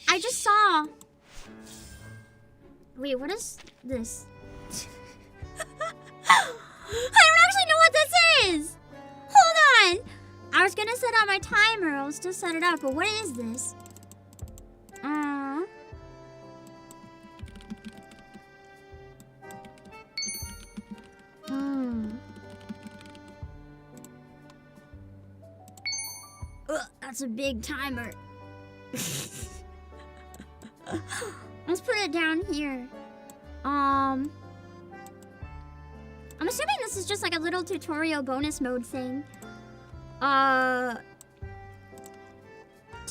I just saw. Wait, what is this? I don't actually know what this is. Hold on. I was gonna set up my timer. I'll still set it up, but what is this? That's a big timer. Let's put it down here. I'm assuming this is just like a little tutorial bonus mode thing. Just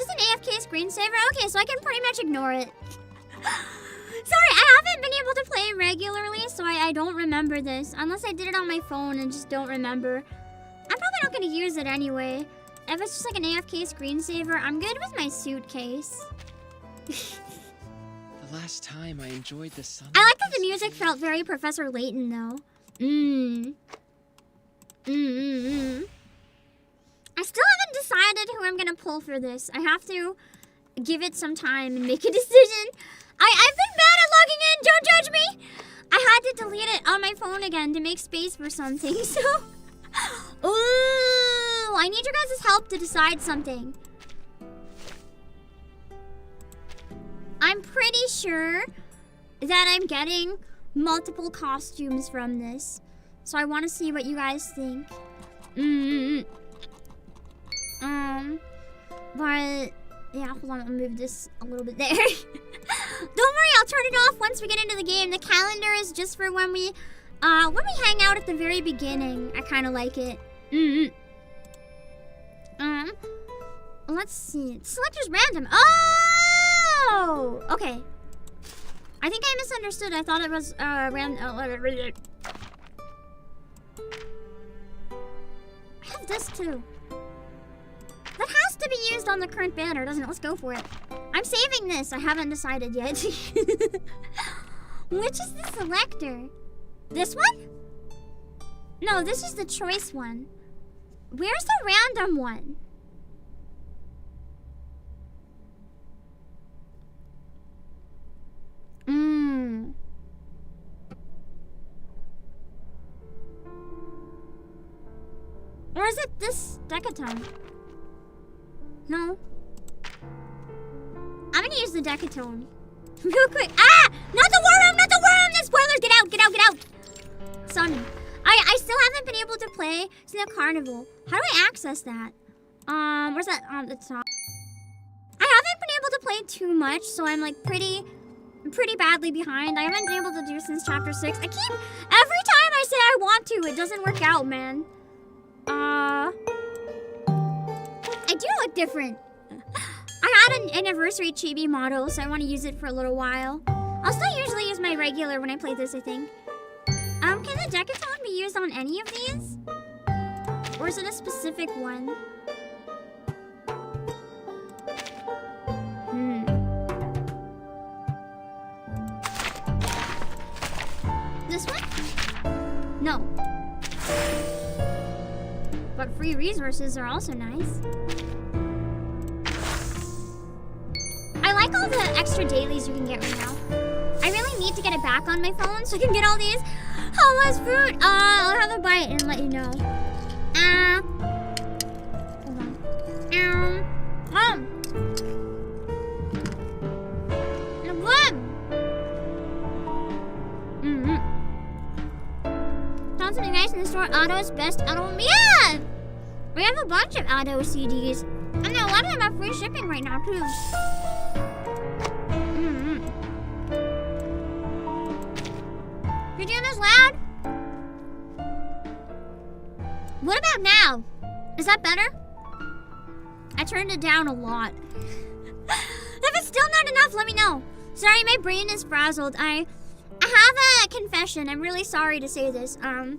an AFK screensaver? Okay, so I can pretty much ignore it. Sorry, I haven't been able to play regularly, so I don't remember this. Unless I did it on my phone and just don't remember. I'm probably not gonna use it anyway. If it's just like an AFK screensaver, I'm good with my suitcase. The last time I enjoyed the sun. I like that the music felt very Professor Layton, though. I still haven't decided who I'm gonna pull for this. I have to give it some time and make a decision. I've been bad at logging in, don't judge me! I had to delete it on my phone again to make space for something, so... Ooh, I need your guys' help to decide something. I'm pretty sure that I'm getting multiple costumes from this. So I want to see what you guys think. But yeah, hold on, I'll move this a little bit there. Don't worry, I'll turn it off once we get into the game. The calendar is just for when we hang out at the very beginning. I kind of like it. Let's see. Selector's random. Oh! Okay. I think I misunderstood. I thought it was random. I have this too. That has to be used on the current banner, doesn't it? Let's go for it. I'm saving this. I haven't decided yet. Which is the selector? This one? No, this is the choice one. Where's the random one? Or is it this decaton? No. I'm gonna to use the decatone. Real quick. Ah! Not the worm! Not the worm! The spoilers! Get out! Get out! Get out! Sonny. I still haven't been able to play Snow Carnival. How do I access that? Where's that on the top? I haven't been able to play too much, so I'm like pretty badly behind. I haven't been able to do since chapter 6. every time I say I want to, it doesn't work out, man. I do look different. I had an anniversary chibi model, so I want to use it for a little while. I'll still usually use my regular when I play this, I think. Can the decatone be used on any of these? Or is it a specific one? This one? No. But free resources are also nice. I like all the extra dailies you can get right now. I really need to get it back on my phone so I can get all these. How was food? I'll have a bite and let you know. Hold on. Found something nice in the store. Otto's best Otto. Yeah! We have a bunch of Otto CDs. And a lot of them have free shipping right now, too. You're doing this loud? What about now? Is that better? I turned it down a lot. If it's still not enough, let me know. Sorry, my brain is frazzled. I have a confession. I'm really sorry to say this. I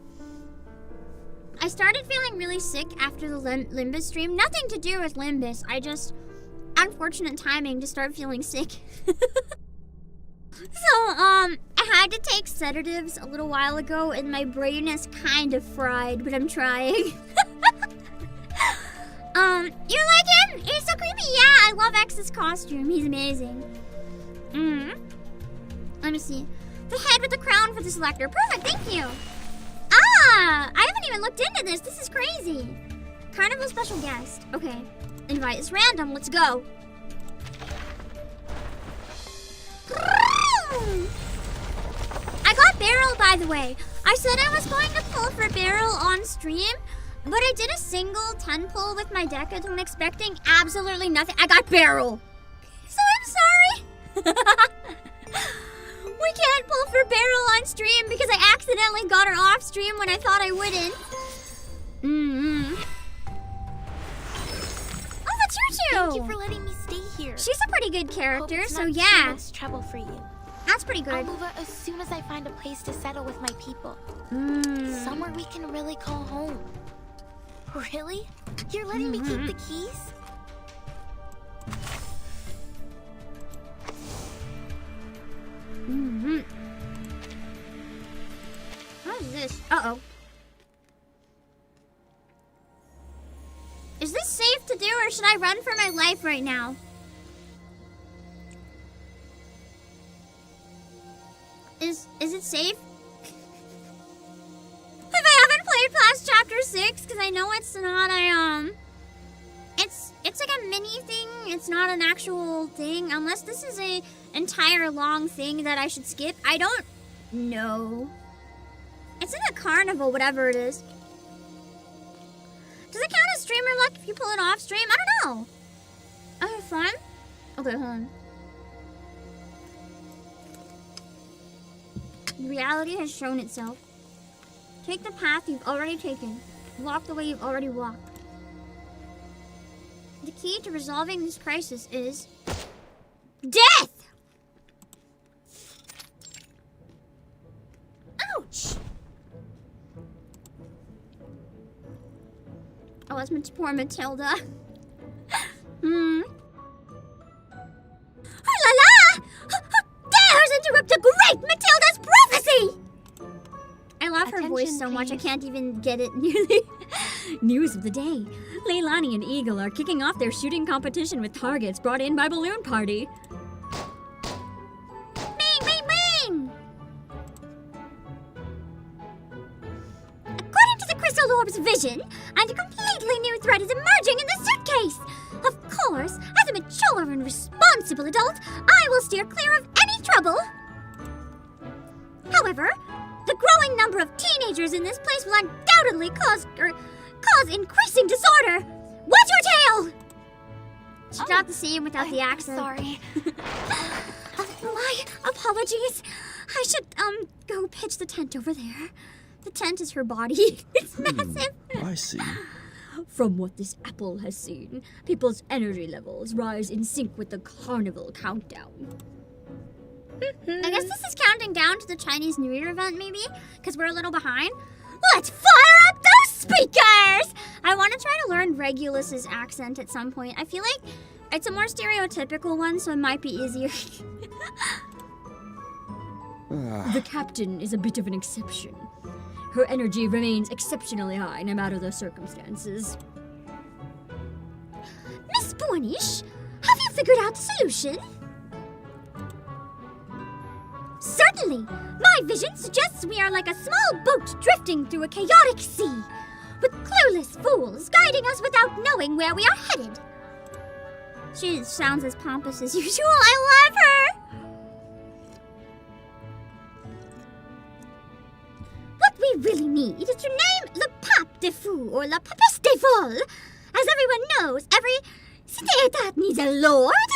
started feeling really sick after the Limbus stream. Nothing to do with Limbus. I just... Unfortunate timing to start feeling sick. So, I had to take sedatives a little while ago, and my brain is kind of fried, but I'm trying. You like him? He's so creepy. Yeah, I love X's costume. He's amazing. Let me see. The head with the crown for the selector. Perfect, thank you. I haven't even looked into this. This is crazy. Carnival special guest. Okay. Invite is random. Let's go. I got BERYL, by the way. I said I was going to pull for BERYL on stream, but I did a single 10 pull with my decatone expecting absolutely nothing. I got BERYL. So I'm sorry. We can't pull for BERYL on stream because I accidentally got her off stream when I thought I wouldn't. Oh, that's Choo Choo. Thank you for letting me stay here. She's a pretty good character, Hope it's so not yeah. too much trouble for you. That's pretty good. I'll move out as soon as I find a place to settle with my people. Somewhere we can really call home. Really? You're letting me keep the keys? What is this? Uh-oh. Is this safe to do, or should I run for my life right now? Is it safe? If I haven't played past chapter 6, because I know it's not a, it's like a mini thing. It's not an actual thing, unless this is a entire long thing that I should skip. I don't know. It's in a carnival, whatever it is. Does it count as streamer luck if you pull it off stream? I don't know. I have fun. Okay, hold on. Reality has shown itself. Take the path you've already taken. Walk the way you've already walked. The key to resolving this crisis is... death! Ouch! Oh, that's poor Matilda. Oh la la! Dares interrupt a great Matilda's prophecy! I love her voice so much I can't even get it nearly. News of the day. Leilani and Eagle are kicking off their shooting competition with targets brought in by Balloon Party. Bing, bing, bing! According to the Crystal Orb's vision, a completely new threat is emerging in the suitcase! Of course, as a mature and responsible adult, I will steer clear of any trouble. However, the growing number of teenagers in this place will undoubtedly cause increasing disorder. What's your tale? She got the same without the accent. Sorry. My apologies. I should, go pitch the tent over there. The tent is her body. It's massive. I see. From what this apple has seen, people's energy levels rise in sync with the carnival countdown. I guess this is counting down to the Chinese New Year event, maybe? Because we're a little behind. Let's fire up those speakers! I want to try to learn Regulus's accent at some point. I feel like it's a more stereotypical one, so it might be easier. The captain is a bit of an exception. Her energy remains exceptionally high no matter the circumstances. Miss Bornish, have you figured out the solution? Certainly! My vision suggests we are like a small boat drifting through a chaotic sea, with clueless fools guiding us without knowing where we are headed. She sounds as pompous as usual. I love her! What we really need is to name Le Pape de Fou or La Papesse de Vol. As everyone knows, every cité-état needs a lord.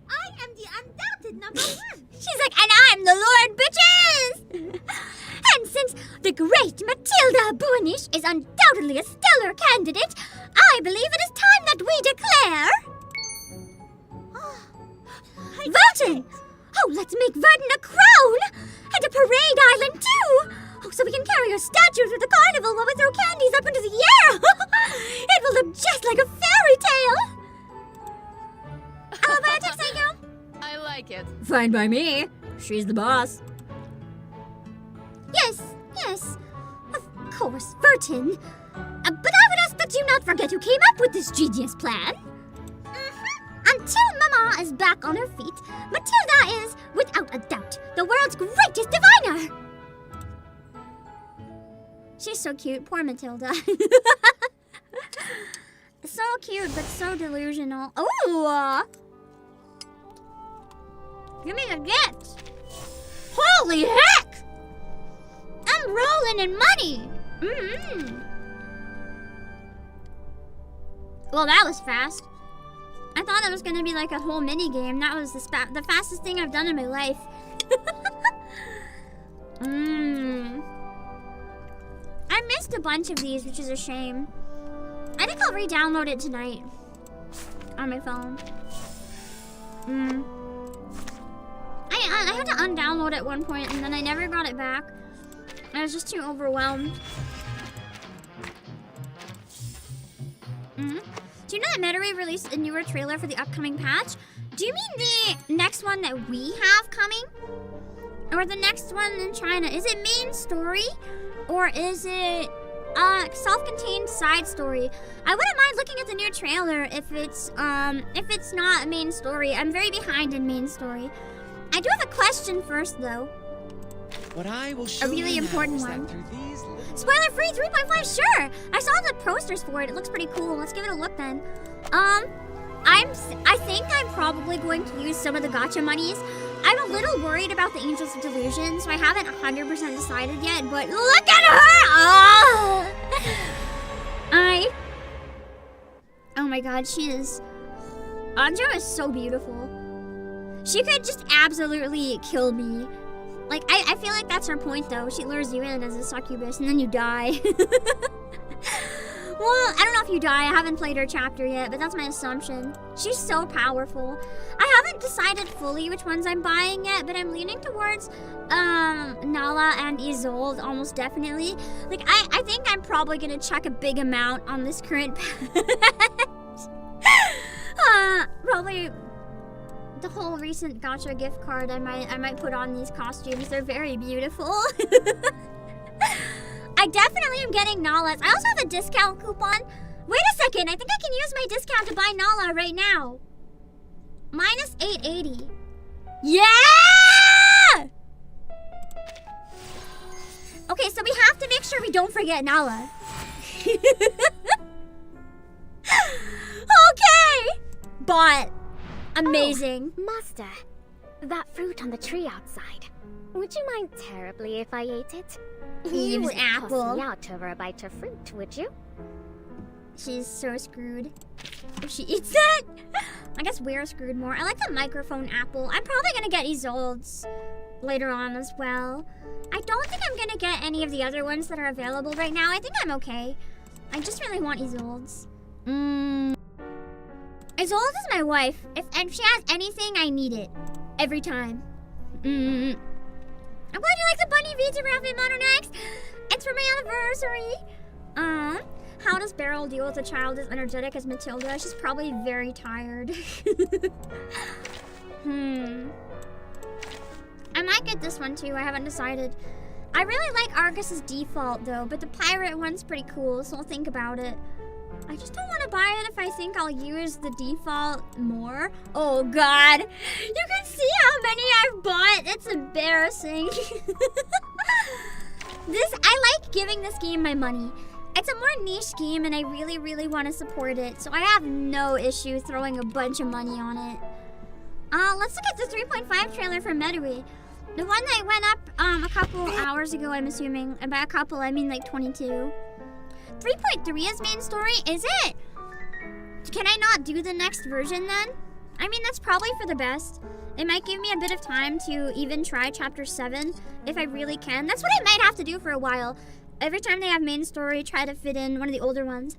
I am the undoubted number one. She's like, and I'm the lord, bitches! And since the great Matilda Bornish is undoubtedly a stellar candidate, I believe it is time that we declare... Voting! Oh, let's make Verdun a crown! And a parade island, too! Oh, so we can carry our statue through the carnival while we throw candies up into the air! It will look just like a fairy tale! What do you say, girl? I like it. Fine by me. She's the boss. Yes. Of course, Vertin. But I would ask that you not forget who came up with this genius plan. Until Mama is back on her feet, Matilda is, without a doubt, the world's greatest diviner. She's so cute. Poor Matilda. So cute, but so delusional. Ooh! Give me the gift! Holy heck! I'm rolling in money! Well, that was fast. I thought it was gonna be like a whole mini game. That was the fastest thing I've done in my life. I missed a bunch of these, which is a shame. I think I'll re-download it tonight on my phone. I had to undownload it at one point, and then I never got it back. I was just too overwhelmed. Do you know that BERYL released a newer trailer for the upcoming patch? Do you mean the next one that we have coming? Or the next one in China? Is it main story? Or is it self-contained side story? I wouldn't mind looking at the new trailer if it's not a main story. I'm very behind in main story. I do have a question first, though. What I will show A really you important now is one. that through these Spoiler free 3.5, sure. I saw the posters for it. It looks pretty cool. Let's give it a look then. I think I'm probably going to use some of the gacha monies. I'm a little worried about the Angels of Delusion, so I haven't 100% decided yet, but look at her! Oh my god, she is... Anjo is so beautiful. She could just absolutely kill me. Like, I feel like that's her point, though. She lures you in as a succubus, and then you die. Well, I don't know if you die. I haven't played her chapter yet, but that's my assumption. She's so powerful. I haven't decided fully which ones I'm buying yet, but I'm leaning towards Nala and Isolde almost definitely. Like, I think I'm probably gonna chuck a big amount on this current patch. Probably the whole recent gacha gift card. I might put on these costumes. They're very beautiful. I definitely am getting Nala's. I also have a discount coupon. Wait a second, I think I can use my discount to buy Nala right now. Minus 880. Yeah! Okay, so we have to make sure we don't forget Nala. Okay! bought. Amazing. Oh, Master, that fruit on the tree outside. Would you mind terribly if I ate it? You Eve's wouldn't apple. toss me out over a bite of fruit, would you? She's so screwed if she eats that. I guess we're screwed more. I like the microphone apple. I'm probably gonna get Isolde's later on as well. I don't think I'm gonna get any of the other ones that are available right now. I think I'm okay. I just really want Isolde's. Isolde is my wife. If she has anything, I need it. Every time. I'm glad you like the bunny VTuber outfit, Mononex. It's for my anniversary. How does BERYL deal with a child as energetic as Matilda? She's probably very tired. I might get this one too. I haven't decided. I really like Argus's default though, but the pirate one's pretty cool, so I'll think about it. I just don't want to buy it if I think I'll use the default more. Oh god. You can see how many I've bought. It's embarrassing. I like giving this game my money. It's a more niche game and I really, really want to support it. So I have no issue throwing a bunch of money on it. Let's look at the 3.5 trailer for BERYL. The one that went up a couple hours ago, I'm assuming. And by a couple, I mean like 22. 3.3 is main story, is it? Can I not do the next version then? I mean, that's probably for the best. It might give me a bit of time to even try chapter 7 if I really can. That's what I might have to do for a while. Every time they have main story, try to fit in one of the older ones.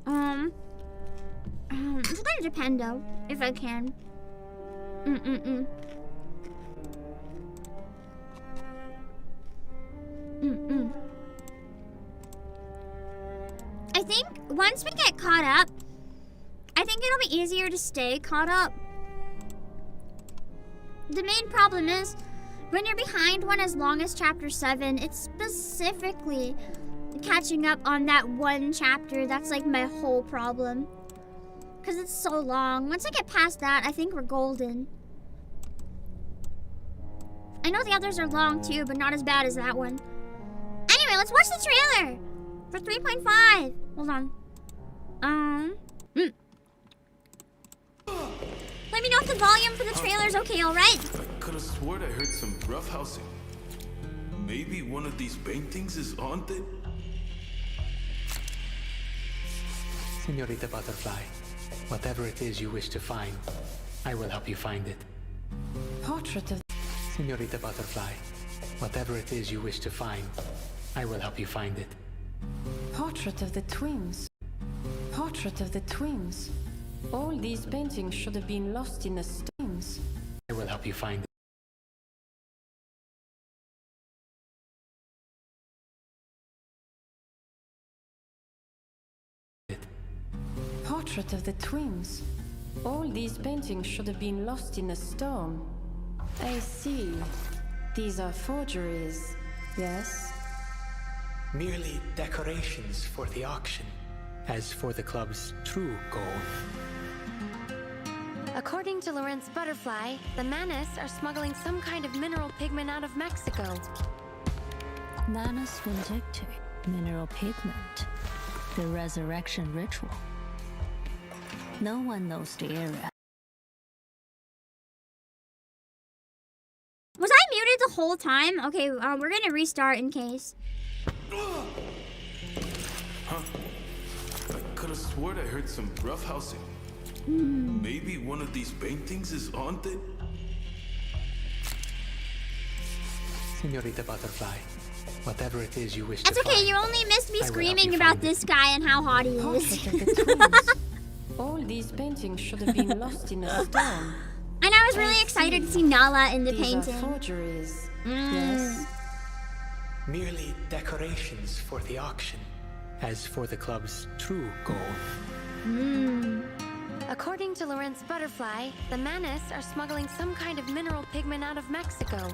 It's gonna depend though, if I can. I think once we get caught up, I think it'll be easier to stay caught up. The main problem is, when you're behind one as long as chapter 7, it's specifically catching up on that one chapter. That's like my whole problem. Because it's so long. Once I get past that, I think we're golden. I know the others are long too, but not as bad as that one. Anyway, let's watch the trailer for 3.5. Hold on. Let me know if the volume for the trailer is okay, alright? I could have sworn I heard some roughhousing. Maybe one of these paintings is haunted? Señorita Butterfly, whatever it is you wish to find, I will help you find it. Portrait of... Señorita Butterfly, whatever it is you wish to find, I will help you find it. Portrait of the twins. Portrait of the twins. All these paintings should have been lost in the stones. I will help you find it. Portrait of the twins. All these paintings should have been lost in the stone. I see. These are forgeries, yes? Merely decorations for the auction. As for the club's true goal, According to Lawrence Butterfly, the Manus are smuggling some kind of mineral pigment out of Mexico. Manus Vindicti, mineral pigment, the resurrection ritual. No one knows the area. Was I muted the whole time? Okay, we're gonna restart in case. Huh? I could have sworn I heard some roughhousing. Maybe one of these paintings is haunted? Señorita Butterfly, whatever it is you wish That's to okay, find, you only missed me I will help screaming you about find it. this guy and how hot he is. Portrait of the twins. All these paintings should have been lost in a stone. And I was really excited to see Nala in the These are painting. forgeries, yes? Merely decorations for the auction. As for the club's true goal, According to Lawrence Butterfly, the Manus are smuggling some kind of mineral pigment out of Mexico.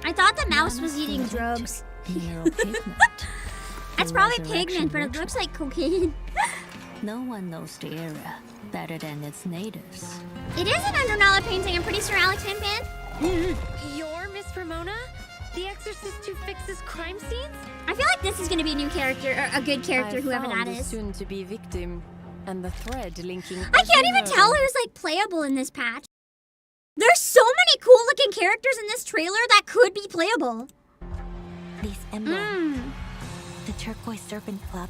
I thought the mouse was Manus eating Vindicti, drugs. mineral pigment. That's the probably resurrection pigment, but it ritual. looks like cocaine. No one knows the area better than its natives. It is an under Nala painting, I'm pretty sure, Alex Hinpan. You're Miss Ramona? The exorcist who fixes crime scenes? I feel like this is gonna be a new character, or a good character, I whoever found that the is. soon-to-be victim. and the thread linking. I can't even tell who's like playable in this patch. There's so many cool looking characters in this trailer that could be playable. These emblems. The Turquoise Serpent Club.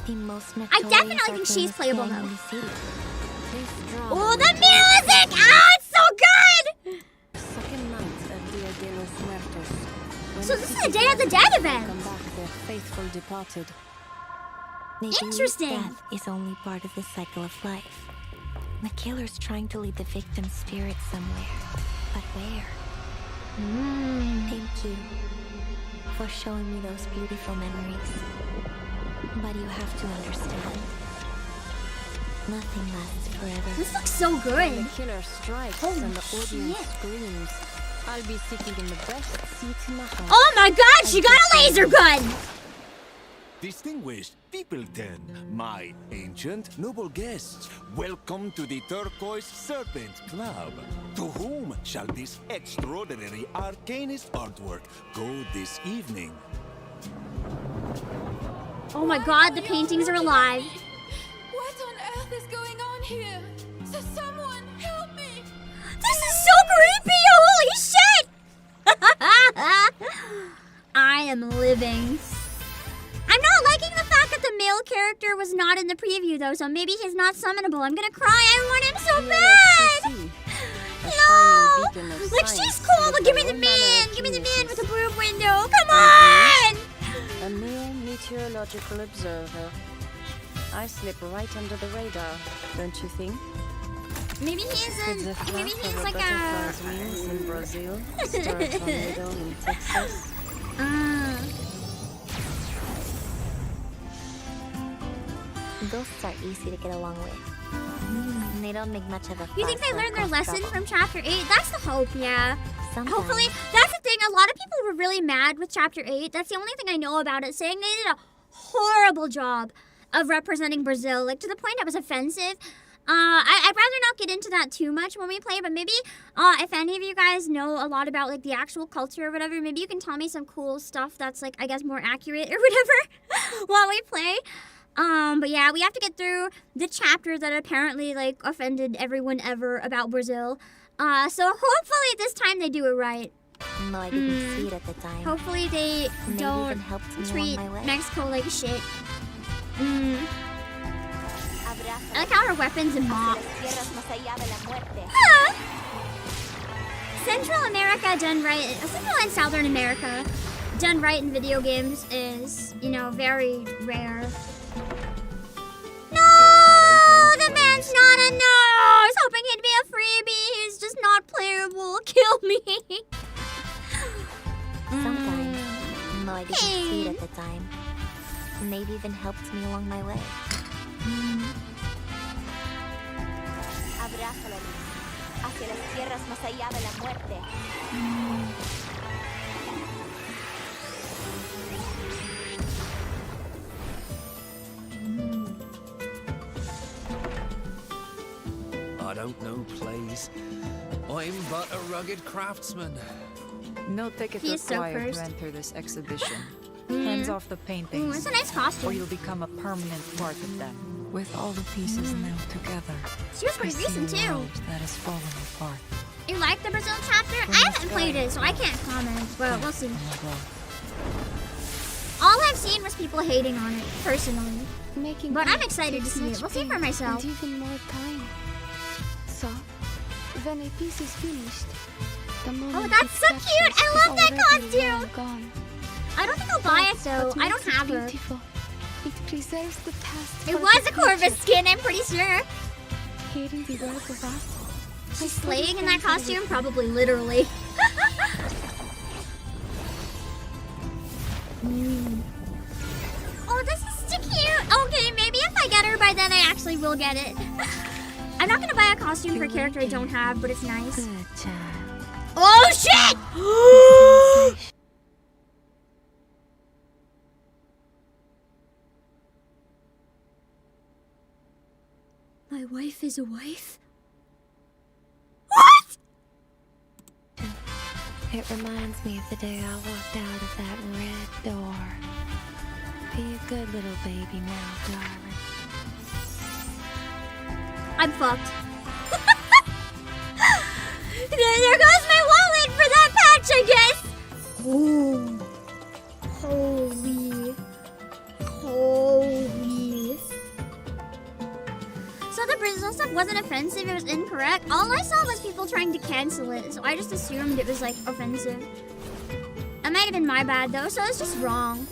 The most I notorious definitely think she's arcanist playable gang in though. the city. Oh, the music! Ah, it's so good! Second night of Dia de los Muertos. So this is the Day of the Dead event. Come back, their faithful departed. Maybe Interesting. death is only part of the cycle of life. The killer's trying to lead the victim's spirit somewhere. But where? Thank you for showing me those beautiful memories. But you have to understand, nothing lasts forever. This looks so When good. the killer strikes Holy and the audience shit. screams, I'll be sitting in the best seat in the house. Oh my god, she got a laser gun! Distinguished Peopleton, my ancient noble guests, welcome to the Turquoise Serpent Club. To whom shall this extraordinary arcanist artwork go this evening? Oh my god, the paintings are alive. What on earth is going on here? So someone help me! This is so creepy! Holy shit! I am living. I'm not liking the fact that the male character was not in the preview though, so maybe he's not summonable. I'm gonna cry. I want him so bad! No! Like, she's cool, but give me the man! Give me the man with the boob window! Come on! A mere meteorological observer. I slip right under the radar, don't you think? Maybe he's Could the flap maybe of he's a like butterfly's wings in Brazil, star a tornado in Texas. Ghosts are easy to get along with. And they don't make much of a fuss. You think they or learned their cause lesson trouble. from Chapter 8? That's the hope, yeah. Sometimes. Hopefully, that's the thing. A lot of people were really mad with Chapter 8. That's the only thing I know about it, saying they did a horrible job of representing Brazil, like to the point that was offensive. I'd rather not get into that too much when we play, but maybe if any of you guys know a lot about like the actual culture or whatever, maybe you can tell me some cool stuff that's like, I guess, more accurate or whatever while we play. But yeah, we have to get through the chapter that apparently like offended everyone ever about Brazil. So hopefully this time they do it right. No, I didn't see it at the time. Hopefully they Maybe don't even helped me treat along my way. Mexico like shit. I like how her weapons and mop. Central America done right, Central and Southern America done right in video games is, you know, very rare. No, the man's not a no. I was hoping he'd be a freebie. He's just not playable. Kill me. Sometimes. No, I didn't see it at the time. Maybe even helped me along my way. Hacia las tierras más allá de la muerte. I don't know plays. I'm but a rugged craftsman. No ticket He's so required cursed. to enter this exhibition. Hands off the paintings. It's a nice costume. Or you'll become a permanent part of them. With all the pieces nailed together, She was pretty I see recent a too. world that is falling apart. You like the Brazil chapter? I haven't played it, so I can't comment. But we'll see. All I've seen was people hating on it, personally. But I'm excited to see it. We'll see for myself. And even more time. So, when a piece is finished, the moment Oh, that's so it's cute! I captured love that is already costume! long gone. I don't think I'll buy it though. What I don't makes it have her. beautiful. It preserves the past. It for was the a Corvus future. skin, I'm pretty sure. Hearing the words of us. She's slaying in that costume? Probably literally. Oh, this is too cute. Okay, maybe if I get her by then, I actually will get it. I'm not gonna buy a costume for a character I don't have, but it's nice. Good job. Oh, shit! My wife is a wife? What? It reminds me of the day I walked out of that red door. Be a good little baby now, darling. I'm fucked. There goes my wallet for that patch, I guess. Oh. Holy. So the Brazil stuff wasn't offensive, it was incorrect. All I saw was people trying to cancel it, so I just assumed it was like offensive. That might have been my bad though, so it's just wrong.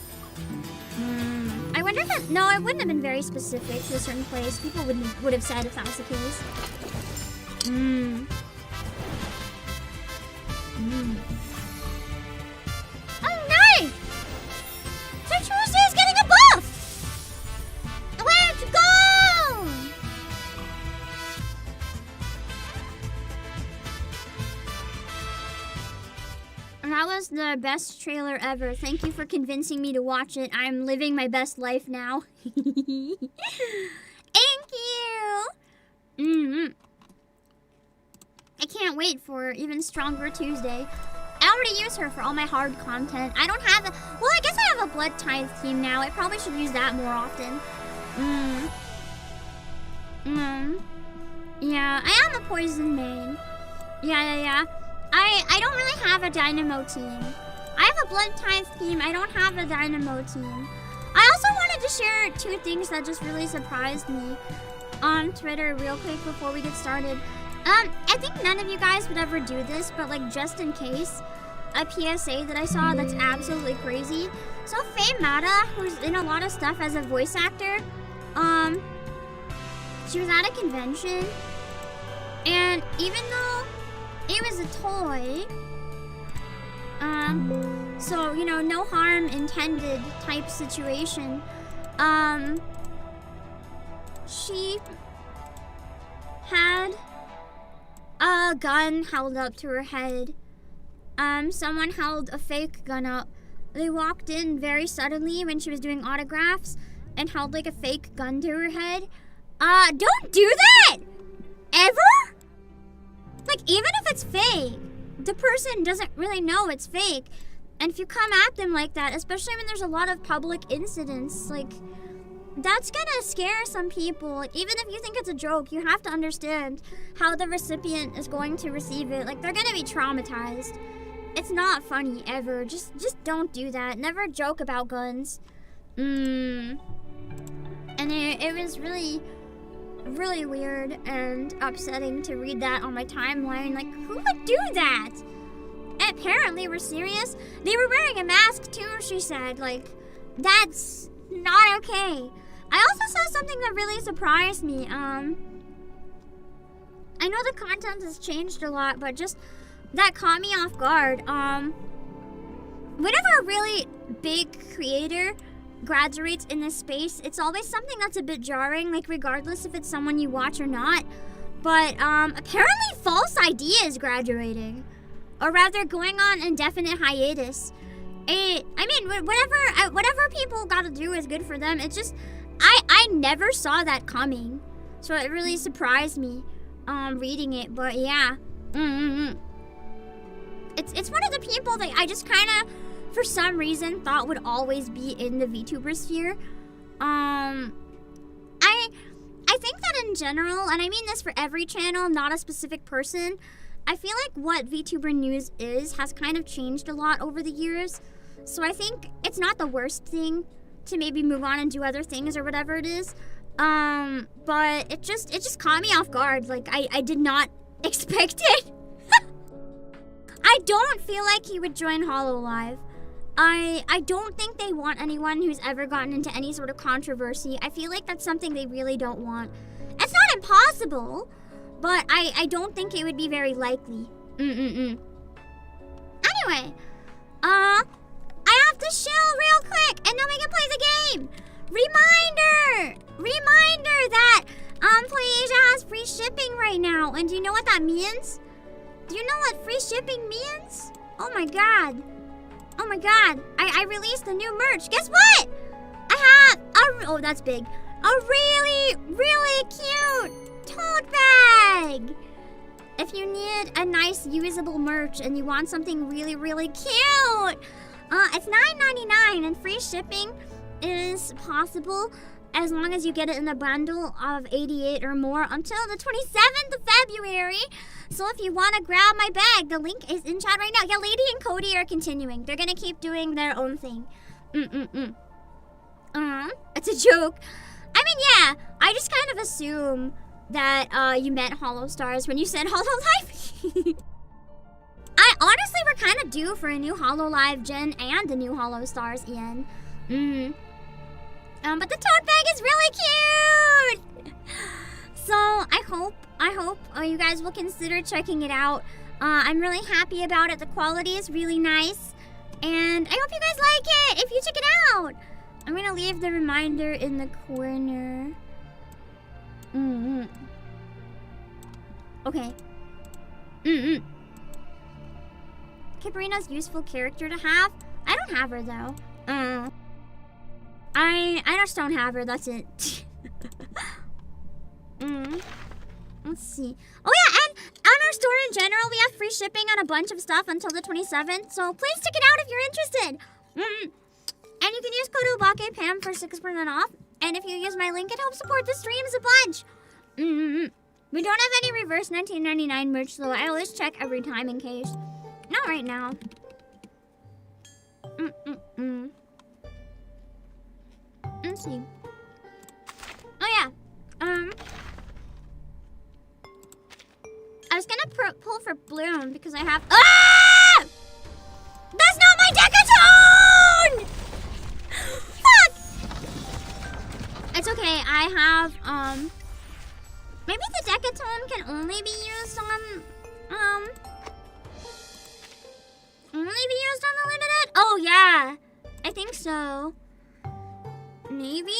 I wonder if it, no, it wouldn't have been very specific to a certain place. People would have said if that was the case. Oh, nice! So Tuesday is getting a buff! Let's go! That was the best trailer ever. Thank you for convincing me to watch it. I'm living my best life now. Thank you! I can't wait for Even Stronger Tuesday. I already use her for all my hard content. I don't have a... Well, I guess I have a Blood Tithe team now. I probably should use that more often. Yeah, I am a Poison main. Yeah. I don't really have a Dynamo team. I have a Blood Tithe team. I don't have a Dynamo team. I also wanted to share 2 things that just really surprised me on Twitter real quick before we get started. I think none of you guys would ever do this, but like just in case, a PSA that I saw that's absolutely crazy. So Faye Mata, who's in a lot of stuff as a voice actor, she was at a convention, and even though it was a toy, so, you know, no harm intended type situation, she had a gun held up to her head. Someone held a fake gun up. They walked in very suddenly when she was doing autographs and held like a fake gun to her head. Don't do that! Ever? Like, even if it's fake, the person doesn't really know it's fake. And if you come at them like that, especially when there's a lot of public incidents, like, that's gonna scare some people. Like, even if you think it's a joke, you have to understand how the recipient is going to receive it. Like, they're gonna be traumatized. It's not funny ever. Just don't do that. Never joke about guns. And it was really, really weird and upsetting to read that on my timeline. Like, who would do that? And apparently we're serious. They were wearing a mask too, she said. Like, that's not okay. I also saw something that really surprised me. I know the content has changed a lot, but just that caught me off guard. Whenever a really big creator graduates in this space, it's always something that's a bit jarring, like regardless if it's someone you watch or not. But apparently False ID is graduating, or rather going on indefinite hiatus. I mean, whatever people gotta do is good for them. It's just, I never saw that coming, so it really surprised me reading it. But yeah, it's one of the people that I just kind of, for some reason, thought would always be in the VTuber sphere. I think that in general, and I mean this for every channel, not a specific person, I feel like what VTuber news has kind of changed a lot over the years. So I think it's not the worst thing to maybe move on and do other things or whatever it is. But it just caught me off guard. Like, I did not expect it. I don't feel like he would join HoloLive. I don't think they want anyone who's ever gotten into any sort of controversy. I feel like that's something they really don't want. It's not impossible, but I don't think it would be very likely. Anyway, I have to chill real quick, and then we can play the game. Reminder that PlayAsia has free shipping right now. And do you know what that means? Do you know what free shipping means? Oh my god. Oh my god. I released a new merch. Guess what? I have oh, that's big. A really, really cute tote bag. If you need a nice usable merch and you want something really, really cute, it's $9.99 and free shipping is possible. as long as you get it in a bundle of 88 or more until the 27th of February. So if you want to grab my bag, the link is in chat right now. Yeah, Lady and Cody are continuing. They're going to keep doing their own thing. It's a joke. I mean, yeah, I just kind of assume that you meant Hollow Stars when you said Hololive. I honestly, we're kind of due for a new Hololive gen and a new Hollow Stars, Ian. But the tote bag is really cute. So I hope you guys will consider checking it out. I'm really happy about it. The quality is really nice, and I hope you guys like it. If you check it out, I'm gonna leave the reminder in the corner. Okay. Kabrina's useful character to have. I don't have her though. I just don't have her. That's it. Let's see. Oh yeah, and on our store in general, we have free shipping on a bunch of stuff until the 27th. So please check it out if you're interested. And you can use code Obake PAM for 6% off. And if you use my link, it helps support the streams a bunch. We don't have any reverse 1999 merch, so I always check every time in case. Not right now. Let's see. Oh yeah. I was gonna pull for Bloom because I have. Ah! That's not my decatone! Fuck! It's okay. I have maybe the decatone can only be used on unlimited. Oh yeah, I think so. Maybe.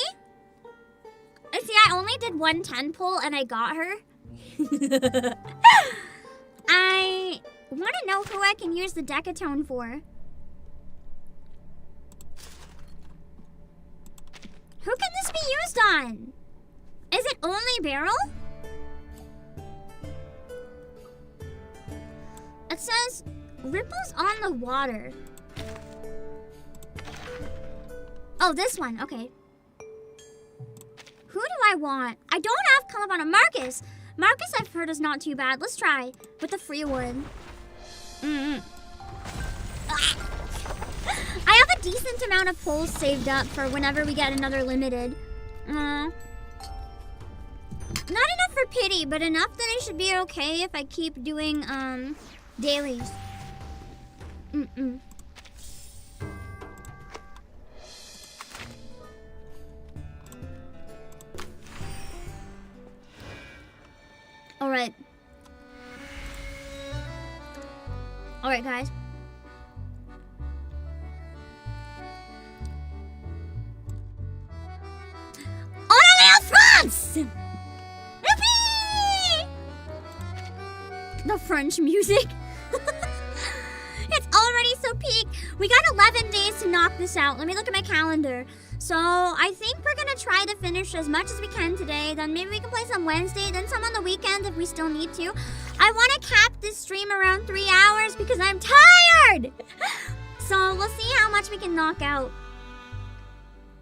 See, I only did 110 pull and I got her. I want to know who I can use the decatone for. Who can this be used on? Is it only BERYL? It says ripples on the water. Oh, this one. Okay. Who do I want? I don't have Calabana. Marcus. Marcus, I've heard, is not too bad. Let's try with the free one. I have a decent amount of pulls saved up for whenever we get another limited. Not enough for pity, but enough that I should be okay if I keep doing dailies. Alright, guys. France! Yippee! The French music. It's already so peak. We got 11 days to knock this out. Let me look at my calendar. So I think we're gonna try to finish as much as we can today. Then maybe we can play some Wednesday, then some on the weekend if we still need to. I want to cap this stream around 3 hours because I'm tired. So we'll see how much we can knock out.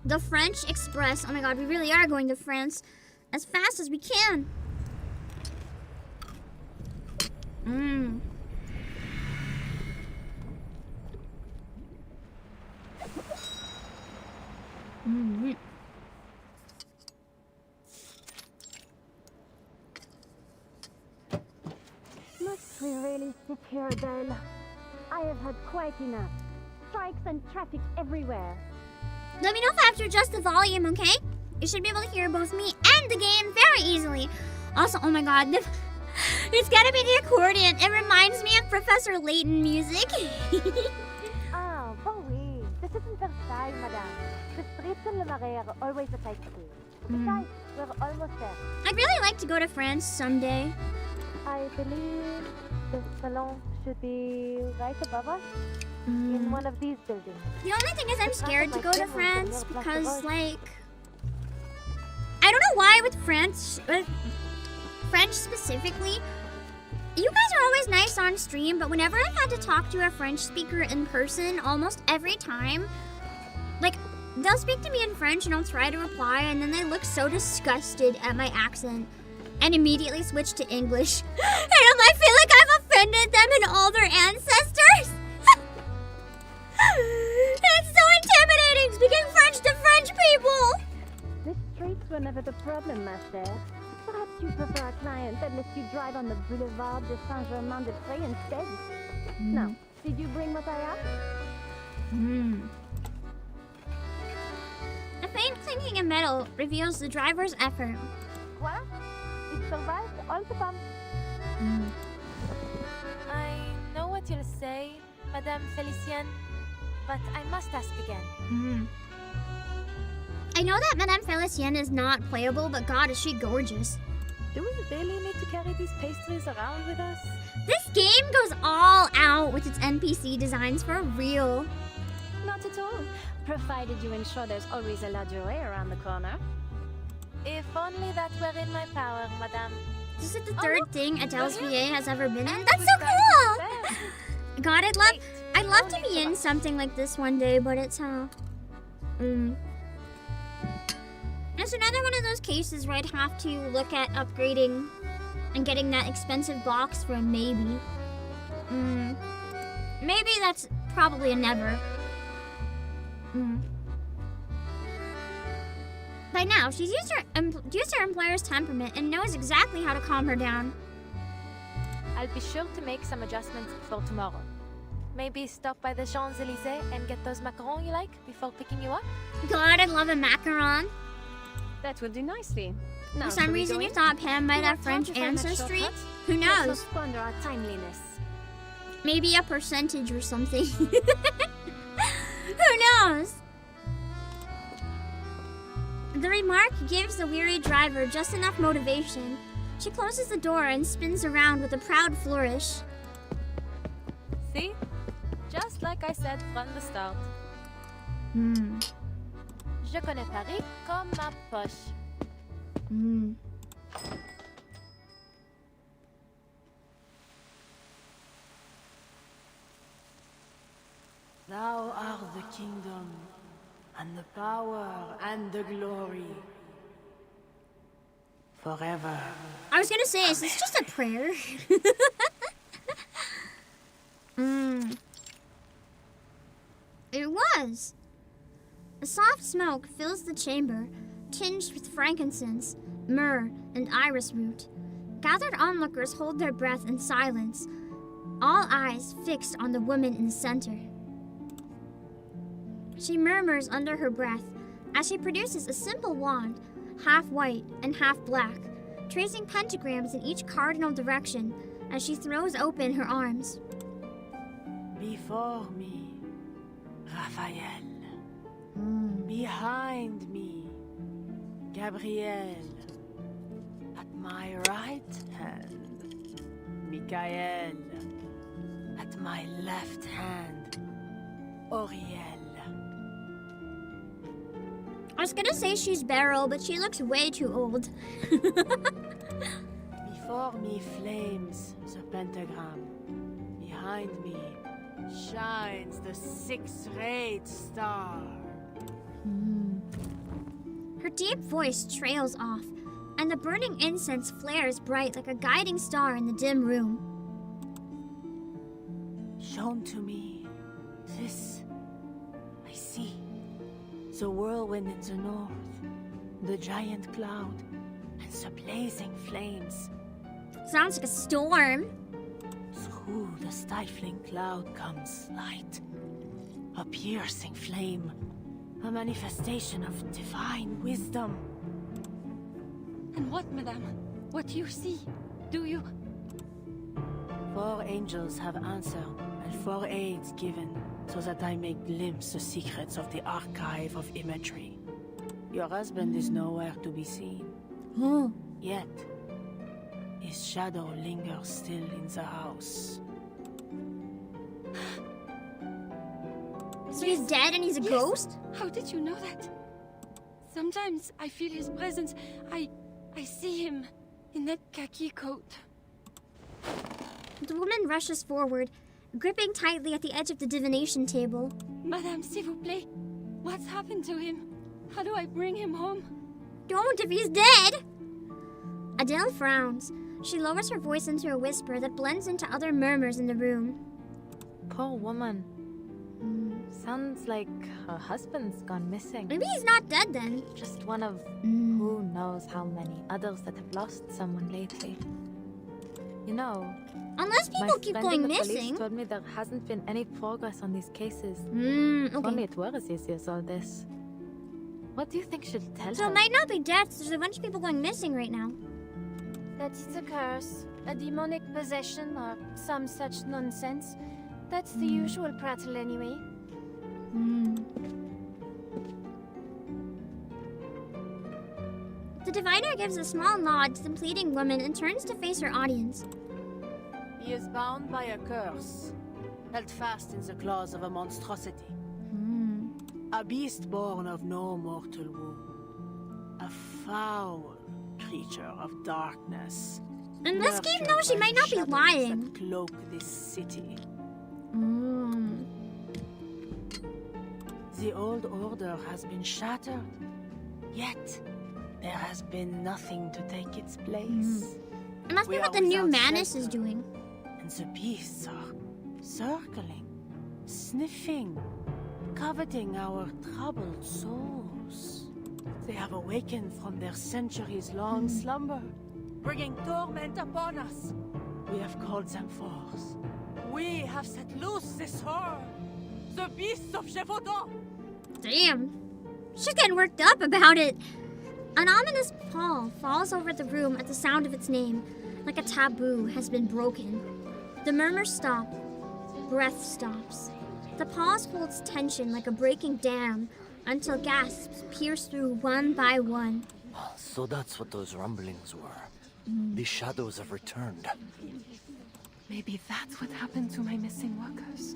The French Express. Oh my god, we really are going to France as fast as we can. Must we really sit here, BERYL? I have had quite enough. Strikes and traffic everywhere. Let me know if I have to adjust the volume, okay? You should be able to hear both me and the game very easily. Also, oh my god, it's gotta be the accordion. It reminds me of Professor Layton music. Ah, bon oui. This isn't Versailles, madame. The streets in Le Marais are always a tight squeeze. Besides, we're almost there. I'd really like to go to France someday. I believe the salon should be right above us. In one of these buildings. The only thing is I'm scared to go to France because, like, I don't know why with French specifically. You guys are always nice on stream, but whenever I've had to talk to a French speaker in person, almost every time, like, They'll speak to me in French and I'll try to reply, and then they look so disgusted at my accent and immediately switch to English. And I feel like I've offended them and all their ancestors. It's so intimidating speaking French to French people. The streets were never the problem, ma chère. Perhaps you prefer a client that lets you drive on the Boulevard de Saint-Germain-des-Prés instead? Now, did you bring what I asked? A faint clinking of metal reveals the driver's effort. Voilà. It survived all the pump. I know what you'll say, Madame Felicienne, but I must ask again. I know that Madame Felicienne is not playable, but God, is she gorgeous. Do we really need to carry these pastries around with us? This game goes all out with its NPC designs for real. Not at all. Provided you ensure there's always a la durée around the corner. If only that were in my power, Madame. This is the third thing Adele's VA has ever been in. That's so cool! God, I'd love to be in something like this one day, but it's It's another one of those cases where I'd have to look at upgrading and getting that expensive box for a maybe. Maybe that's probably a never. By now, she's used her employer's temperament and knows exactly how to calm her down. I'll be sure to make some adjustments before tomorrow. Maybe stop by the Champs-Élysées and get those macarons you like before picking you up? God, I'd love a macaron. That would do nicely. Now, For some reason, you thought Pam might have French ancestry? Who Let's not knows? squander our timeliness. Maybe a percentage or something. Who knows? The remark gives the weary driver just enough motivation. She closes the door and spins around with a proud flourish. See? Just like I said from the start. Je connais Paris comme ma poche. Thou art the kingdom, and the power, and the glory. Forever. I was gonna say, is this just a prayer? It was. A soft smoke fills the chamber, tinged with frankincense, myrrh, and iris root. Gathered onlookers hold their breath in silence, all eyes fixed on the woman in the center. She murmurs under her breath as she produces a simple wand, half white and half black, tracing pentagrams in each cardinal direction as she throws open her arms. Before me, Raphael. Behind me, Gabriel. At my right hand, Michael. At my left hand, Oriel. I was gonna say she's BERYL, but she looks way too old. Before me flames the pentagram. Behind me shines the six-rayed star. Her deep voice trails off, and the burning incense flares bright like a guiding star in the dim room. Shown to me, this I see. The whirlwind in the north, the giant cloud, and the blazing flames. Sounds like a storm. Through the stifling cloud comes light, a piercing flame, a manifestation of divine wisdom. And what, madame? What do you see? Do you... 4 angels have answered, and 4 aids given, so that I may glimpse the secrets of the archive of imagery. Your husband is nowhere to be seen. Yet, his shadow lingers still in the house. So he's dead and he's a ghost? How did you know that? Sometimes I feel his presence. I see him in that khaki coat. The woman rushes forward, gripping tightly at the edge of the divination table. Madame, s'il vous plaît. What's happened to him? How do I bring him home? Don't if he's dead! Adele frowns. She lowers her voice into a whisper that blends into other murmurs in the room. Poor woman. Sounds like her husband's gone missing. Maybe he's not dead then. Just one of who knows how many others that have lost someone lately. You know, unless people keep going the missing. Police told me there hasn't been any progress on these cases. Okay. Only it was easier all this. What do you think should tell So her? it might not be deaths. There's a bunch of people going missing right now. That it's a curse, a demonic possession, or some such nonsense. That's the usual prattle anyway. The diviner gives a small nod to the pleading woman and turns to face her audience. He is bound by a curse, held fast in the claws of a monstrosity. A beast born of no mortal womb. A foul creature of darkness. In this game, though, she might not be lying. That cloak this city. The old order has been shattered, yet there has been nothing to take its place. It must be what the new Manus is doing. And the beasts are circling, sniffing, coveting our troubled souls. They have awakened from their centuries-long slumber, bringing torment upon us. We have called them forth. We have set loose this horror, the beasts of Gévaudan. Damn. She's getting worked up about it. An ominous pall falls over the room at the sound of its name, like a taboo has been broken. The murmurs stop. Breath stops. The pause holds tension like a breaking dam until gasps pierce through one by one. So that's what those rumblings were. The shadows have returned. Maybe that's what happened to my missing workers.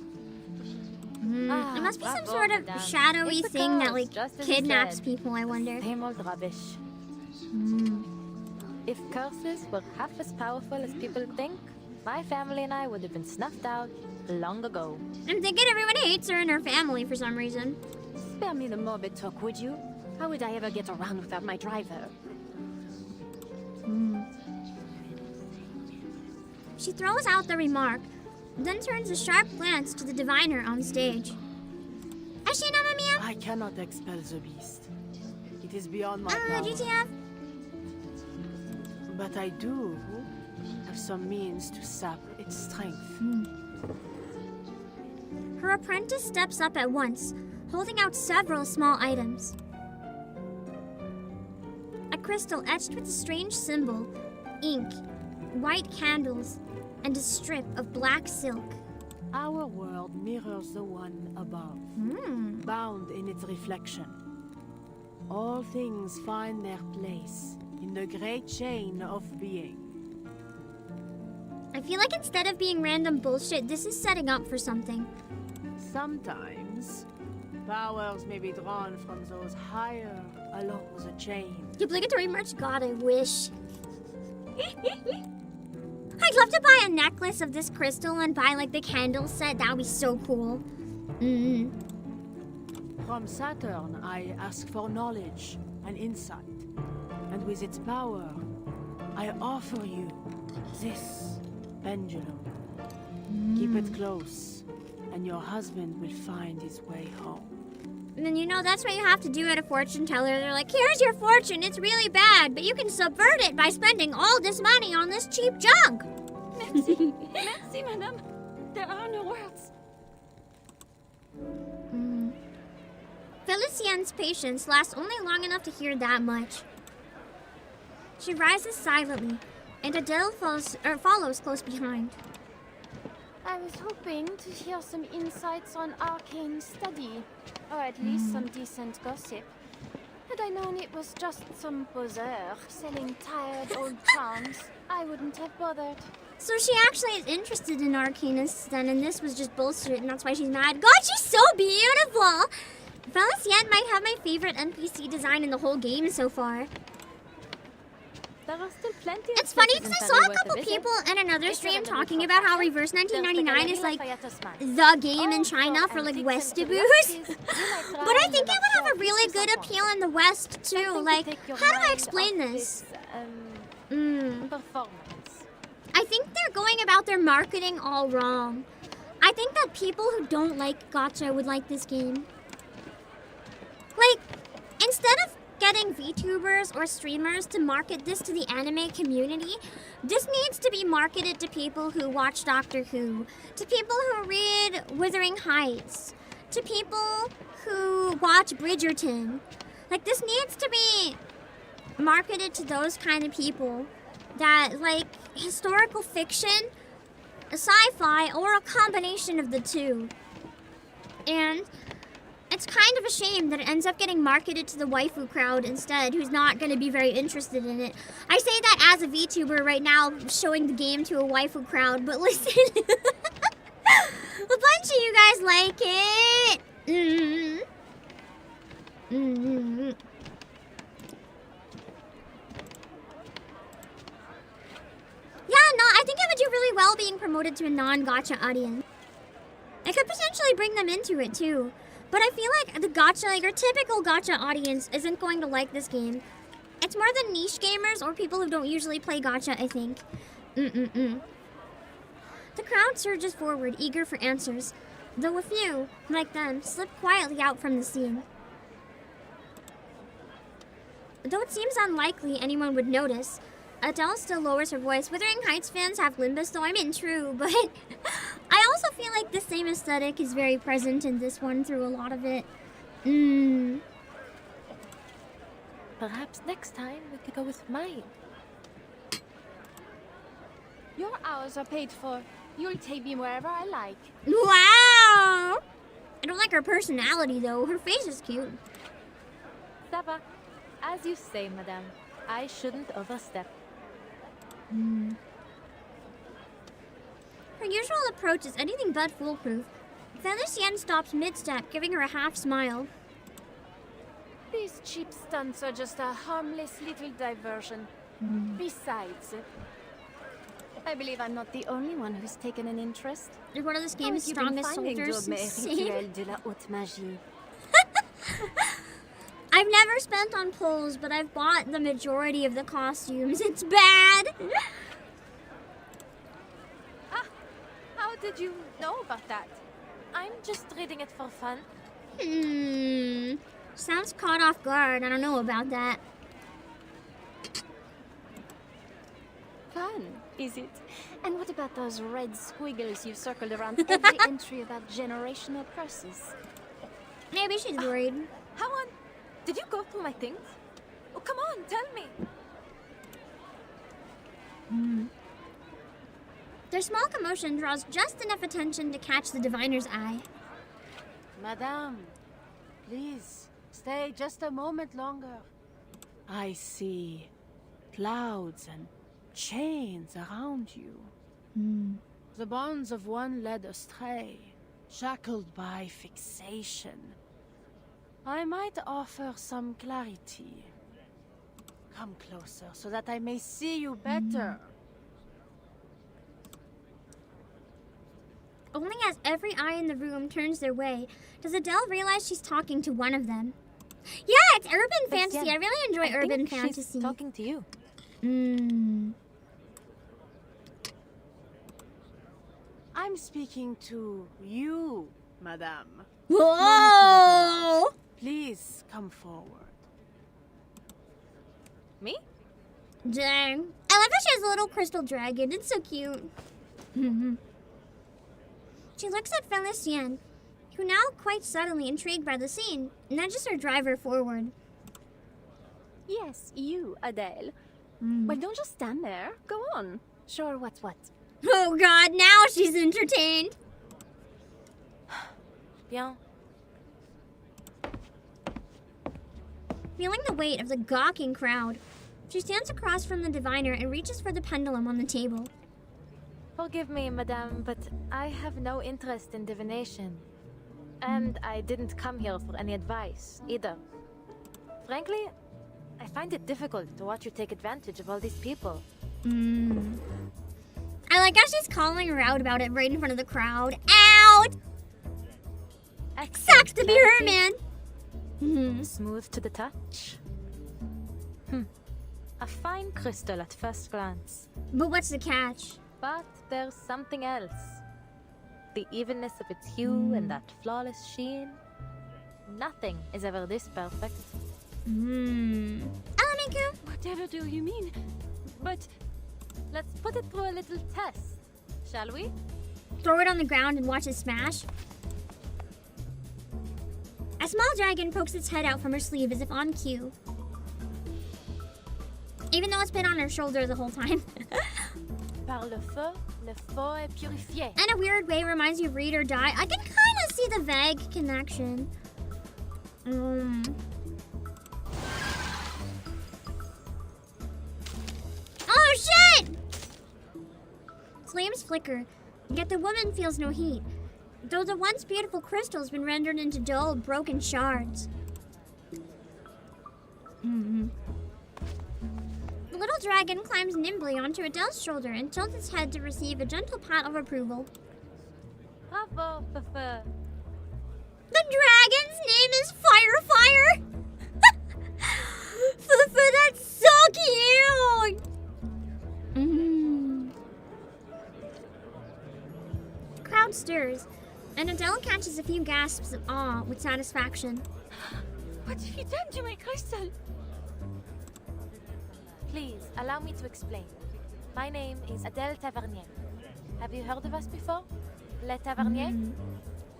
It must be some sort of shadowy thing that like kidnaps people, I wonder. Same old rubbish. If curses were half as powerful as people think, my family and I would have been snuffed out long ago. I'm thinking everyone hates her and her family for some reason. Spare me the morbid talk, would you? How would I ever get around without my driver? She throws out the remark, then turns a sharp glance to the diviner on stage. Ashina, Mamiya? I cannot expel the beast. It is beyond my power. GTF? But I do have some means to sap its strength. Her apprentice steps up at once, holding out several small items. A crystal etched with a strange symbol, ink, white candles, and a strip of black silk. Our world mirrors the one above, bound in its reflection. All things find their place in the great chain of being. I feel like instead of being random bullshit, this is setting up for something. Sometimes, powers may be drawn from those higher along the chain. Obligatory merch? God, I wish. I'd love to buy a necklace of this crystal and buy like the candle set. That would be so cool. From Saturn, I ask for knowledge and insight. And with its power, I offer you this pendulum. Keep it close, and your husband will find his way home. And then you know that's what you have to do at a fortune teller. They're like, here's your fortune, it's really bad, but you can subvert it by spending all this money on this cheap junk. Merci. Merci, madame. There are no words. Felicienne's patience lasts only long enough to hear that much. She rises silently, and Adele follows close behind. I was hoping to hear some insights on arcane study, or at least some decent gossip. Had I known it was just some poseur selling tired old charms, I wouldn't have bothered. So she actually is interested in arcanists then, and this was just bullshit, and that's why she's mad. God, she's so beautiful! Felicienne might have my favorite NPC design in the whole game so far. There are still plenty of It's funny places because I in saw Paris a worth couple visit. people in another If stream you're in the mood talking for about how fashion, Reverse there's the 1999 is Galerie like Lafayette Haussmann. the game in Oh, China for for like antiques and Westaboos. curiosities, you might try But I the think it would have a Luxor really Pieces good of appeal in the West too. Something to Like, take your how do I mind explain off this? Performance. I think they're going about their marketing all wrong. I think that people who don't like gacha would like this game. Like, instead of getting VTubers or streamers to market this to the anime community, this needs to be marketed to people who watch Doctor Who, to people who read Wuthering Heights, to people who watch Bridgerton. Like, this needs to be marketed to those kind of people that like historical fiction, sci-fi, or a combination of the two. And it's kind of a shame that it ends up getting marketed to the waifu crowd instead, who's not going to be very interested in it. I say that as a VTuber right now, showing the game to a waifu crowd, but listen, a bunch of you guys like it. Yeah, no, I think it would do really well being promoted to a non-gacha audience. I could potentially bring them into it too. But I feel like the gacha, like your typical gacha audience isn't going to like this game. It's more the niche gamers or people who don't usually play gacha, I think. The crowd surges forward, eager for answers, though a few, like them, slip quietly out from the scene. Though it seems unlikely anyone would notice, Adele still lowers her voice. Wuthering Heights fans have Limbus, so I'm in true, but I also feel like the same aesthetic is very present in this one through a lot of it. Perhaps next time we could go with mine. Your hours are paid for. You'll take me wherever I like. Wow! I don't like her personality though. Her face is cute. Saba, as you say, madame, I shouldn't overstep. Her usual approach is anything but foolproof. Felicienne stops mid-step, giving her a half smile. These cheap stunts are just a harmless little diversion. Besides, I believe I'm not the only one who's taken an interest. You're one of this game's strongest soldiers. I've never spent on polls, but I've bought the majority of the costumes. It's bad. How did you know about that? I'm just reading it for fun. Sounds caught off guard. I don't know about that. Fun, is it? And what about those red squiggles you've circled around every entry about generational curses? Maybe she's worried. How on? Did you go through my things? Oh, come on, tell me. Their small commotion draws just enough attention to catch the diviner's eye. Madame, please, stay just a moment longer. I see clouds and chains around you. The bonds of one led astray, shackled by fixation. I might offer some clarity. Come closer so that I may see you better. Only as every eye in the room turns their way, does Adele realize she's talking to one of them. Yeah, it's urban fantasy. I really enjoy urban fantasy. She's talking to you. I'm speaking to you, madame. Whoa! Please come forward. Me? Dang. I love that she has a little crystal dragon. It's so cute. She looks at Felicienne, who now, quite suddenly intrigued by the scene, nudges her driver forward. Yes, you, Adele. Well, don't just stand there. Go on. Show her what's what. Oh god, now she's entertained. Bien. Feeling the weight of the gawking crowd, she stands across from the diviner and reaches for the pendulum on the table. Forgive me, madame, but I have no interest in divination. And I didn't come here for any advice, either. Frankly, I find it difficult to watch you take advantage of all these people. I like how she's calling her out about it right in front of the crowd. Out! Sucks to be her, man. Smooth to the touch. A fine crystal at first glance. But what's the catch? But there's something else. The evenness of its hue and that flawless sheen. Nothing is ever this perfect. Elamiku? Whatever do you mean? But let's put it through a little test, shall we? Throw it on the ground and watch it smash. A small dragon pokes its head out from her sleeve as if on cue. Even though it's been on her shoulder the whole time. Par le feu est purifié. In a weird way, reminds you of Read or Die. I can kind of see the vague connection. Oh shit! Flames flicker, yet the woman feels no heat, though the once beautiful crystal has been rendered into dull, broken shards. The little dragon climbs nimbly onto Adele's shoulder and tilts its head to receive a gentle pat of approval. Bravo, Fefe. The dragon's name is Fire. Fefe, that's so cute! The crowd stirs, and Adele catches a few gasps of awe with satisfaction. What have you done to my crystal? Please, allow me to explain. My name is Adele Tavernier. Have you heard of us before? Les Taverniers?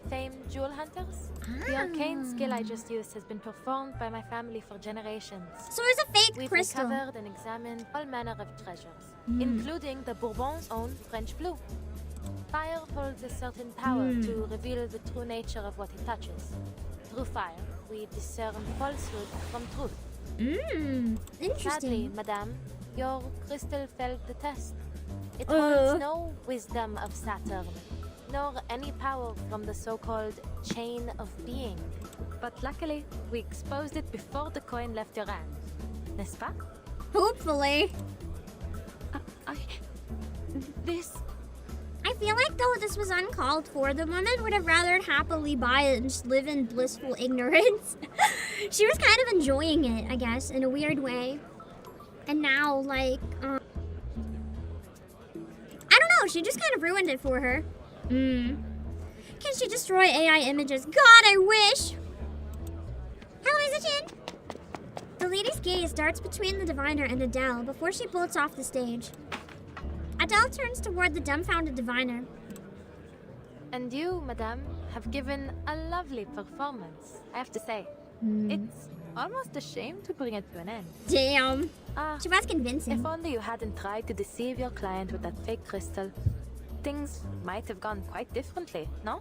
Famed jewel hunters? The arcane skill I just used has been performed by my family for generations. So it's a fake We've crystal. recovered and examined all manner of treasures, including the Bourbon's own French blue. Fire holds a certain power to reveal the true nature of what it touches. Through fire, we discern falsehood from truth. Interesting. Sadly, madame, your crystal failed the test. It holds no wisdom of Saturn, nor any power from the so-called chain of being. But luckily, we exposed it before the coin left your hand. N'est-ce pas? Hopefully. I feel like though this was uncalled for, the woman would have rather happily buy it and just live in blissful ignorance. She was kind of enjoying it, I guess, in a weird way. And now, like, I don't know, she just kind of ruined it for her. Can she destroy AI images? God, I wish! Hello, Izachin! The lady's gaze darts between the diviner and Adele before she bolts off the stage. Adele turns toward the dumbfounded diviner. And you, madame, have given a lovely performance, I have to say. It's almost a shame to bring it to an end. Damn. She was convincing. If only you hadn't tried to deceive your client with that fake crystal, things might have gone quite differently, no?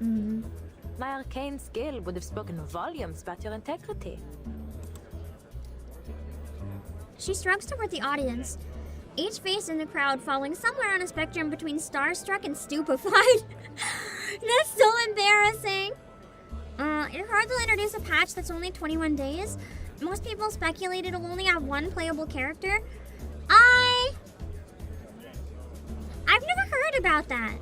My arcane skill would have spoken volumes about your integrity. She shrugs toward the audience, each face in the crowd falling somewhere on a spectrum between starstruck and stupefied. That's so embarrassing. It's hard to introduce a patch that's only 21 days. Most people speculate it'll only have one playable character. I've never heard about that.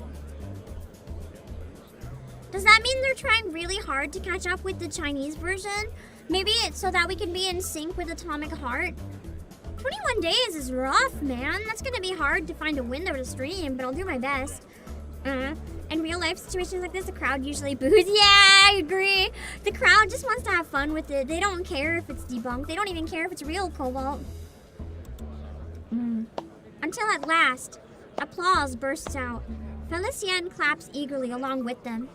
Does that mean they're trying really hard to catch up with the Chinese version? Maybe it's so that we can be in sync with Atomic Heart? 21 days is rough, man. That's gonna be hard to find a window to stream, but I'll do my best. In real life situations like this, the crowd usually boos. Yeah, I agree. The crowd just wants to have fun with it. They don't care if it's debunked. They don't even care if it's real Cobalt. Until at last, applause bursts out. Felicienne claps eagerly along with them.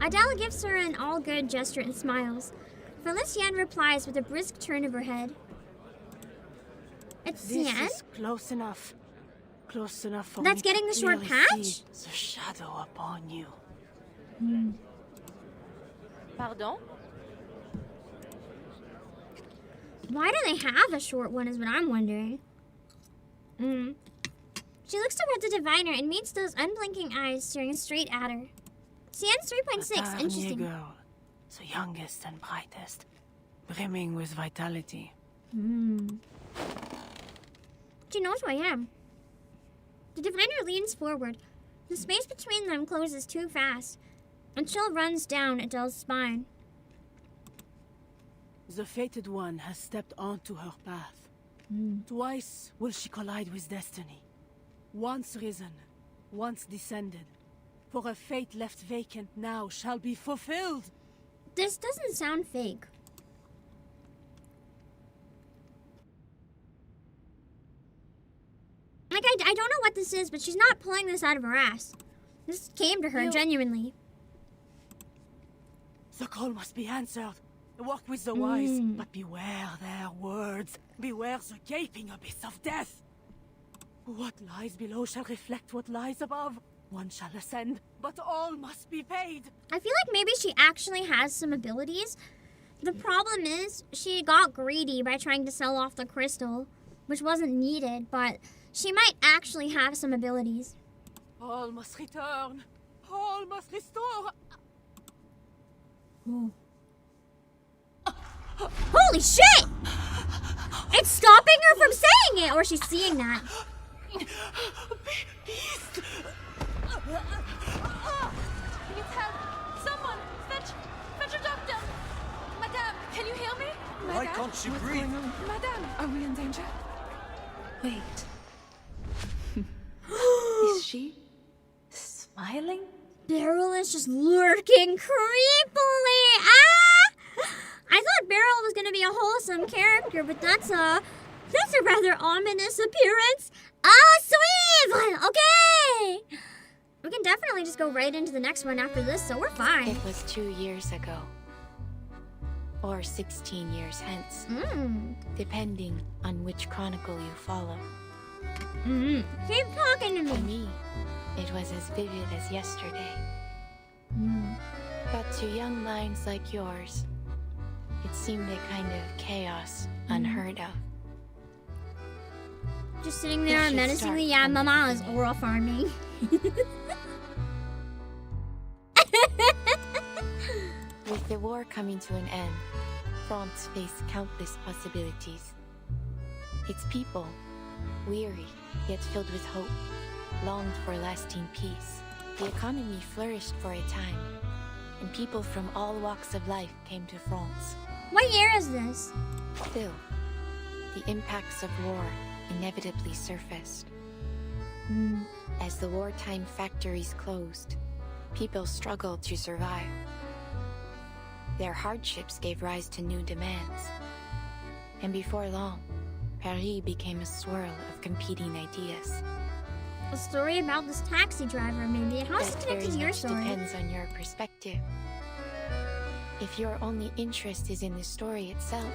Adele gives her an all-good gesture and smiles. Felicienne replies with a brisk turn of her head. It's This Cian? is close enough. Close enough for That's me getting to the short clearly patch? see the shadow upon you. Pardon? Why do they have a short one is what I'm wondering. She looks toward the diviner and meets those unblinking eyes staring straight at her. Cian's 3.6, A interesting. girl, the youngest and brightest, brimming with vitality. She knows who I am. The diviner leans forward. The space between them closes too fast. A chill runs down Adele's spine. The fated one has stepped onto her path. Twice will she collide with destiny. Once risen, once descended. For a fate left vacant now shall be fulfilled. This doesn't sound fake. Like, I don't know what this is, but she's not pulling this out of her ass. This came to her genuinely. The call must be answered. Walk with the wise, but beware their words. Beware the gaping abyss of death. What lies below shall reflect what lies above. One shall ascend, but all must be paid. I feel like maybe she actually has some abilities. The problem is, she got greedy by trying to sell off the crystal, which wasn't needed, but she might actually have some abilities. All must return. All must restore. Oh. Holy shit! It's stopping her from saying it, or she's seeing that. Beast! Please help! Someone! Fetch a doctor! Madame, can you hear me? Why can't she breathe? Madame! Are we in danger? Wait. Is she smiling? Beryl is just lurking creepily. Ah! I thought Beryl was gonna be a wholesome character, but that's a rather ominous appearance. Ah, sweet! Okay! We can definitely just go right into the next one after this, so we're fine. It was 2 years ago. Or 16 years hence. Depending on which chronicle you follow. Keep talking to me. For me, it was as vivid as yesterday. But to young minds like yours, it seemed a kind of chaos unheard of. Just sitting there menacingly, yeah, Mama is aura farming. With the war coming to an end, France faced countless possibilities. Its people, weary yet filled with hope, longed for lasting peace. The economy flourished for a time, and people from all walks of life came to France. What year is this? Still, the impacts of war inevitably surfaced. As the wartime factories closed, people struggled to survive. Their hardships gave rise to new demands. And before long, Paris became a swirl of competing ideas. A story about this taxi driver, maybe. How is it That connected to very your much story? depends on your perspective. If your only interest is in the story itself,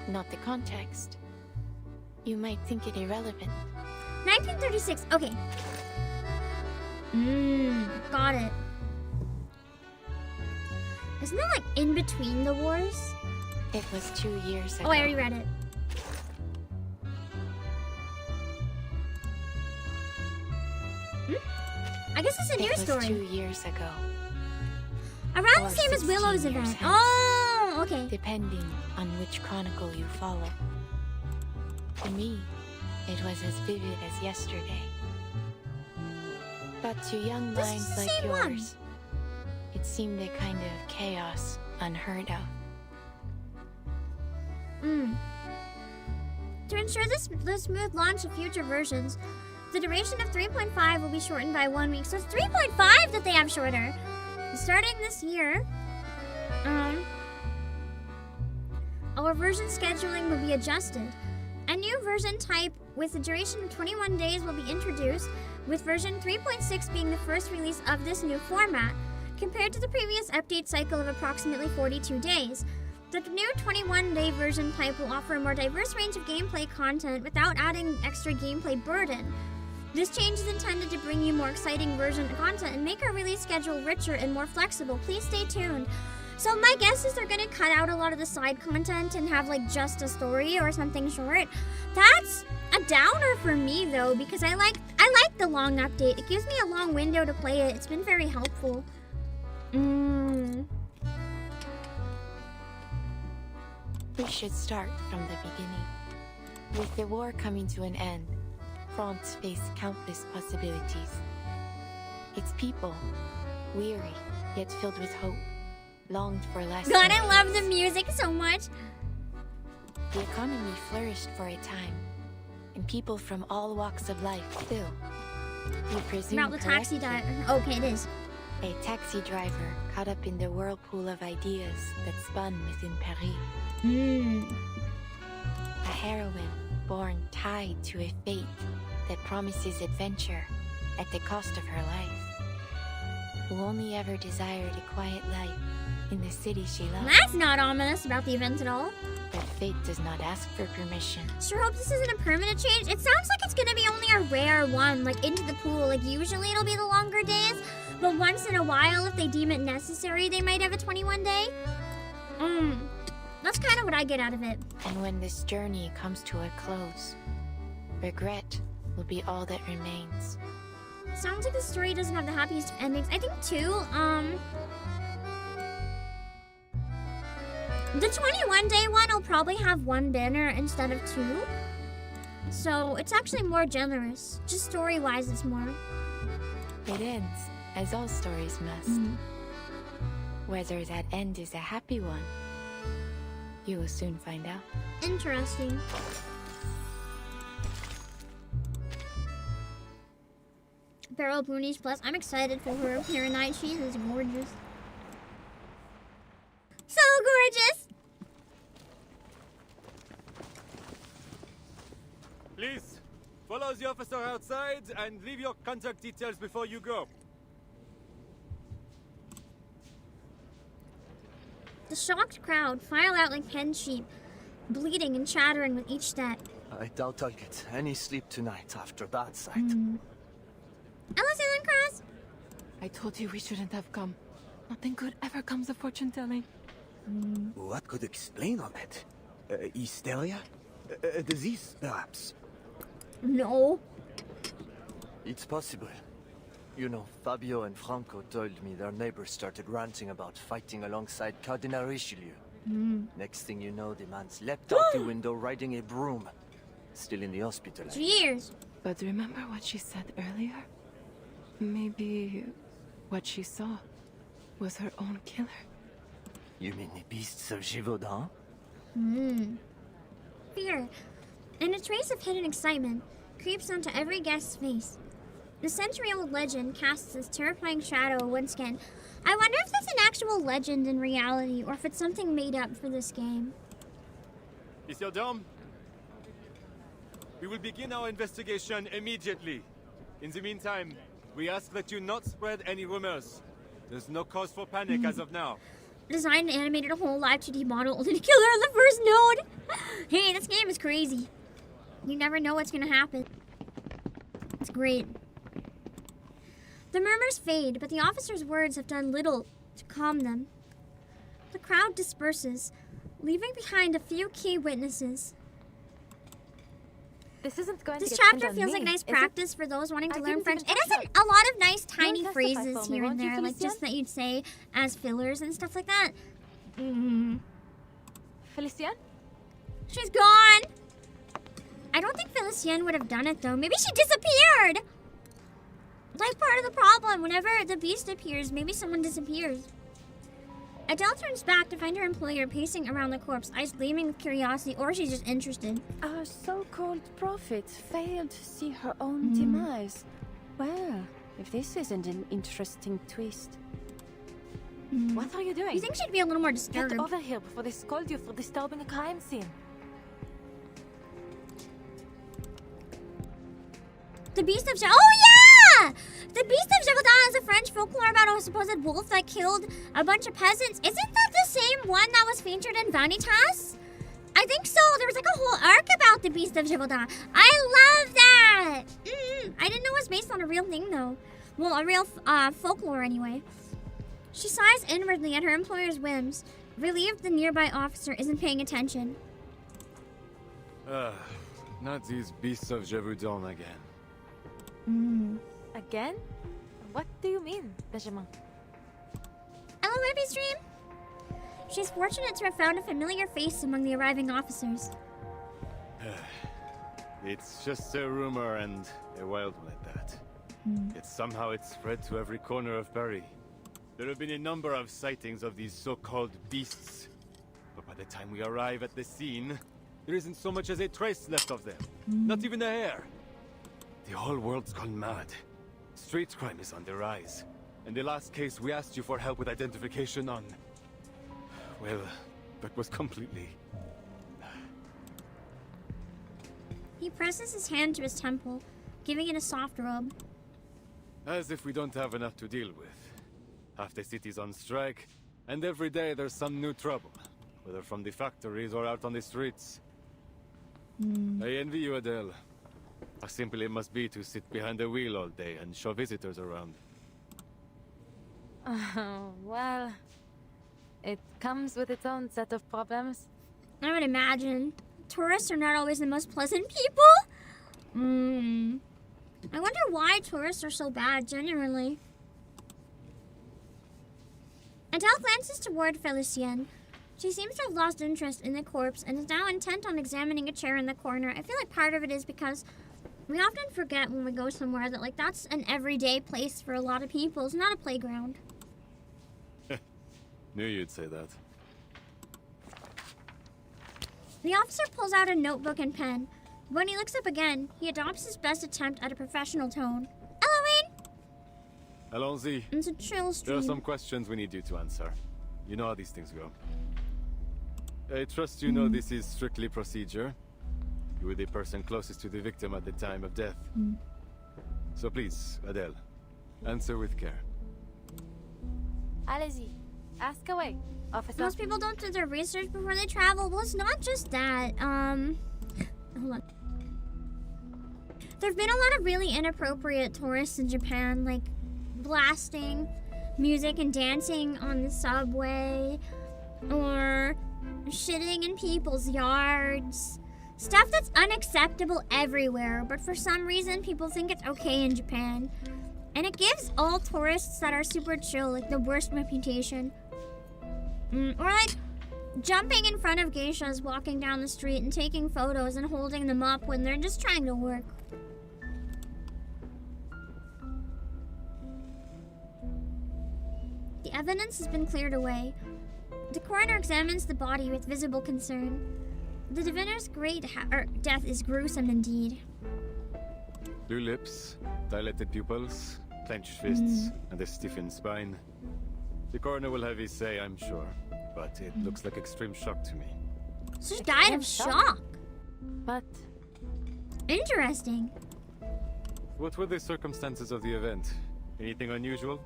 not the context, you might think it irrelevant. 1936, okay. Got it. Isn't that like in between the wars? It was 2 years ago. Oh, I already read it. I guess it's a new story. 2 years ago. Around Or the same as 16 Willow's years event. hence. Oh, okay. Depending on which chronicle you follow. For me, it was as vivid as yesterday. But to young This is minds the like same one. yours, it seemed a kind of chaos unheard of. To ensure the smooth launch of future versions, the duration of 3.5 will be shortened by 1 week. So it's 3.5 that they have shorter. Starting this year, our version scheduling will be adjusted. A new version type with a duration of 21 days will be introduced, with version 3.6 being the first release of this new format, compared to the previous update cycle of approximately 42 days. The new 21-day version type will offer a more diverse range of gameplay content without adding extra gameplay burden. This change is intended to bring you more exciting version content and make our release schedule richer and more flexible. Please stay tuned. So my guess is they're gonna cut out a lot of the side content and have like just a story or something short. That's a downer for me though, because I like the long update. It gives me a long window to play it. It's been very helpful. We should start from the beginning. With the war coming to an end, France faced countless possibilities. Its people, weary yet filled with hope, longed for less. God, I love the music so much. The economy flourished for a time, and people from all walks of life still. You presume About the taxi driver. Okay, it is. A taxi driver caught up in the whirlpool of ideas that spun within Paris. A heroine born tied to a fate that promises adventure at the cost of her life, who only ever desired a quiet life in the city she loved. That's not ominous about the event at all. But fate does not ask for permission. Sure hope this isn't a permanent change. It sounds like it's gonna be only a rare one, like into the pool. Like usually it'll be the longer days, but once in a while, if they deem it necessary, they might have a 21 day. That's kind of what I get out of it. And when this journey comes to a close, regret will be all that remains. Sounds like the story doesn't have the happiest of endings. I think too, the 21 day one will probably have one banner instead of two. So it's actually more generous. Just story-wise, it's more. It ends, as all stories must. Whether that end is a happy one, you will soon find out. Interesting. BERYL Boonies Plus. I'm excited for her here tonight. She is gorgeous. So gorgeous! Please, follow the officer outside and leave your contact details before you go. The shocked crowd file out like penned sheep, bleating and chattering with each step. I doubt I'll get any sleep tonight after that sight. Alice Island Cross! I told you we shouldn't have come. Nothing good ever comes of fortune telling. What could explain all that? Hysteria? A disease, perhaps? No. It's possible. You know, Fabio and Franco told me their neighbors started ranting about fighting alongside Cardinal Richelieu. Next thing you know, the man's leapt out the window riding a broom. Still in the hospital. Cheers! But remember what she said earlier? Maybe what she saw was her own killer. You mean the beasts of Gévaudan? Fear, and a trace of hidden excitement, creeps onto every guest's face. The century-old legend casts this terrifying shadow once again. I wonder if that's an actual legend in reality, or if it's something made up for this game. Monsieur Dom, we will begin our investigation immediately. In the meantime, we ask that you not spread any rumors. There's no cause for panic as of now. Designed and animated a whole live 2D model only to kill her on the first node. Hey, this game is crazy. You never know what's gonna happen. It's great. The murmurs fade, but the officer's words have done little to calm them. The crowd disperses, leaving behind a few key witnesses. This isn't going This to get chapter pinned on feels me, like nice is it? practice for those wanting to I learn didn't French. even It touch has a lot of nice You'll tiny testify phrases for me, here and won't you, there, like Felicien? just that you'd say as fillers and stuff like that. Felicien? She's gone! I don't think Felicien would have done it though. Maybe she disappeared! Like part of the problem, whenever the beast appears, maybe someone disappears. Adele turns back to find her employer pacing around the corpse, eyes gleaming with curiosity, or she's just interested. Our so-called prophet failed to see her own demise. Well, if this isn't an interesting twist. What are you doing? You think she'd be a little more disturbed? Get over here before they scold you for disturbing a crime scene. The Beast of Oh yeah! The Beast of Gévaudan is a French folklore about a supposed wolf that killed a bunch of peasants. Isn't that the same one that was featured in Vanitas? I think so. There was like a whole arc about the Beast of Gévaudan. I love that! I didn't know it was based on a real thing though. Well, a real folklore anyway. She sighs inwardly at her employer's whims, relieved the nearby officer isn't paying attention. Not these beasts of Gévaudan again. Again? What do you mean, Benjamin? Hello, Happy Stream. She's fortunate to have found a familiar face among the arriving officers. It's just a rumor and a wild one at that. Yet somehow it's spread to every corner of Bury. There have been a number of sightings of these so-called beasts. But by the time we arrive at the scene, there isn't so much as a trace left of them. Not even a hair. The whole world's gone mad. Street crime is on the rise. And the last case we asked you for help with identification on... well, that was completely... He presses his hand to his temple, giving it a soft rub. As if we don't have enough to deal with. Half the city's on strike, and every day there's some new trouble. Whether from the factories or out on the streets. I envy you, Adele. How simple it must be to sit behind a wheel all day and show visitors around. Oh, well... it comes with its own set of problems. I would imagine. Tourists are not always the most pleasant people. I wonder why tourists are so bad, genuinely. Adele glances toward Felicien. She seems to have lost interest in the corpse and is now intent on examining a chair in the corner. I feel like part of it is because we often forget when we go somewhere that, like, that's an everyday place for a lot of people. It's not a playground. Knew you'd say that. The officer pulls out a notebook and pen. When he looks up again, he adopts his best attempt at a professional tone. Allons-y. It's a chill stream. There are some questions we need you to answer. You know how these things go. I trust you know this is strictly procedure. You were the person closest to the victim at the time of death. So please, Adele, answer with care. Allez-y. Ask away, officer. Most people don't do their research before they travel. Well, it's not just that. Hold on. There've been a lot of really inappropriate tourists in Japan, like blasting music and dancing on the subway, or shitting in people's yards. Stuff that's unacceptable everywhere, but for some reason people think it's okay in Japan. And it gives all tourists that are super chill, like, the worst reputation. Or like jumping in front of geishas walking down the street and taking photos and holding them up when they're just trying to work. The evidence has been cleared away. The coroner examines the body with visible concern. The diviner's great death is gruesome indeed. Blue lips, dilated pupils, clenched fists, and a stiffened spine. The coroner will have his say, I'm sure, but it looks like extreme shock to me. She died of shock. But... interesting. What were the circumstances of the event? Anything unusual?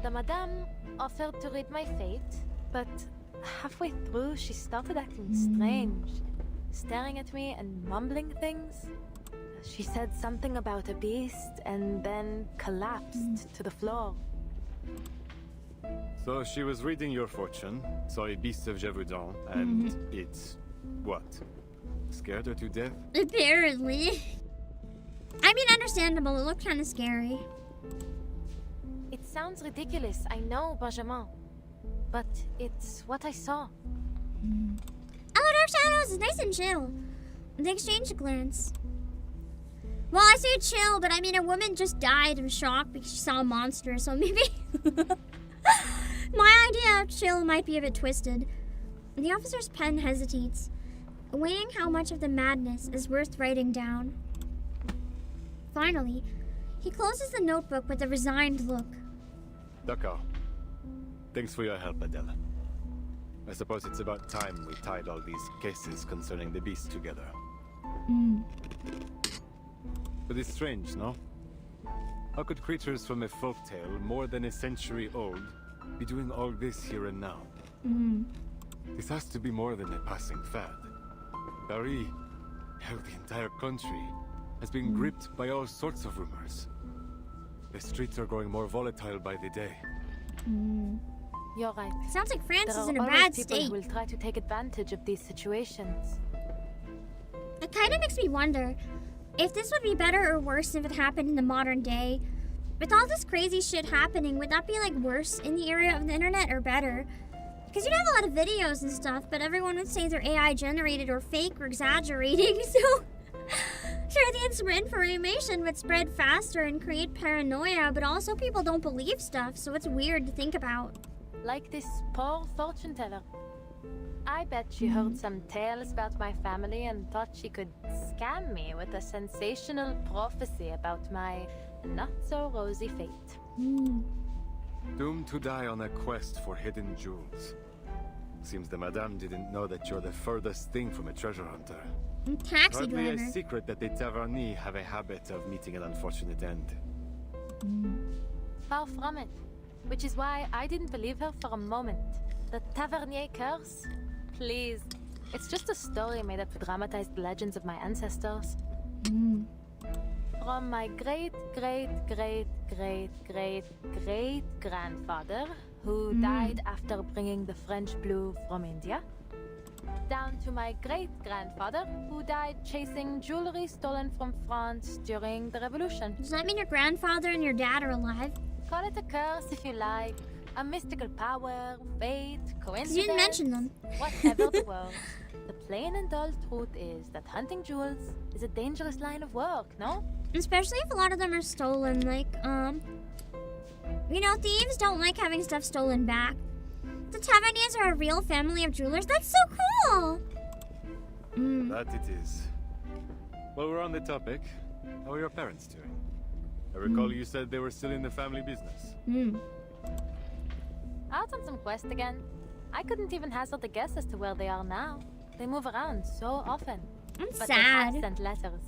The madame offered to read my fate, but halfway through she started acting strange, staring at me and mumbling things. She said something about a beast and then collapsed to the floor. So she was reading your fortune, saw a beast of Gévaudan, and it... what? Scared her to death? Apparently. I mean, understandable. It looked kind of scary. It sounds ridiculous, I know, Benjamin. But it's what I saw. Hello, Dark Shadows. It's nice and chill. They exchange a glance. Well, I say chill, but I mean, a woman just died of shock because she saw a monster, so maybe... my idea of chill might be a bit twisted. The officer's pen hesitates, weighing how much of the madness is worth writing down. Finally, he closes the notebook with a resigned look. D'accord. Thanks for your help, Adele. I suppose it's about time we tied all these cases concerning the beast together. But it's strange, no? How could creatures from a folktale more than a century old be doing all this here and now? This has to be more than a passing fad. Paris, hell, the entire country, has been gripped by all sorts of rumors. The streets are growing more volatile by the day. You're right. Sounds like France is in a There are bad always people state. who will try to take advantage of these situations. It kind of makes me wonder if this would be better or worse if it happened in the modern day. With all this crazy shit happening, would that be like worse in the area of the internet or better? Because you'd have a lot of videos and stuff, but everyone would say they're AI generated or fake or exaggerating, so sure, the information would spread faster and create paranoia, but also people don't believe stuff, so it's weird to think about. Like this poor fortune teller. I bet she heard some tales about my family and thought she could scam me with a sensational prophecy about my not-so-rosy fate. Doomed to die on a quest for hidden jewels. Seems the madame didn't know that you're the furthest thing from a treasure hunter. Taxi Hardly driver. a secret that the Taverniers have a habit of meeting an unfortunate end. Far from it. Which is why I didn't believe her for a moment. The Tavernier curse? Please. It's just a story made up to dramatize the legends of my ancestors. From my great-great-great-great-great-grandfather, who died after bringing the French blue from India, down to my great-grandfather, who died chasing jewelry stolen from France during the Revolution. Does that mean your grandfather and your dad are alive? Call it a curse if you like, a mystical power, fate, coincidence. You didn't mention them. Whatever the world. The plain and dull truth is that hunting jewels is a dangerous line of work, no? Especially if a lot of them are stolen, like, you know, thieves don't like having stuff stolen back. The Taverniers are a real family of jewelers. That's so cool! That it is. While we're on the topic, how are your parents doing? I recall you said they were still in the family business. Out on some quest again. I couldn't even hazard a guess as to where they are now. They move around so often. I'm but sad. They have sent letters.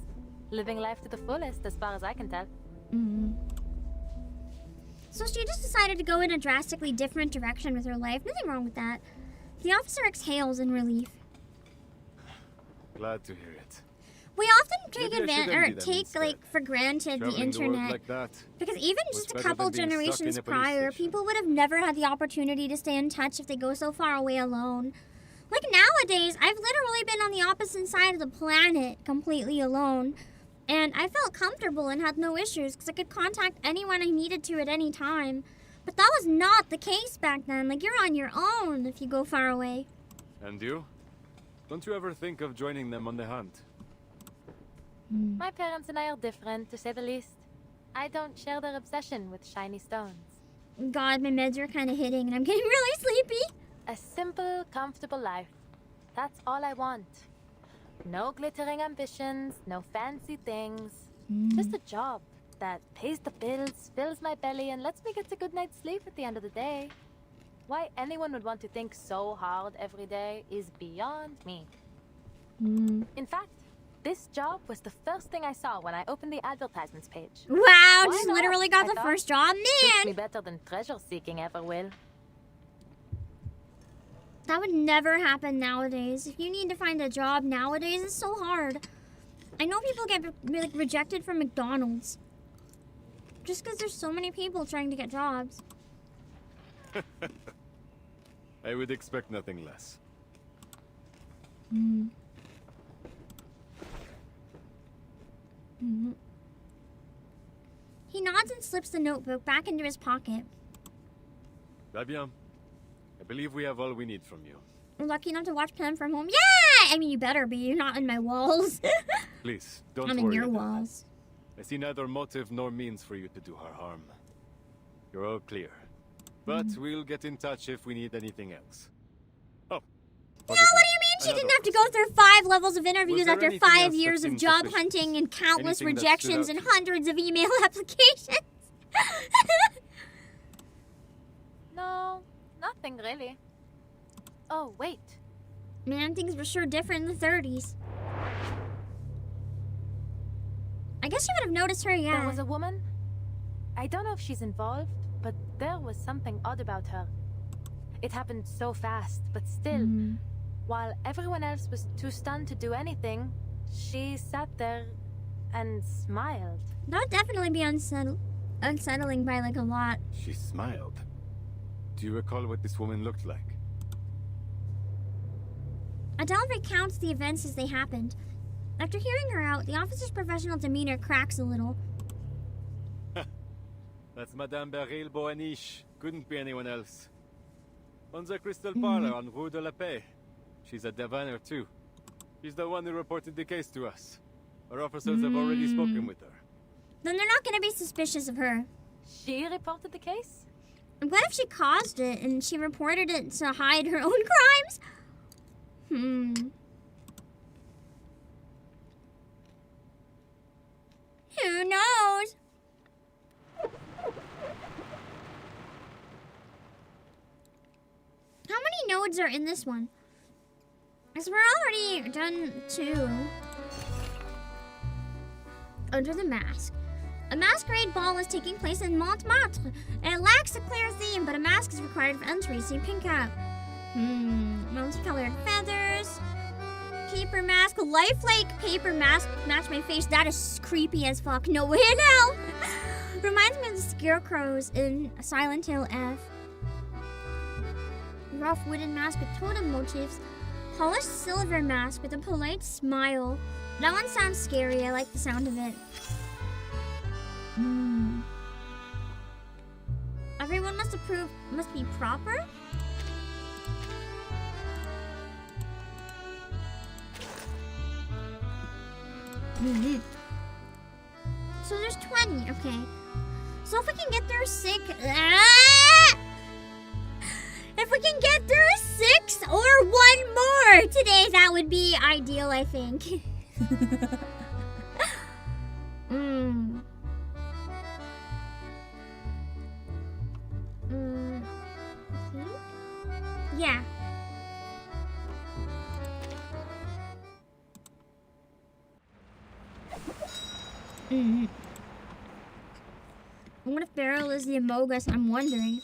Living life to the fullest, as far as I can tell. So she just decided to go in a drastically different direction with her life. Nothing wrong with that. The officer exhales in relief. Glad to hear it. We often take Maybe I should envy them instead. like for granted the Traveling the world internet. like that Because even was just a better couple than being stuck generations in a police prior, station. people would have never had the opportunity to stay in touch if they go so far away alone. Like nowadays, I've literally been on the opposite side of the planet completely alone. And I felt comfortable and had no issues because I could contact anyone I needed to at any time. But that was not the case back then. Like, you're on your own if you go far away. And you? Don't you ever think of joining them on the hunt? My parents and I are different, to say the least. I don't share their obsession with shiny stones. God, my meds are kind of hitting and I'm getting really sleepy. A simple, comfortable life. That's all I want. No glittering ambitions, no fancy things. Just a job that pays the bills, fills my belly, and lets me get a good night's sleep at the end of the day. Why anyone would want to think so hard every day is beyond me. In fact, this job was the first thing I saw when I opened the advertisements page. Wow, Why just not? literally got I the thought. first job, Suits man. me better than treasure seeking ever will. That would never happen nowadays. If you need to find a job nowadays, it's so hard. I know people get like rejected from McDonald's. Just because there's so many people trying to get jobs. I would expect nothing less. He nods and slips the notebook back into his pocket. Va bien. I believe we have all we need from you. We're lucky enough to watch Pam from home. Yeah! I mean, you better be. You're not in my walls. Please, don't I'm worry in your about walls. that. I see neither motive nor means for you to do her harm. You're all clear. But we'll get in touch if we need anything else. Oh. No, what do you mean? She didn't have to go through 5 levels of interviews there after anything 5 else years that of seemed job suspicious? hunting and countless Anything that stood rejections out and to you? hundreds of email applications. No, nothing really. Oh, wait. Man, things were sure different in the 30s. I guess you would have noticed her, yeah. There was a woman. I don't know if she's involved, but there was something odd about her. It happened so fast, but still, while everyone else was too stunned to do anything, she sat there and smiled. That would definitely be unsettling by like a lot. She smiled. Do you recall what this woman looked like? Adele recounts the events as they happened. After hearing her out, the officer's professional demeanor cracks a little. That's Madame BERYL Boaniche. Couldn't be anyone else. On the Crystal Parlor on Rue de la Paix. She's a diviner too. She's the one who reported the case to us. Our officers have already spoken with her. Then they're not gonna be suspicious of her. She reported the case? What if she caused it and she reported it to hide her own crimes? Who knows? How many nodes are in this one? Because we're already done 2. Under the mask. A masquerade ball is taking place in Montmartre. It lacks a clear theme, but a mask is required for entry. See pink cap. Multicolored feathers. Paper mask. Lifelike paper mask. Match my face. That is creepy as fuck. No way in hell. Reminds me of the scarecrows in Silent Hill F. Rough wooden mask with totem motifs. Polished silver mask with a polite smile. That one sounds scary. I like the sound of it. Everyone must be proper? So there's 20, okay. So if we can get through 6... If we can get through 6 or 1 more today, that would be ideal, I think. Yeah. What if BERYL is the Amogus? I'm wondering.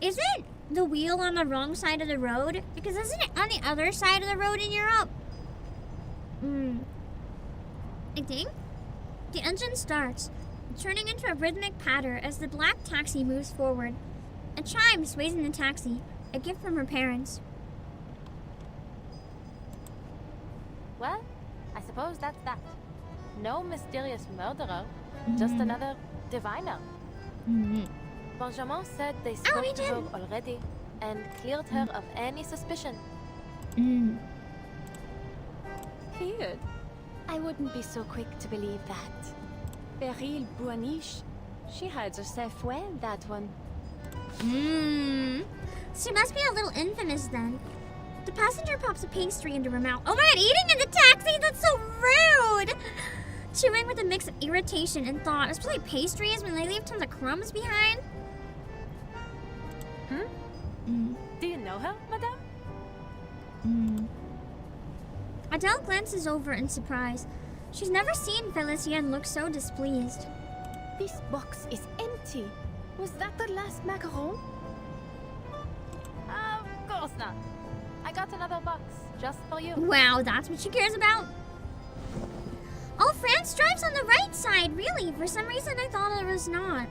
Isn't the wheel on the wrong side of the road? Because isn't it on the other side of the road in Europe? I think. The engine starts, turning into a rhythmic patter as the black taxi moves forward. A chime sways in the taxi, a gift from her parents. Well, I suppose that's that. No mysterious murderer, just another diviner. Benjamin said they spoke to her already and cleared her of any suspicion. Cleared? I wouldn't be so quick to believe that. BERYL Boaniche, she hides herself well, that one. She must be a little infamous then. The passenger pops a pastry into her mouth. Oh my god, eating in the taxi? That's so rude! Chewing with a mix of irritation and thought, especially pastries when they leave tons of crumbs behind. Do you know her, madame? Adele glances over in surprise. She's never seen Felicienne look so displeased. This box is empty. Was that the last macaron? Of course not. I got another box, just for you. Wow, that's what she cares about? Oh, France drives on the right side, really? For some reason I thought it was not.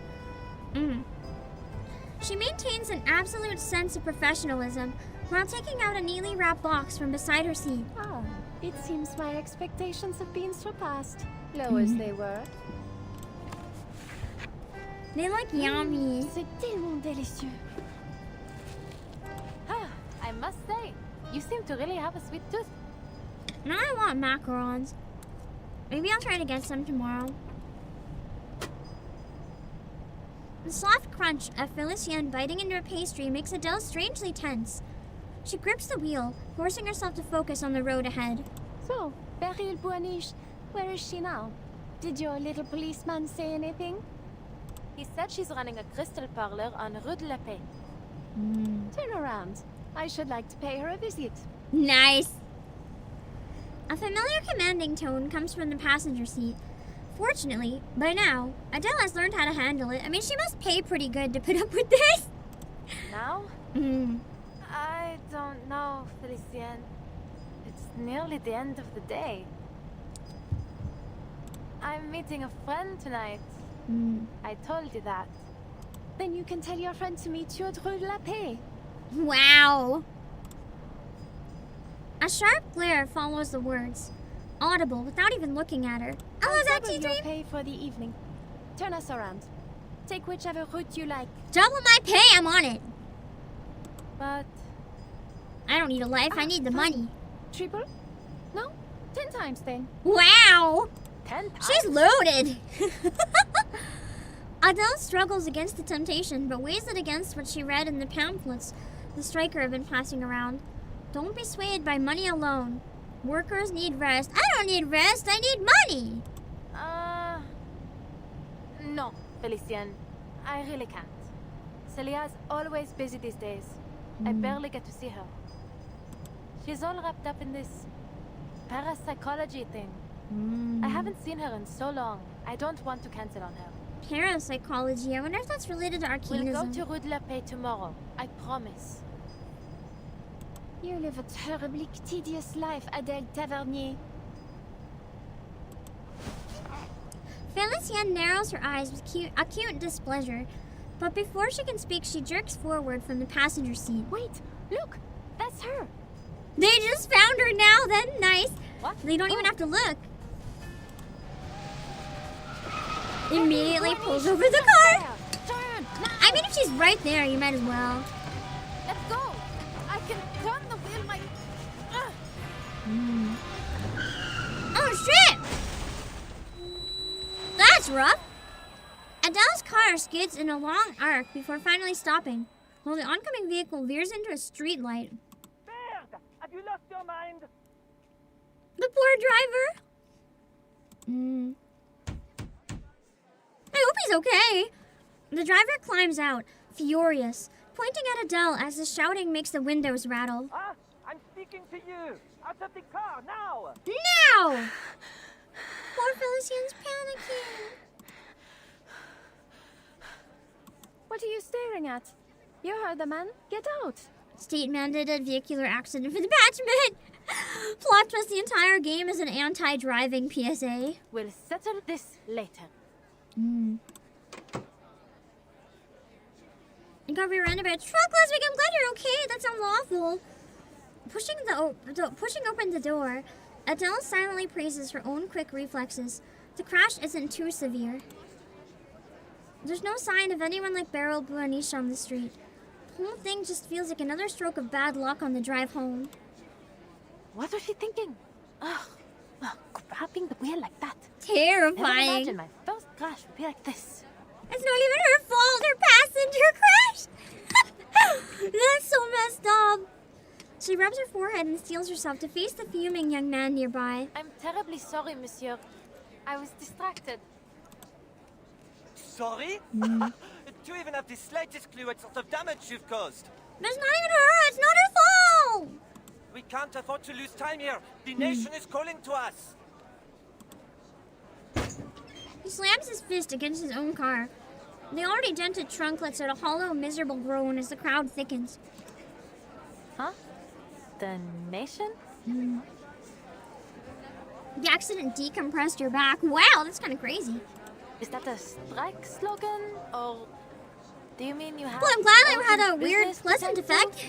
She maintains an absolute sense of professionalism while taking out a neatly wrapped box from beside her seat. Ah, it seems my expectations have been surpassed, low as they were. They look yummy. C'est tellement délicieux. I must say, you seem to really have a sweet tooth. Now I want macarons. Maybe I'll try to get some tomorrow. The soft crunch of Felicienne biting into a pastry makes Adele strangely tense. She grips the wheel, forcing herself to focus on the road ahead. So, BERYL Boaniche, where is she now? Did your little policeman say anything? He said she's running a crystal parlor on Rue de la Paix. Turn around. I should like to pay her a visit. Nice. A familiar commanding tone comes from the passenger seat. Fortunately, by now, Adele has learned how to handle it. I mean, she must pay pretty good to put up with this. Now? I don't know, Felicienne. It's nearly the end of the day. I'm meeting a friend tonight. Mm. I told you that. Then you can tell your friend to meet you at Rue de la Paix. Wow. A sharp glare follows the words, audible without even looking at her. Oh, I'll that's double your T3. pay for the evening. Turn us around. Take whichever route you like. Double my pay, I'm on it. But I don't need a life, I need the money. triple? No? 10 times then. Wow. 10 times? She's loaded. Adele struggles against the temptation, but weighs it against what she read in the pamphlets the striker had been passing around. Don't be swayed by money alone. Workers need rest. I don't need rest, I need money. No, Felician. I really can't. Celia's always busy these days. I barely get to see her. She's all wrapped up in this parapsychology thing. I haven't seen her in so long. I don't want to cancel on her. Parapsychology. I wonder if that's related to arcanism. We'll go to Rue de la Paix tomorrow. I promise. You live a terribly tedious life, Adele Tavernier. Felicienne narrows her eyes with acute displeasure, but before she can speak, she jerks forward from the passenger seat. Wait, look, that's her. They just found her now. That's nice. What? They don't even have to look. Immediately pulls over the car. Turn! I mean, if she's right there, you might as well. Let's go! I can turn the wheel my... Oh, shit! That's rough. Adele's car skids in a long arc before finally stopping, while the oncoming vehicle veers into a street light. Merde! Have you lost your mind? The poor driver. I hope he's okay. The driver climbs out, furious, pointing at Adele as the shouting makes the windows rattle. Ah, I'm speaking to you! Out of the car, now! Now! Poor Felician's panicking. What are you staring at? You heard the man. Get out. State-mandated vehicular accident for the Batchman. Plot twist: the entire game is an anti-driving PSA. We'll settle this later. You got rear-ended by a truck last week. I'm glad you're okay. That sounds awful. Pushing open the door, Adele silently praises her own quick reflexes. The crash isn't too severe. There's no sign of anyone like BERYL Buanisha on the street. The whole thing just feels like another stroke of bad luck on the drive home. What was she thinking? Ugh, grabbing the wheel like that. Terrifying. Never imagined my first crash would be like this. It's not even her fault. Her passenger crashed. That's so messed up. She rubs her forehead and steels herself to face the fuming young man nearby. I'm terribly sorry, monsieur. I was distracted. Sorry? Do you even have the slightest clue what sort of damage you've caused? That's not even her. It's not her fault. We can't afford to lose time here. The nation is calling to us. He slams his fist against his own car. The already dented trunk lets out a hollow, miserable groan as the crowd thickens. Huh? The nation? The accident decompressed your back. Wow, that's kind of crazy. Is that a strike slogan? Or do you mean you have... Well, I'm glad I had a weird, pleasant effect.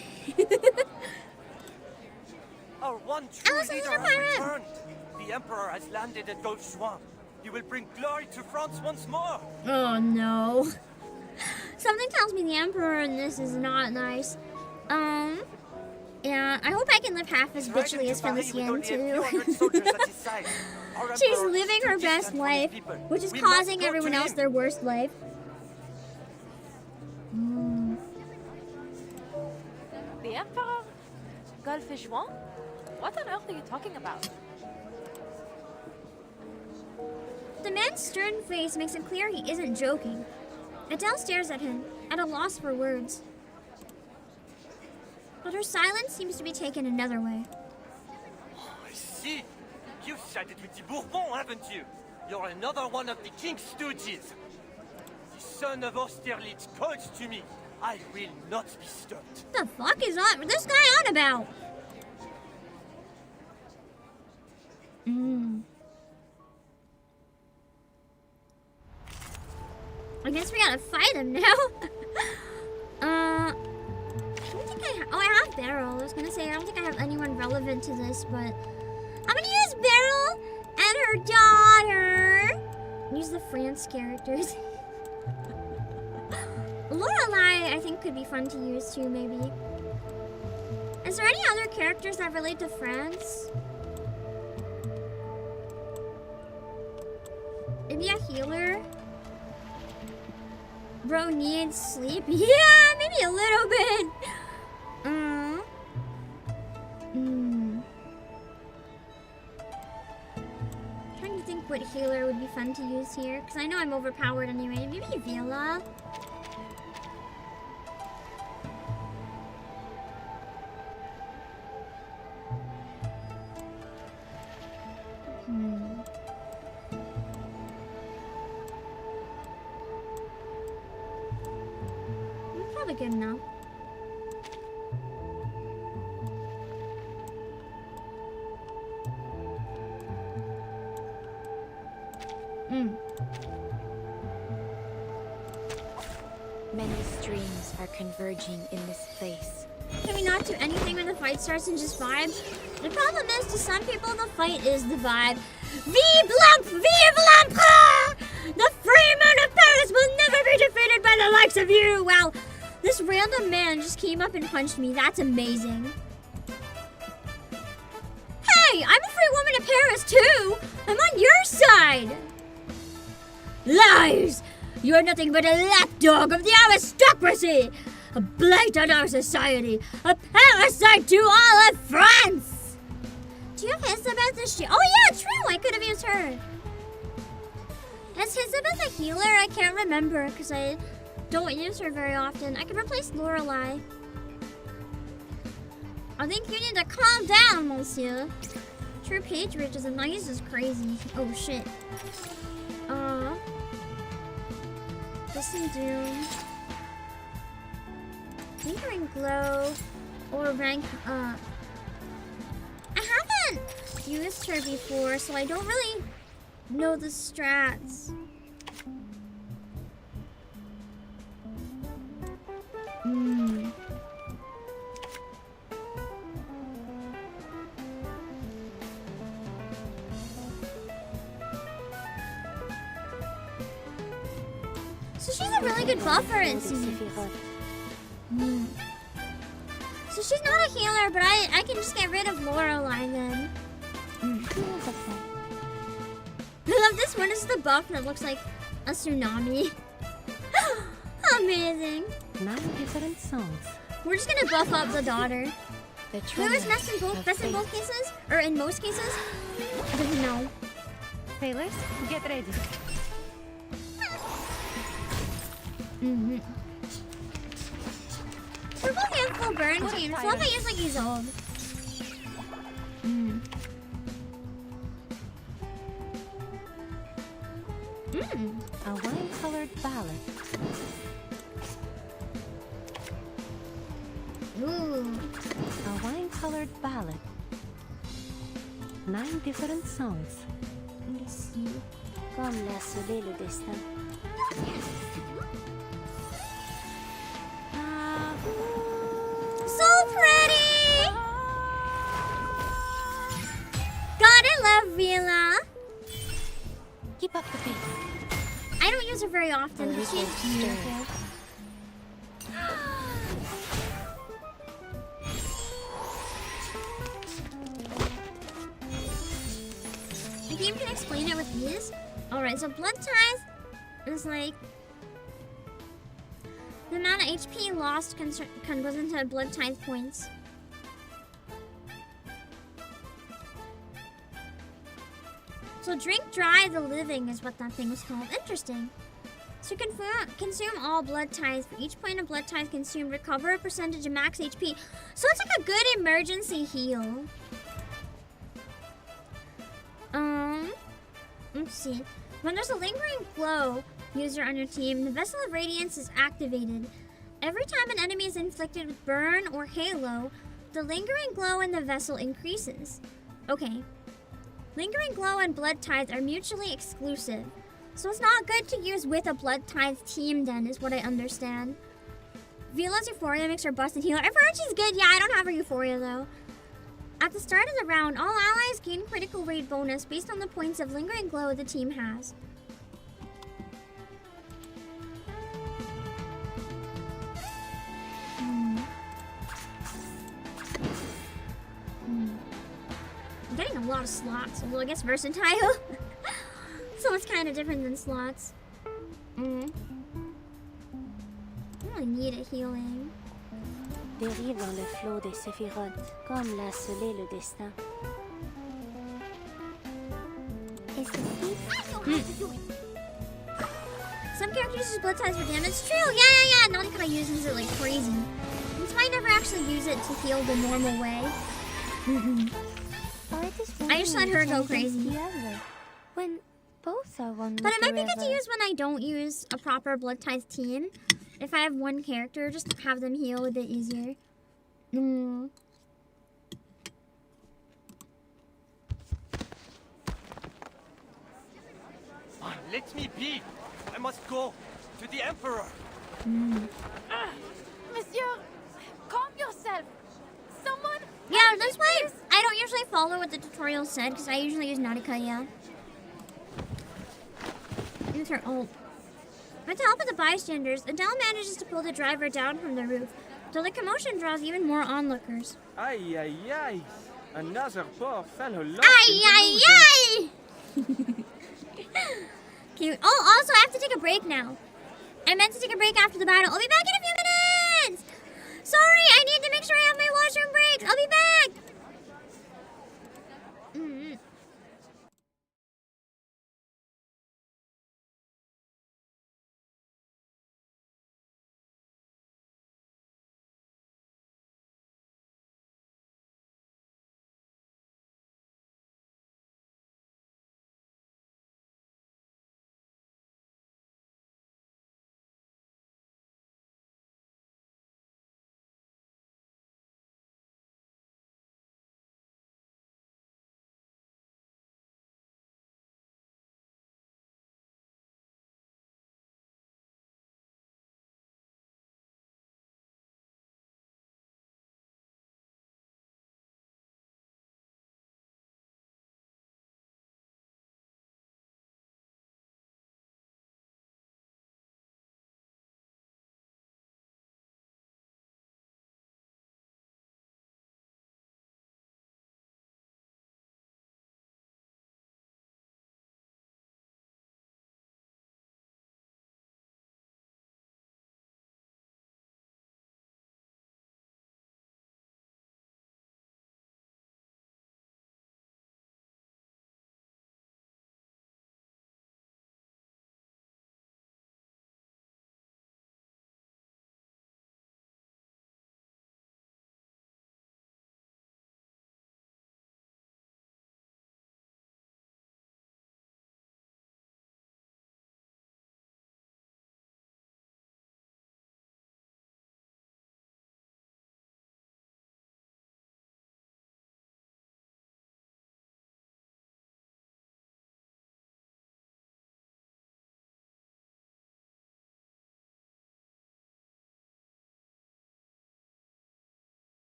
Our one true Alice is leader a has pirate. returned. The Emperor has landed at Gauchha. He will bring glory to France once more. Oh no. Something tells me the Emperor in this is not nice. Yeah, I hope I can live half as bitchly as Felicienne too. She's living her best life, which is causing everyone else their worst life. The Emperor? Goldfish Juan? What on earth are you talking about? The man's stern face makes it clear he isn't joking. Adele stares at him, at a loss for words. But her silence seems to be taken another way. I see. You've sided with the Bourbon, haven't you? You're another one of the King's stooges. The son of Austerlitz calls to me. I will not be stopped. The fuck is this guy on about? I guess we gotta fight him now. I don't think I BERYL. I was gonna say, I don't think I have anyone relevant to this, but I'm gonna use BERYL and her daughter. Use the France characters. Lorelei, I think, could be fun to use too, maybe. Is there any other characters that relate to France? Maybe a healer? Bro needs sleep? Yeah, maybe a little bit. Trying to think what healer would be fun to use here, because I know I'm overpowered anyway. Maybe Vela? Probably good enough. Many streams are converging in this place. Can we not do anything when the fight starts and just vibe? The problem is, to some people, the fight is the vibe. Vive l'empereur! Vive l'empereur! The Freemen of Paris will never be defeated by the likes of you! Wow, this random man just came up and punched me. That's amazing. Hey, I'm a free woman of Paris too! I'm on your side! Lies! You're nothing but a lapdog of the aristocracy! A blight on our society! A parasite to all of France! Do you have Elizabeth as she? Oh yeah, true! I could have used her. Is Elizabeth a healer? I can't remember because I don't use her very often. I could replace Lorelei. I think you need to calm down, monsieur. True patriotism. Now he's just crazy. Oh shit. Listen, Doom. Lingering Glow or rank up. I haven't used her before, so I don't really know the strats. So she's a really good buffer, it seems. So she's not a healer, but I can just get rid of Lorelei then. I love this one. This is the buff that looks like a tsunami. Amazing. 9 different songs. We're just gonna buff up the daughter. Who is best in both cases? Or in most cases? I don't know. Sailors, get ready. Purple handful burn team. Fluffy is like he's old. A wine-colored ballad. Ooh. A wine-colored ballad. 9 different songs. Ici, comme l'a scellé le destin. So pretty! Gotta love Vila. Keep up the pace. I don't use her very often, but she's beautiful. The game can explain it with these. Alright, so blood ties is like the amount of HP lost goes into blood tithe points. So drink dry the living is what that thing was called. Interesting. So consume all blood tithes. For each point of blood tithe consumed, recover a percentage of max HP. So it's like a good emergency heal. Let's see. When there's a lingering glow user on your team, the Vessel of Radiance is activated. Every time an enemy is inflicted with burn or halo, the lingering glow in the vessel increases. Okay. Lingering glow and blood tithe are mutually exclusive. So it's not good to use with a blood tithe team then, is what I understand. Vila's Euphoria makes her busted healer. I've heard she's good. Yeah, I don't have her Euphoria though. At the start of the round, all allies gain critical rate bonus based on the points of lingering glow the team has. I'm getting a lot of slots. Well, I guess versatile. So it's kind of different than slots. I really need a healing. Dérive dans le flot des séphirotes, comme l'a scellé le destin. Some characters use blood ties for damage. It's true, yeah. Nanika uses it like crazy. That's why I never actually use it to heal the normal way. I just let her go crazy. When both are one. But it might be good to use when I don't use a proper blood ties team. If I have one character, just have them heal a bit easier. Let me be! I must go to the Emperor! Monsieur, calm yourself! Someone... Yeah, that's why I don't usually follow what the tutorial said, because I usually use Nautica, yeah. Use her ult. With the help of the bystanders, Adele manages to pull the driver down from the roof, so the commotion draws even more onlookers. Aye, aye, aye. Another poor fellow lost. Aye, aye, aye! Okay, oh, also, I have to take a break now. I meant to take a break after the battle. I'll be back in a few minutes! Sorry, I need to make sure I have my washroom breaks. I'll be back!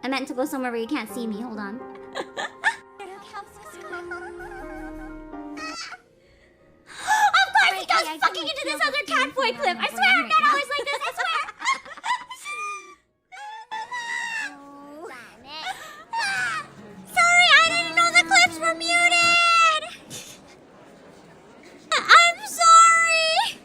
I meant to go somewhere where you can't see me. Hold on. Of course he goes fucking into this other catboy clip. I swear I'm not always like this. I swear. Sorry, I didn't know the clips were muted. I'm sorry.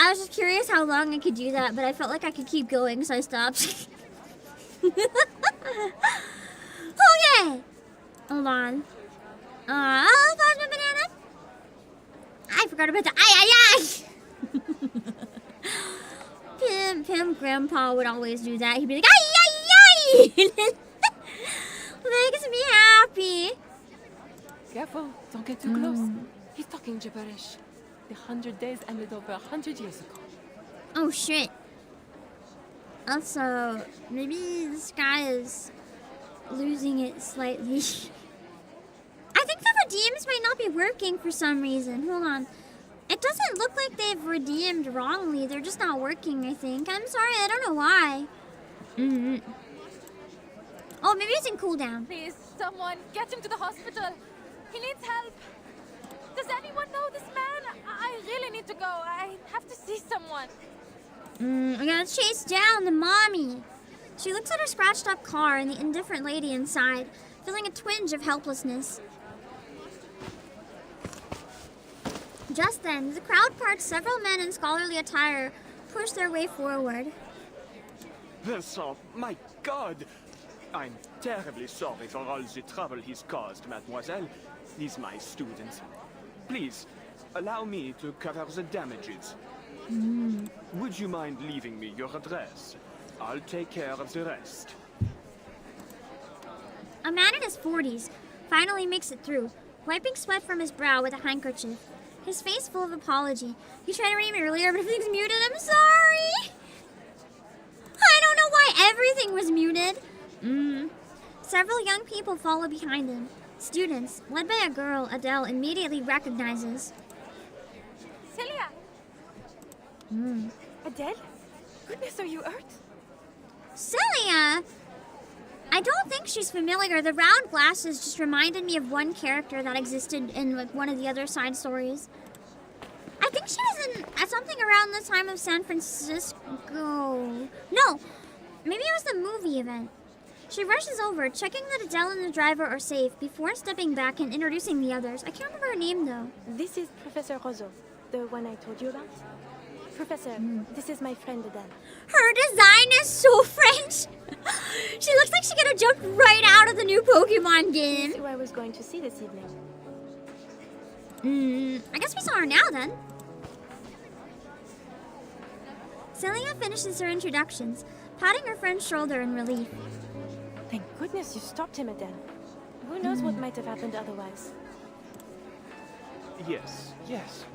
I was just curious how long I could do that, but I felt like I could keep going, so I stopped. Okay. Hold on. Plasma banana. I forgot about the Pim Grandpa would always do that. He'd be like, makes me happy. Careful, don't get too close. He's talking gibberish. The 100 days ended over 100 years ago. Oh shit. Also, maybe this guy is losing it slightly. I think the redeems might not be working for some reason. Hold on. It doesn't look like they've redeemed wrongly. They're just not working, I think. I'm sorry, I don't know why. Oh, maybe it's in cooldown. Please, someone, get him to the hospital. He needs help. Does anyone know this man? I really need to go. I have to see someone. I gotta chase down the mommy. She looks at her scratched up car and the indifferent lady inside, feeling a twinge of helplessness. Just then, the crowd parts. Several men in scholarly attire push their way forward. Vincent, my God! I'm terribly sorry for all the trouble he's caused, mademoiselle. He's my student. Please, allow me to cover the damages. Would you mind leaving me your address? I'll take care of the rest. A man in his 40s finally makes it through, wiping sweat from his brow with a handkerchief. His face full of apology. He tried to read me earlier, but everything's muted. I'm sorry! I don't know why everything was muted. Several young people follow behind him. Students, led by a girl Adele immediately recognizes. Celia! Adele? Goodness, are you hurt? Celia! I don't think she's familiar. The round glasses just reminded me of one character that existed in like one of the other side stories. I think she was in something around the time of San Francisco. No, maybe it was the movie event. She rushes over, checking that Adele and the driver are safe before stepping back and introducing the others. I can't remember her name though. This is Professor Roseau, the one I told you about. Professor, this is my friend Adele. Her design is so French. She looks like she could have jumped right out of the new Pokemon game. This is who I was going to see this evening. I guess we saw her now then. Celia finishes her introductions, patting her friend's shoulder in relief. Thank goodness you stopped him, Adele. Who knows what might have happened otherwise? Yes,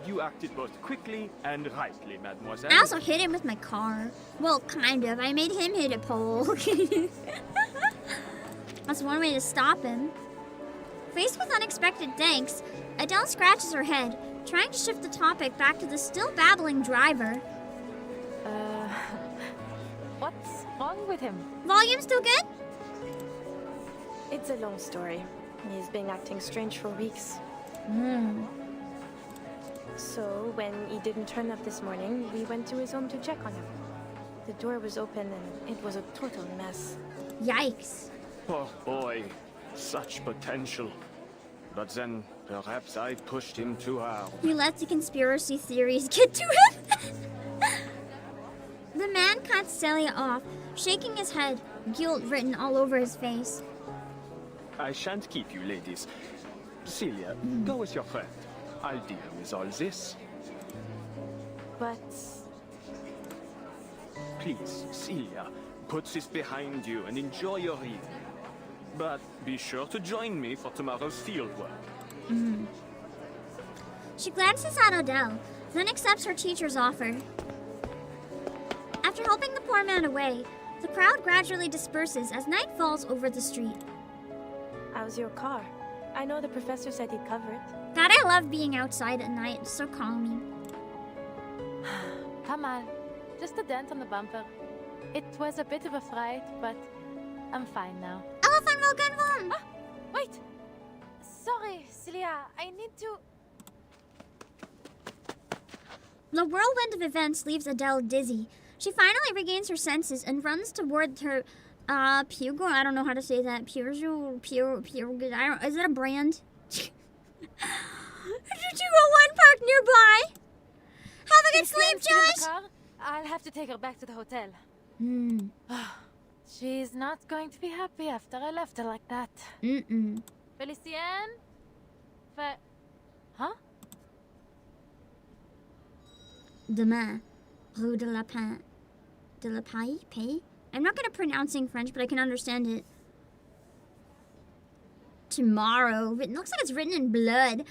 you acted both quickly and rightly, mademoiselle. I also hit him with my car. Well, kind of. I made him hit a pole. That's one way to stop him. Faced with unexpected thanks, Adele scratches her head, trying to shift the topic back to the still babbling driver. What's wrong with him? Volume still good? It's a long story. He's been acting strange for weeks. So, when he didn't turn up this morning, we went to his home to check on him. The door was open and it was a total mess. Yikes. Poor boy. Such potential. But then, perhaps I pushed him too hard. You let the conspiracy theories get to him? The man cuts Celia off, shaking his head, guilt written all over his face. I shan't keep you, ladies. Celia, go with your friend. I'll deal with all this. But... Please, Celia, put this behind you and enjoy your evening. But be sure to join me for tomorrow's fieldwork. She glances at Adele, then accepts her teacher's offer. After helping the poor man away, the crowd gradually disperses as night falls over the street. How's your car? I know the professor said he'd cover it. God, I love being outside at night. It's so calming. Come on. Just a dent on the bumper. It was a bit of a fright, but I'm fine now. Elephant will get home! Ah, wait! Sorry, Celia. I need to... The whirlwind of events leaves Adele dizzy. She finally regains her senses and runs toward her, Pugo? I don't know how to say that. Pure, I don't, is it a brand? 201 park nearby. Have a good sleep, Josh! I'll have to take her back to the hotel. Hmm. She's not going to be happy after I left her like that. Mm-mm. Felicien? Huh? Demain, Rue de la Paix. De la Paix? I'm not good at pronouncing French, but I can understand it. Tomorrow. It looks like it's written in blood.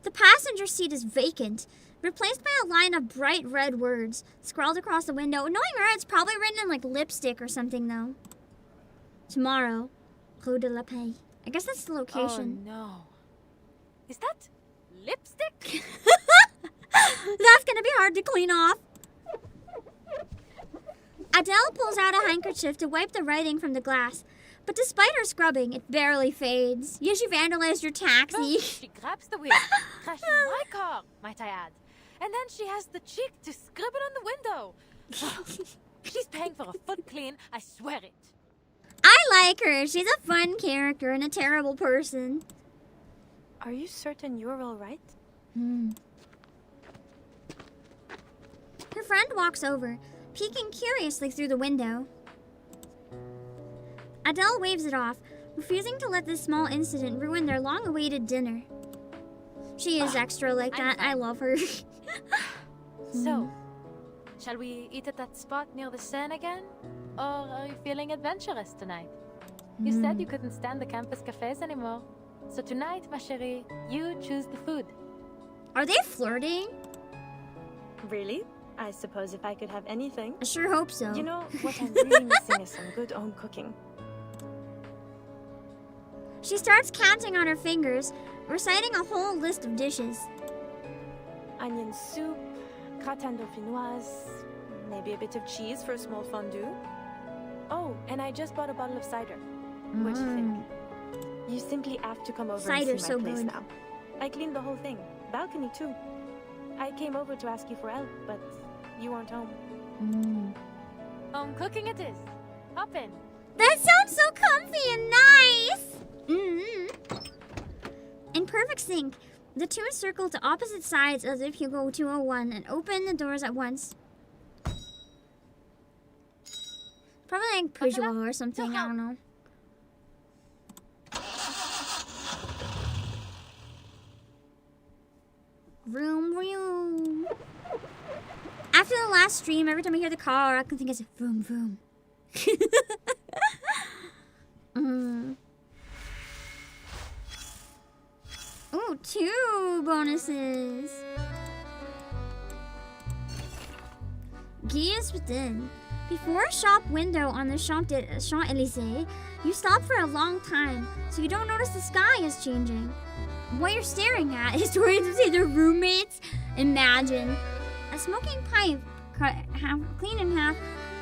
The passenger seat is vacant, replaced by a line of bright red words scrawled across the window. Knowing her, it's probably written in like lipstick or something, though. Tomorrow, Rue de la Paix. I guess that's the location. Oh no. Is that lipstick? That's gonna be hard to clean off. Adele pulls out a handkerchief to wipe the writing from the glass, but despite her scrubbing, it barely fades. Yeah, she vandalized your taxi. She grabs the wheel, crashes my car, might I add. And then she has the cheek to scribble on the window. She's paying for a foot clean, I swear it. I like her. She's a fun character and a terrible person. Are you certain you're all right? Her friend walks over, peeking curiously through the window. Adele waves it off, refusing to let this small incident ruin their long-awaited dinner. She is extra like that. I love her. So, shall we eat at that spot near the Seine again? Or are you feeling adventurous tonight? You said you couldn't stand the campus cafes anymore. So tonight, ma chérie, you choose the food. Are they flirting? Really? I suppose if I could have anything. I sure hope so. You know, what I'm really missing is some good home cooking. She starts counting on her fingers, reciting a whole list of dishes. Onion soup, gratin dauphinoise, maybe a bit of cheese for a small fondue. Oh, and I just bought a bottle of cider. What do you think? You simply have to come over and see my place now. I cleaned the whole thing. Balcony too. I came over to ask you for help, but you weren't home. Home cooking it is. Hop in. That sounds so comfy and nice! In perfect sync, the two circle to opposite sides as if you go 201 and open the doors at once. Probably like Peugeot or something, I don't know. Vroom, vroom. After the last stream, every time I hear the car, I can think it's vroom, vroom. Ooh, 2 bonuses. Gears within. Before a shop window on the Champs-Élysées, you stop for a long time, so you don't notice the sky is changing. What you're staring at is towards to say their roommates. Imagine. A smoking pipe, cut clean in half,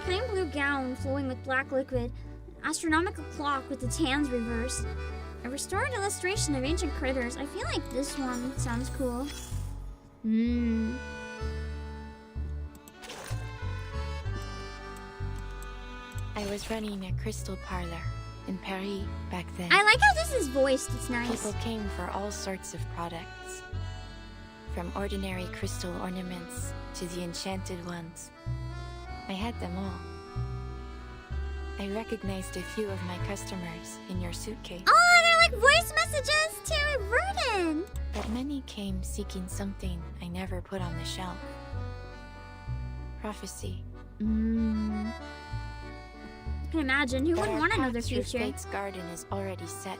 plain blue gown flowing with black liquid, an astronomical clock with its hands reversed, a restored illustration of ancient critters. I feel like this one sounds cool. I was running a crystal parlor in Paris back then. I like how this is voiced. It's nice. People came for all sorts of products. From ordinary crystal ornaments to the enchanted ones. I had them all. I recognized a few of my customers in your suitcase. Oh, they're like voice messages to Vernon. But many came seeking something I never put on the shelf. Prophecy. I can imagine. Who would want another future? Fate's garden is already set.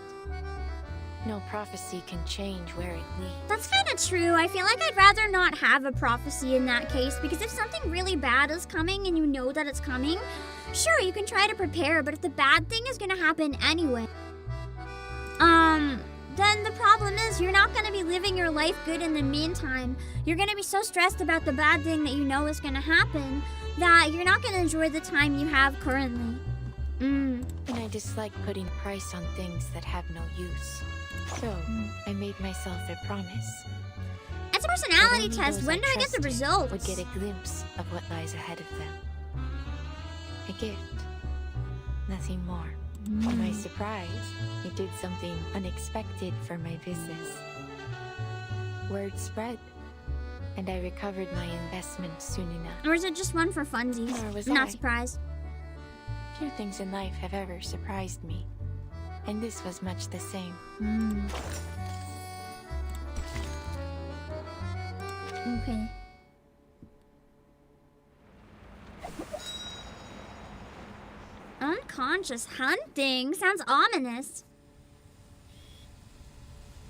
No prophecy can change where it leads. That's kind of true. I feel like I'd rather not have a prophecy in that case, because if something really bad is coming and you know that it's coming, sure, you can try to prepare, but if the bad thing is gonna happen anyway, then the problem is you're not gonna be living your life good in the meantime. You're gonna be so stressed about the bad thing that you know is gonna happen that you're not gonna enjoy the time you have currently. And I dislike putting price on things that have no use. So, I made myself a promise. It's a personality test. When do I get the results? Would get a glimpse of what lies ahead of them. A gift. Nothing more. To my surprise, it did something unexpected for my business. Word spread, and I recovered my investment soon enough. Or is it just one for funsies? Nor was I'm not I. surprised. Few things in life have ever surprised me, and this was much the same. Okay. Unconscious hunting sounds ominous.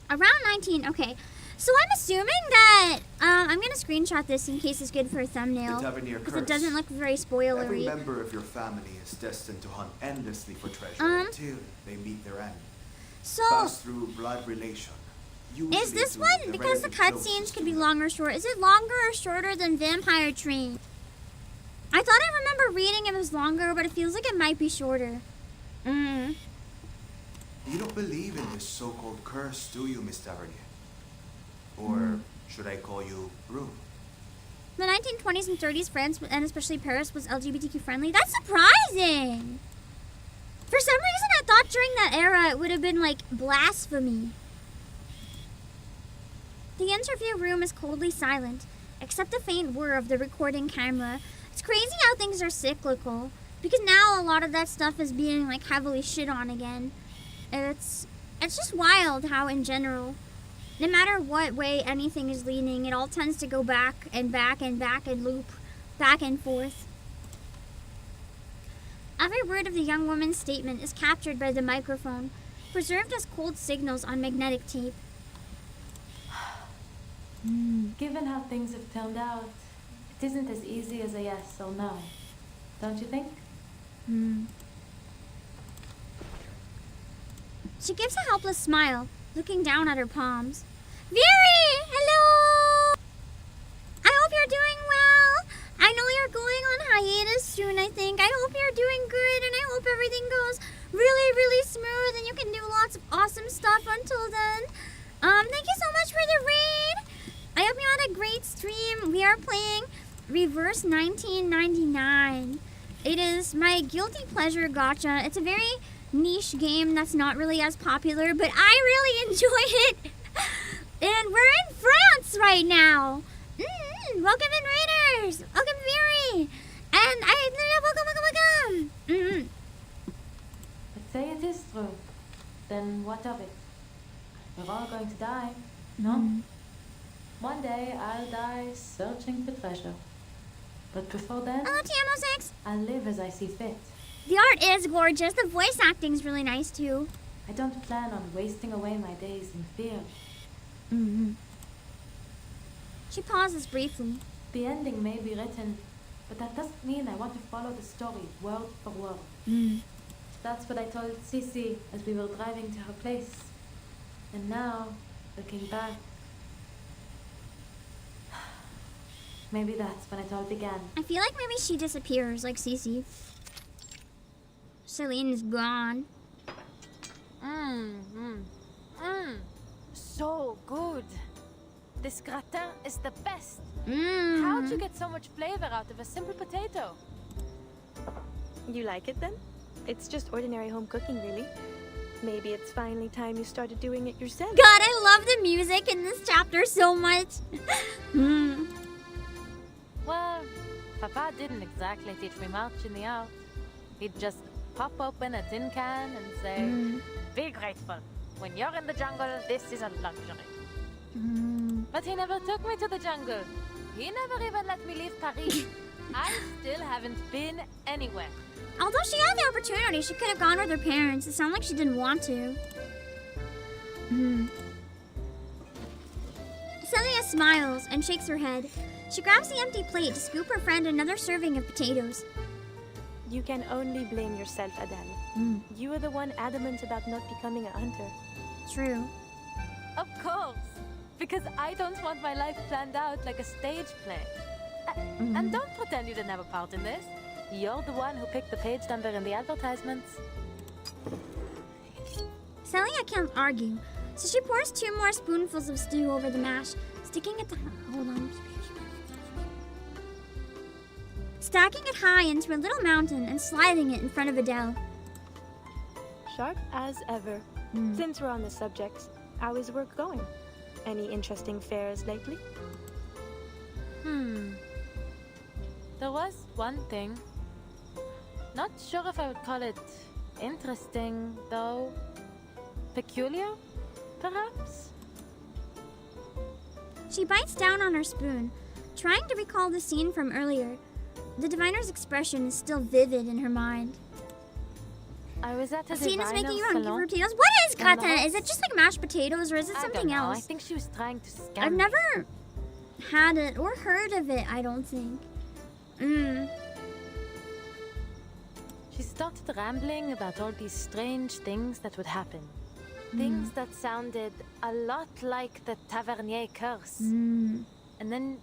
Around 19. Okay, so I'm assuming that I'm gonna screenshot this in case it's good for a thumbnail, because it doesn't look very spoilery. Every member of your family is destined to hunt endlessly for treasure until they meet their end. So pass through blood relation. Is this one, because the cutscenes could be long or short, is it longer or shorter than Vampire Train? I thought I remember reading it was longer, but it feels like it might be shorter. You don't believe in this so-called curse, do you, Miss Tavernier? Or should I call you Rue? The 1920s and 30s France, and especially Paris, was LGBTQ friendly. That's surprising! For some reason, I thought during that era it would have been like blasphemy. The interview room is coldly silent, except the faint whir of the recording camera. It's crazy how things are cyclical, because now a lot of that stuff is being like heavily shit on again. It's just wild how in general, no matter what way anything is leaning, it all tends to go back and back and back and loop, back and forth. Every word of the young woman's statement is captured by the microphone, preserved as cold signals on magnetic tape. Given how things have turned out, it isn't as easy as a yes or no. Don't you think? She gives a helpless smile, looking down at her palms. Very! Hello! I hope you're doing well. I know you're going on hiatus soon, I think. I hope you're doing good, and I hope everything goes really, really smooth, and you can do lots of awesome stuff until then. Thank you so much for the raid. I hope you had a great stream. We are playing Reverse 1999. It is my guilty pleasure gacha. It's a very niche game that's not really as popular, but I really enjoy it. And we're in France right now. Welcome in, Raiders. Welcome, Very. And welcome. But say it is true. Then what of it? We're all going to die, no? One day I'll die searching for treasure. But before then, I'll live as I see fit. The art is gorgeous. The voice acting's really nice too. I don't plan on wasting away my days in fear. She pauses briefly. The ending may be written, but that doesn't mean I want to follow the story word for word. That's what I told Cece as we were driving to her place. And now, looking back, maybe that's when it all began. I feel like maybe she disappears, like Cece. Celine is gone. So good. This gratin is the best. Mm. How'd you get so much flavor out of a simple potato? You like it then? It's just ordinary home cooking, really. Maybe it's finally time you started doing it yourself. God, I love the music in this chapter so much. Well, Papa didn't exactly teach me much in the art. He'd just pop open a tin can and say, be grateful. When you're in the jungle, this is a luxury. But he never took me to the jungle. He never even let me leave Paris. I still haven't been anywhere. Although she had the opportunity, she could have gone with her parents. It sounded like she didn't want to. Celia smiles and shakes her head. She grabs the empty plate to scoop her friend another serving of potatoes. You can only blame yourself, Adele. You were the one adamant about not becoming a hunter. True. Of course. Because I don't want my life planned out like a stage play. And don't pretend you didn't have a part in this. You're the one who picked the page number in the advertisements. Celia can't argue, so she pours 2 more spoonfuls of stew over the mash, sticking it stacking it high into a little mountain and sliding it in front of Adele. Sharp as ever. Since we're on the subject, how is work going? Any interesting fairs lately? There was one thing. Not sure if I would call it interesting, though. Peculiar, perhaps? She bites down on her spoon, trying to recall the scene from earlier. The diviner's expression is still vivid in her mind. I was at a The scene is making you diviner's hungry for salon. potatoes. What is And the gratin? Is horse- it just like mashed potatoes or is it I something don't know. else? I think she was trying to scam I've me. never had it or heard of it, I don't think. She started rambling about all these strange things that would happen. Things that sounded a lot like the Tavernier curse. And then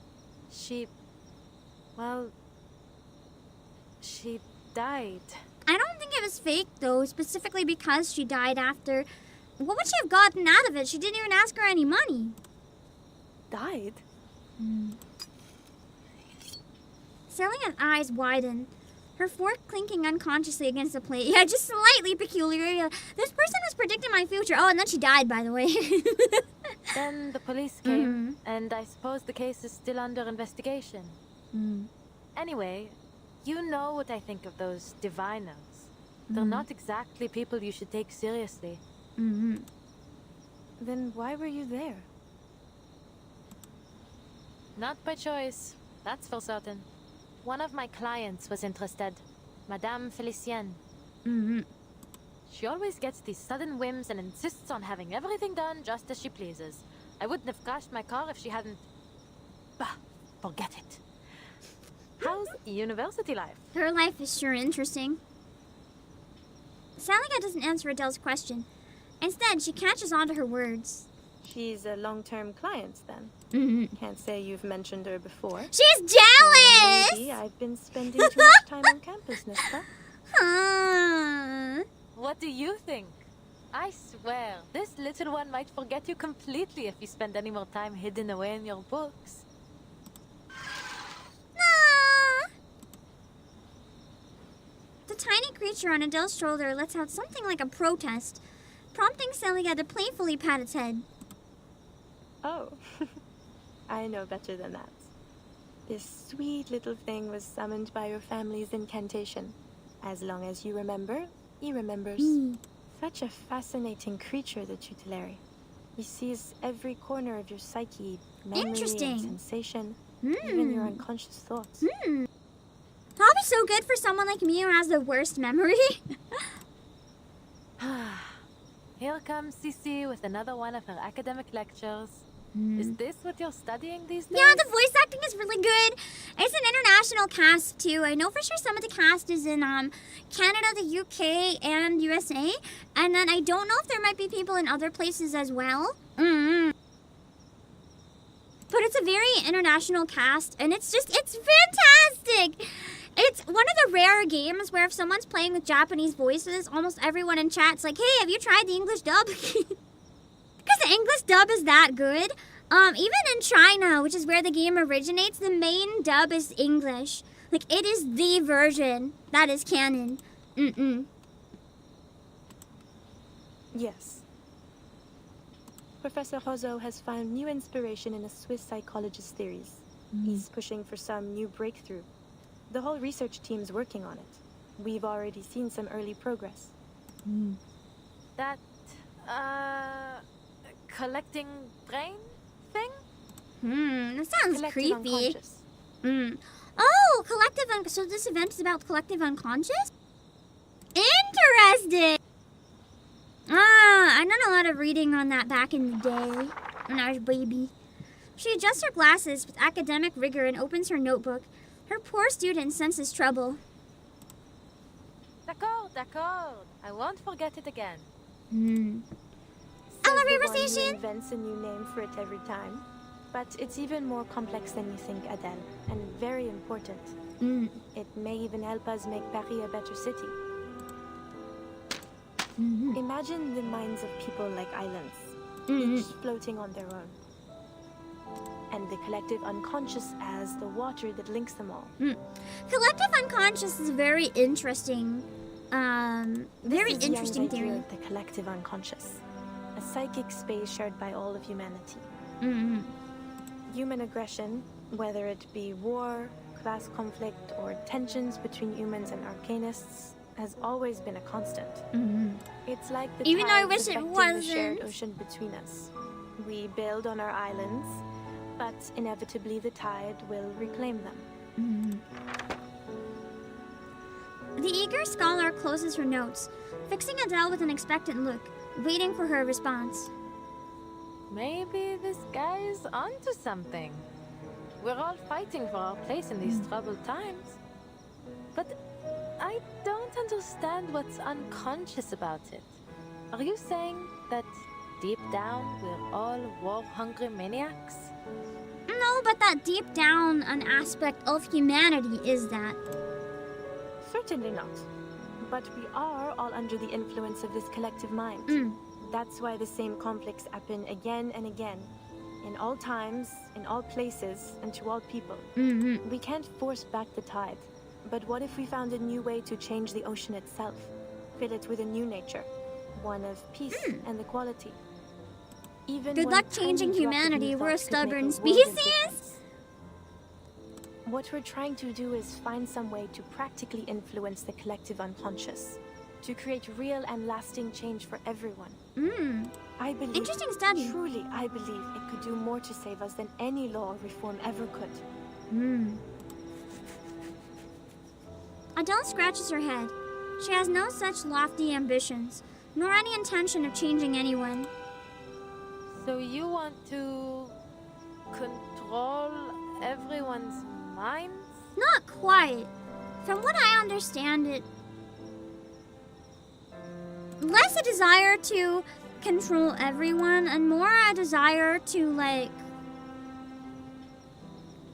she... well... she died. I don't think it was fake though, specifically because she died after. What would she have gotten out of it? She didn't even ask her any money. Died? Celia's eyes widen, her fork clinking unconsciously against the plate. Yeah, just slightly peculiar. Yeah, this person was predicting my future. Oh, and then she died, by the way. Then the police came, and I suppose the case is still under investigation. Anyway, you know what I think of those diviners. They're not exactly people you should take seriously. Then why were you there? Not by choice, that's for certain. One of my clients was interested, Madame Felicienne. She always gets these sudden whims and insists on having everything done just as she pleases. I wouldn't have crashed my car if she hadn't... Bah, forget it. How's university life? Her life is sure interesting. Celia doesn't answer Adele's question. Instead, she catches on to her words. She's a long-term client, then. Can't say you've mentioned her before. She's jealous! Maybe I've been spending too much time on campus, n'est-ce pas? What do you think? I swear, this little one might forget you completely if you spend any more time hidden away in your books. The tiny creature on Adele's shoulder lets out something like a protest, prompting Celia to playfully pat its head. Oh, I know better than that. This sweet little thing was summoned by your family's incantation. As long as you remember, he remembers. Such a fascinating creature, the tutelary. He sees every corner of your psyche, memory and sensation, even your unconscious thoughts. That'll be so good for someone like me who has the worst memory. Here comes Cici with another one of her academic lectures. Is this what you're studying these days? Yeah, the voice acting is really good. It's an international cast, too. I know for sure some of the cast is in Canada, the UK, and USA. And then I don't know if there might be people in other places as well. But it's a very international cast, and it's fantastic. It's one of the rare games where if someone's playing with Japanese voices, almost everyone in chat's like, hey, have you tried the English dub? Because the English dub is that good. Even in China, which is where the game originates, the main dub is English. Like, it is the version that is canon. Yes. Professor Rozo has found new inspiration in a Swiss psychologist's theories. He's pushing for some new breakthrough. The whole research team's working on it. We've already seen some early progress. That, collecting brain thing? That sounds Collective creepy. unconscious. Oh, collective so this event is about collective unconscious? Interesting! I don't know, lot of reading on that back in the day when I was a baby. She adjusts her glasses with academic rigor and opens her notebook. Her poor student senses trouble. D'accord, d'accord. I won't forget it again. Elevator Says the one who station? invents a new name for it every time. But it's even more complex than you think, Adele, and very important. It may even help us make Paris a better city. Imagine the minds of people like islands, each floating on their own. And the collective unconscious as the water that links them all. Collective unconscious is a very interesting, very This is interesting Young's idea theory. of the collective unconscious, a psychic space shared by all of humanity. Human aggression, whether it be war, class conflict, or tensions between humans and arcanists, has always been a constant. It's like the Even though I tides wish it affecting wasn't. the shared ocean between us. We build on our islands, but inevitably the tide will reclaim them. The eager scholar closes her notes, fixing Adele with an expectant look, waiting for her response. Maybe this guy's onto something. We're all fighting for our place in these troubled times. But I don't understand what's unconscious about it. Are you saying that deep down we're all war-hungry maniacs? No, but that deep down an aspect of humanity is that. Certainly not. But we are all under the influence of this collective mind. That's why the same conflicts happen again and again. In all times, in all places, and to all people. We can't force back the tide. But what if we found a new way to change the ocean itself? Fill it with a new nature. One of peace and equality. Even Good one luck tiny changing drop of humanity. new We're a thought could make stubborn world of species. difference. What we're trying to do is find some way to practically influence the collective unconscious. To create real and lasting change for everyone. I believe, Interesting study. Truly, I believe it could do more to save us than any law or reform ever could. Adele scratches her head. She has no such lofty ambitions, nor any intention of changing anyone. So you want to control everyone's minds? Not quite. From what I understand it, less a desire to control everyone and more a desire to, like,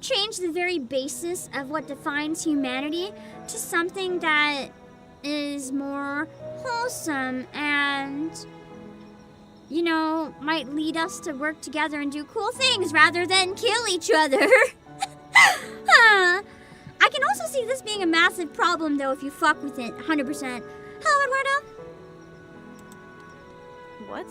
change the very basis of what defines humanity to something that is more wholesome and, you know, might lead us to work together and do cool things rather than kill each other. I can also see this being a massive problem, though, if you fuck with it 100%. Hello, Eduardo. What?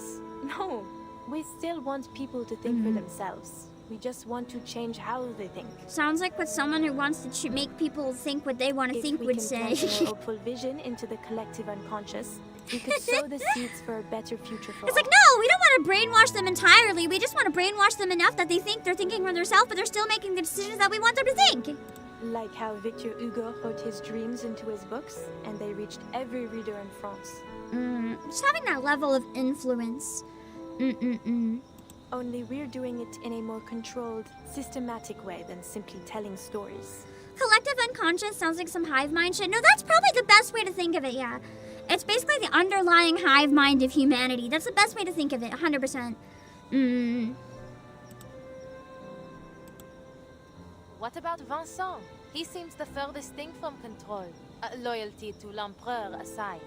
No. We still want people to think for themselves. We just want to change how they think. Sounds like what someone who wants to make people think what they want to think would say. If we can plant a more hopeful vision into the collective unconscious, we could sow the seeds for a better future for It's all. like, no, we don't want to brainwash them entirely. We just want to brainwash them enough that they think they're thinking for themselves, but they're still making the decisions that we want them to think. Like how Victor Hugo wrote his dreams into his books, and they reached every reader in France. Just having that level of influence. Only we're doing it in a more controlled, systematic way than simply telling stories. Collective unconscious sounds like some hive mind shit. No, that's probably the best way to think of it, yeah. It's basically the underlying hive mind of humanity. That's the best way to think of it, 100%. What about Vincent? He seems the furthest thing from control. Loyalty to l'Empereur aside.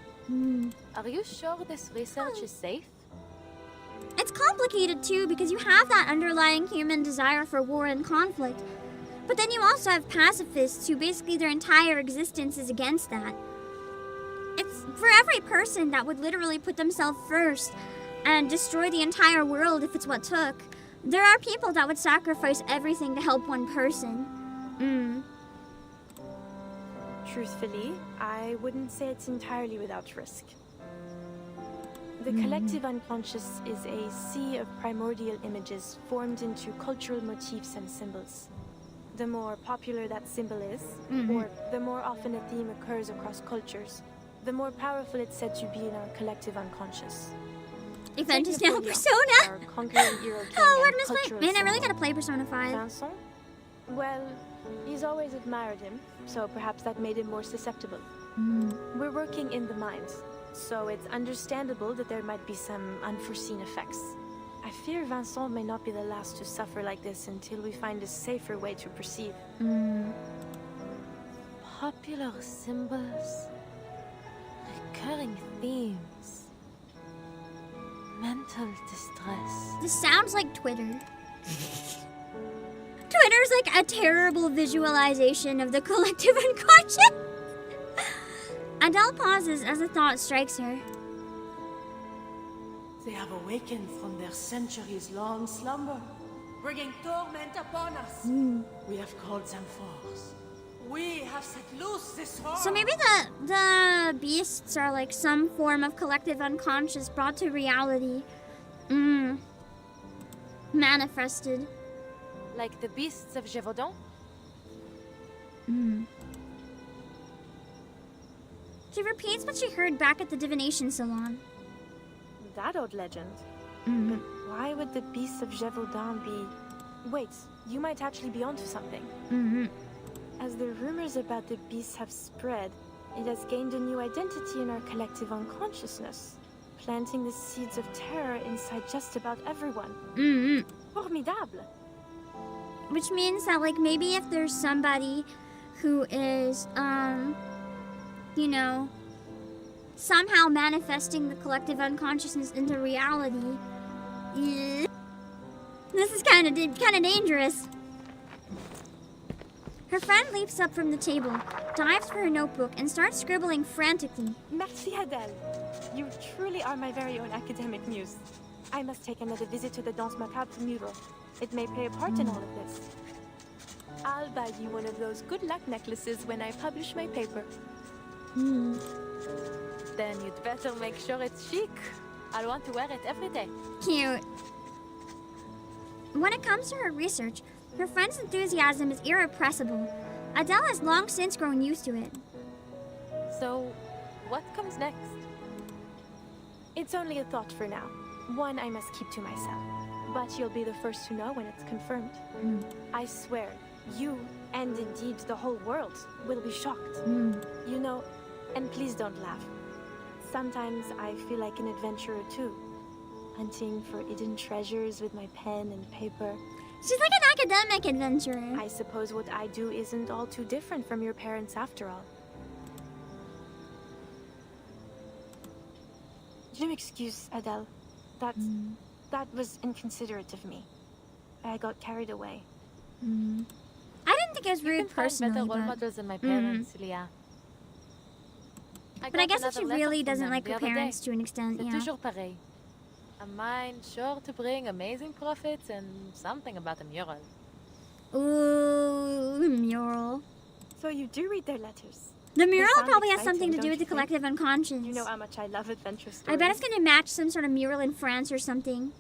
Are you sure this research is safe? It's complicated too because you have that underlying human desire for war and conflict. But then you also have pacifists who basically their entire existence is against that. It's for every person that would literally put themselves first and destroy the entire world if it's what took. There are people that would sacrifice everything to help one person. Truthfully, I wouldn't say it's entirely without risk. The collective unconscious is a sea of primordial images formed into cultural motifs and symbols. The more popular that symbol is, or the more often a theme occurs across cultures, the more powerful it's said to be in our collective unconscious. Event is now Persona. Our conquering hero king Oh, where and Miss Play? cultural Man, I really symbol. gotta play Persona 5. Vincent? Well, he's always admired him, so perhaps that made him more susceptible. We're working in the mines, so it's understandable that there might be some unforeseen effects. I fear Vincent may not be the last to suffer like this until we find a safer way to proceed. Popular symbols, recurring themes, mental distress. This sounds like Twitter. Twitter's like a terrible visualization of the collective unconscious. Adele pauses as a thought strikes her. They have awakened from their centuries-long slumber, bringing torment upon us. We have called them forth. We have set loose this horror. So maybe the beasts are like some form of collective unconscious brought to reality. Manifested. Like the beasts of Gévaudan? She repeats what she heard back at the divination salon. That old legend. But why would the beasts of Gévaudan be... Wait, you might actually be onto something. As the rumors about the beasts have spread, it has gained a new identity in our collective unconsciousness, planting the seeds of terror inside just about everyone. Formidable! Which means that, like, maybe if there's somebody who is, you know, somehow manifesting the collective unconsciousness into reality, this is kind of dangerous. Her friend leaps up from the table, dives for her notebook, and starts scribbling frantically. Merci, Adele. You truly are my very own academic muse. I must take another visit to the Danse Macabre mural. It may play a part in all of this. I'll buy you one of those good luck necklaces when I publish my paper. Then you'd better make sure it's chic. I'll want to wear it every day. Cute. When it comes to her research, her friend's enthusiasm is irrepressible. Adele has long since grown used to it. So, what comes next? It's only a thought for now. One I must keep to myself. But you'll be the first to know when it's confirmed. I swear, you, and indeed the whole world, will be shocked. You know, and please don't laugh. Sometimes I feel like an adventurer too. Hunting for hidden treasures with my pen and paper. She's like an academic adventurer. I suppose what I do isn't all too different from your parents after all. Je m'excuse, Adele. That was inconsiderate of me. I got carried away. I didn't think it was rude personally, better role but... models than my parents, Leah. But I guess that she really doesn't like her parents to an extent, C'est yeah. toujours pareil. A mind sure to bring amazing profits and something about a mural. Ooh, the mural. So you do read their letters? The mural sound probably has exciting, something to do don't with the you think? collective unconscious. You know how much I love adventure stories. I bet it's gonna match some sort of mural in France or something.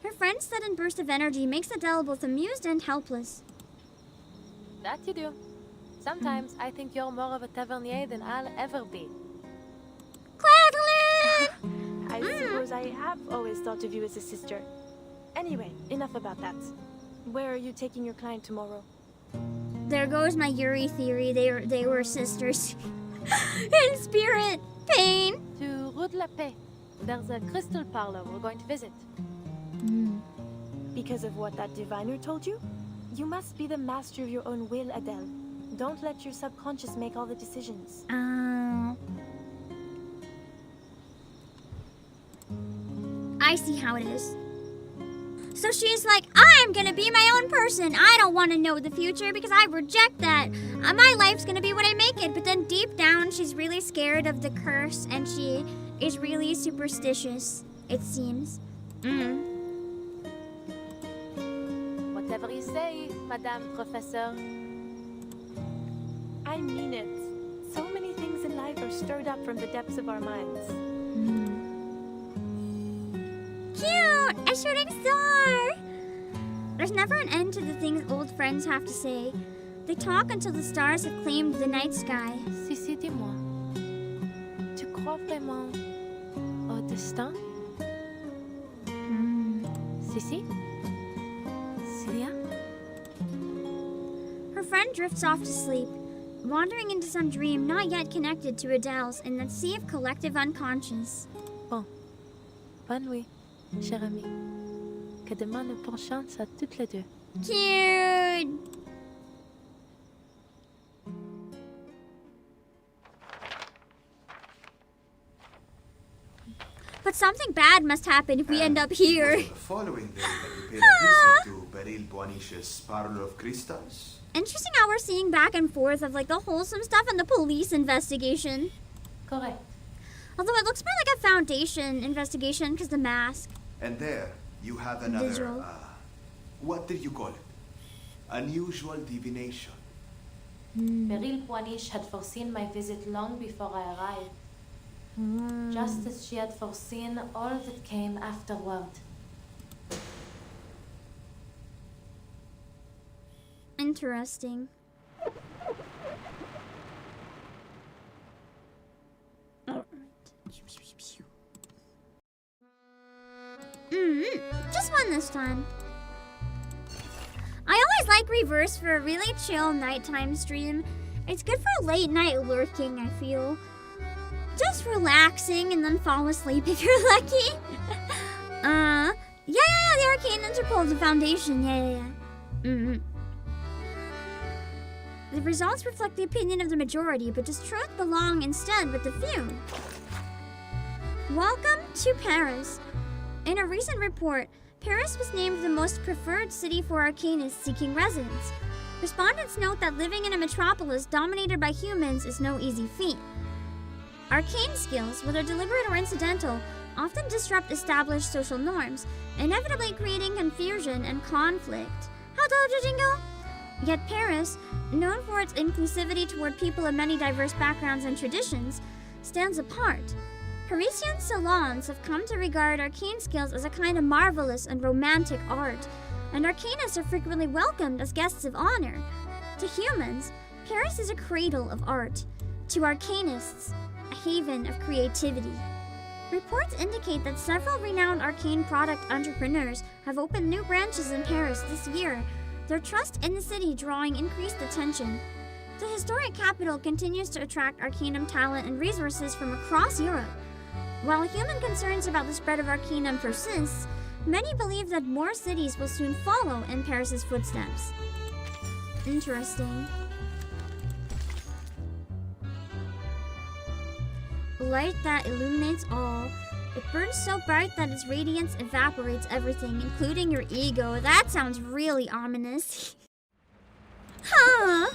Her friend's sudden burst of energy makes Adele both amused and helpless. That you do. Sometimes I think you're more of a tavernier than I'll ever be. I suppose I have always thought of you as a sister. Anyway, enough about that. Where are you taking your client tomorrow? There goes my Yuri theory. They were sisters. In spirit. Pain. To Rue de la Paix. There's a crystal parlor we're going to visit. Because of what that diviner told you? You must be the master of your own will, Adele. Don't let your subconscious make all the decisions. I see how it is. So she's like, I'm gonna be my own person. I don't want to know the future because I reject that. My life's gonna be what I make it. But then deep down, she's really scared of the curse and she is really superstitious, it seems. Whatever you say, Madame Professeur. I mean it. So many things in life are stirred up from the depths of our minds. Cute! A shooting star! There's never an end to the things old friends have to say. They talk until the stars have claimed the night sky. Si, dis-moi. Tu crois vraiment Tristan? Sissy? Celia? Her friend drifts off to sleep, wandering into some dream not yet connected to Adele's in that sea of collective unconscious. Bon. Bonne nuit, chère amie. Que demain nous bonne chance à toutes les deux. Cute! But something bad must happen if we end up here. The following day, we paid a visit to BERYL Boaniche's Parlor of Crystals. Interesting how we're seeing back and forth of like the wholesome stuff and the police investigation. Correct. Although it looks more like a foundation investigation because the mask. And there, you have another, Visual. What did you call it? Unusual divination. Beryl Boaniche had foreseen my visit long before I arrived. Just as she had foreseen all that came afterward. Interesting. Alright. Just one this time. I always like reverse for a really chill nighttime stream. It's good for late night lurking, I feel. Just relaxing and then fall asleep if you're lucky. Yeah, the Arcane Interpol, the Foundation, yeah. The results reflect the opinion of the majority, but does truth belong instead with the few? Welcome to Paris. In a recent report, Paris was named the most preferred city for arcanists seeking residence. Respondents note that living in a metropolis dominated by humans is no easy feat. Arcane skills, whether deliberate or incidental, often disrupt established social norms, inevitably creating confusion and conflict. How tall, Jingo? Yet Paris, known for its inclusivity toward people of many diverse backgrounds and traditions, stands apart. Parisian salons have come to regard arcane skills as a kind of marvelous and romantic art, and arcanists are frequently welcomed as guests of honor. To humans, Paris is a cradle of art. To arcanists, a haven of creativity. Reports indicate that several renowned arcane product entrepreneurs have opened new branches in Paris this year, their trust in the city drawing increased attention. The historic capital continues to attract arcanum talent and resources from across Europe. While human concerns about the spread of arcanum persists, many believe that more cities will soon follow in Paris's footsteps. Interesting. Light that illuminates all. It burns so bright that its radiance evaporates everything, including your ego. That sounds really ominous. Huh?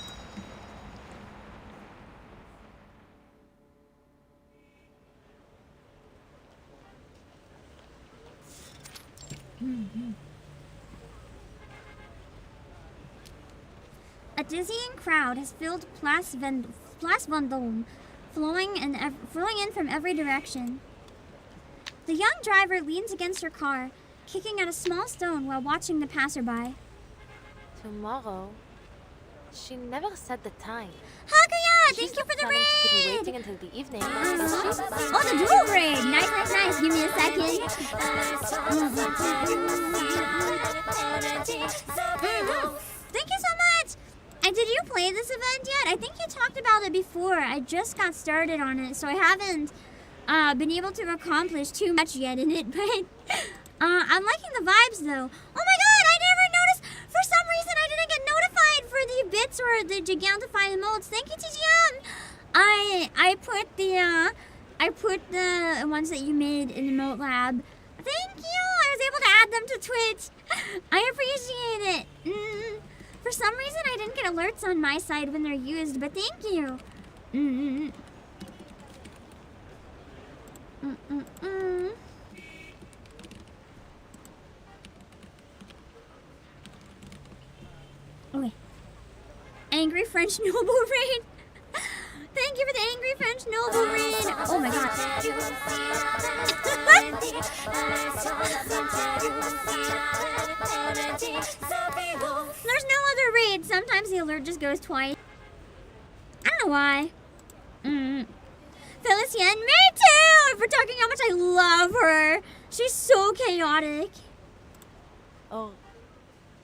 A dizzying crowd has filled Place Vendôme, flowing in from every direction. The young driver leans against her car, kicking at a small stone while watching the passerby. Tomorrow? She never said the time. Hakuya, thank you for the She's planning to be raid! waiting until the evening. Oh, the dual raid! Nice. Give me a second. Thank you so much! And did you play this event yet? I think you talked about it before. I just got started on it, so I haven't been able to accomplish too much yet in it, but I'm liking the vibes though. Oh my god, I never noticed! For some reason I didn't get notified for the bits or the Gigantify emotes. Thank you, TGM! I put the ones that you made in Emote Lab. Thank you! I was able to add them to Twitch. I appreciate it. For some reason I didn't get alerts on my side when they're used, but thank you. Okay. Angry French Noble Raid. Thank you for the Angry French Noble Raid. Oh my god. There's no other raid. Sometimes the alert just goes twice. I don't know why. Felicien, me too! I for talking how much I love her. She's so chaotic. Or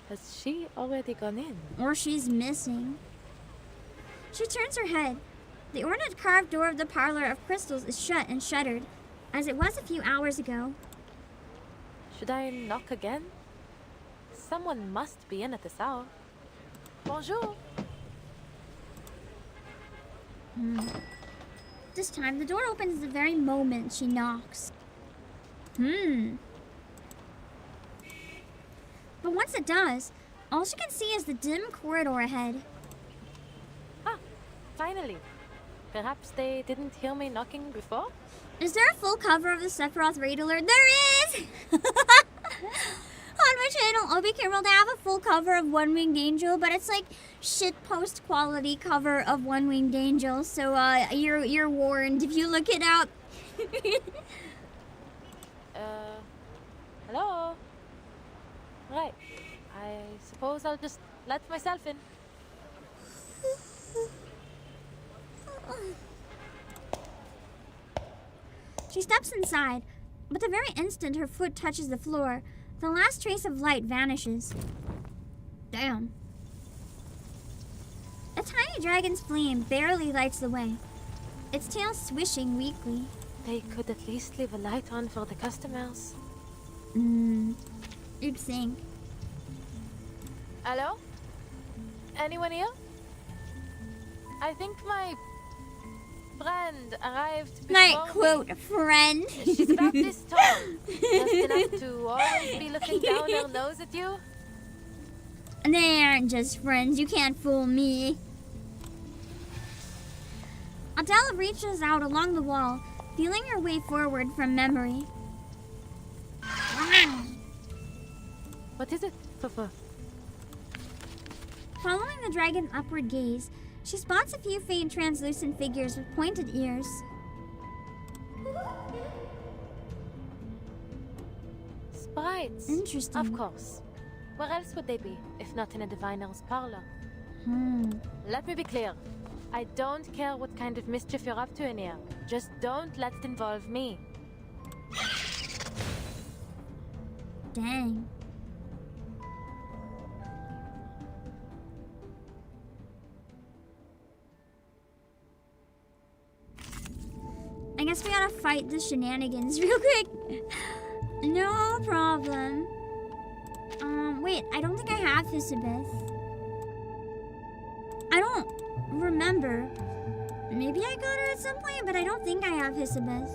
has she already gone in? Or she's missing. She turns her head. The ornate carved door of the parlor of crystals is shut and shuttered, as it was a few hours ago. Should I knock again? Someone must be in at this hour. Bonjour. This time, the door opens the very moment she knocks. But once it does, all she can see is the dim corridor ahead. Ah, finally. Perhaps they didn't hear me knocking before? Is there a full cover of the Sephiroth Raidler? There is! On my channel, Obake PAM, they have a full cover of One Winged Angel, but it's like shitpost quality cover of One Winged Angel, so you're warned if you look it up. Hello? Right. I suppose I'll just let myself in. She steps inside, but the very instant her foot touches the floor, the last trace of light vanishes. Damn. A tiny dragon's flame barely lights the way, its tail swishing weakly. They could at least leave a light on for the customers. You'd think. Hello? Anyone here? I think my friend arrived before Night quote, friend. She's about this tall. Just enough to always be looking down her nose at you. They aren't just friends. You can't fool me. Adele reaches out along the wall, feeling her way forward from memory. What is it, Papa? Following the dragon's upward gaze, she spots a few faint translucent figures with pointed ears. Sprites. Interesting. Of course. Where else would they be, if not in a diviner's parlor? Let me be clear. I don't care what kind of mischief you're up to in here. Just don't let it involve me. Dang. I guess we gotta fight the shenanigans real quick. No problem. Wait, I don't think I have Hisabeth. I don't remember. Maybe I got her at some point, but I don't think I have Hisabeth.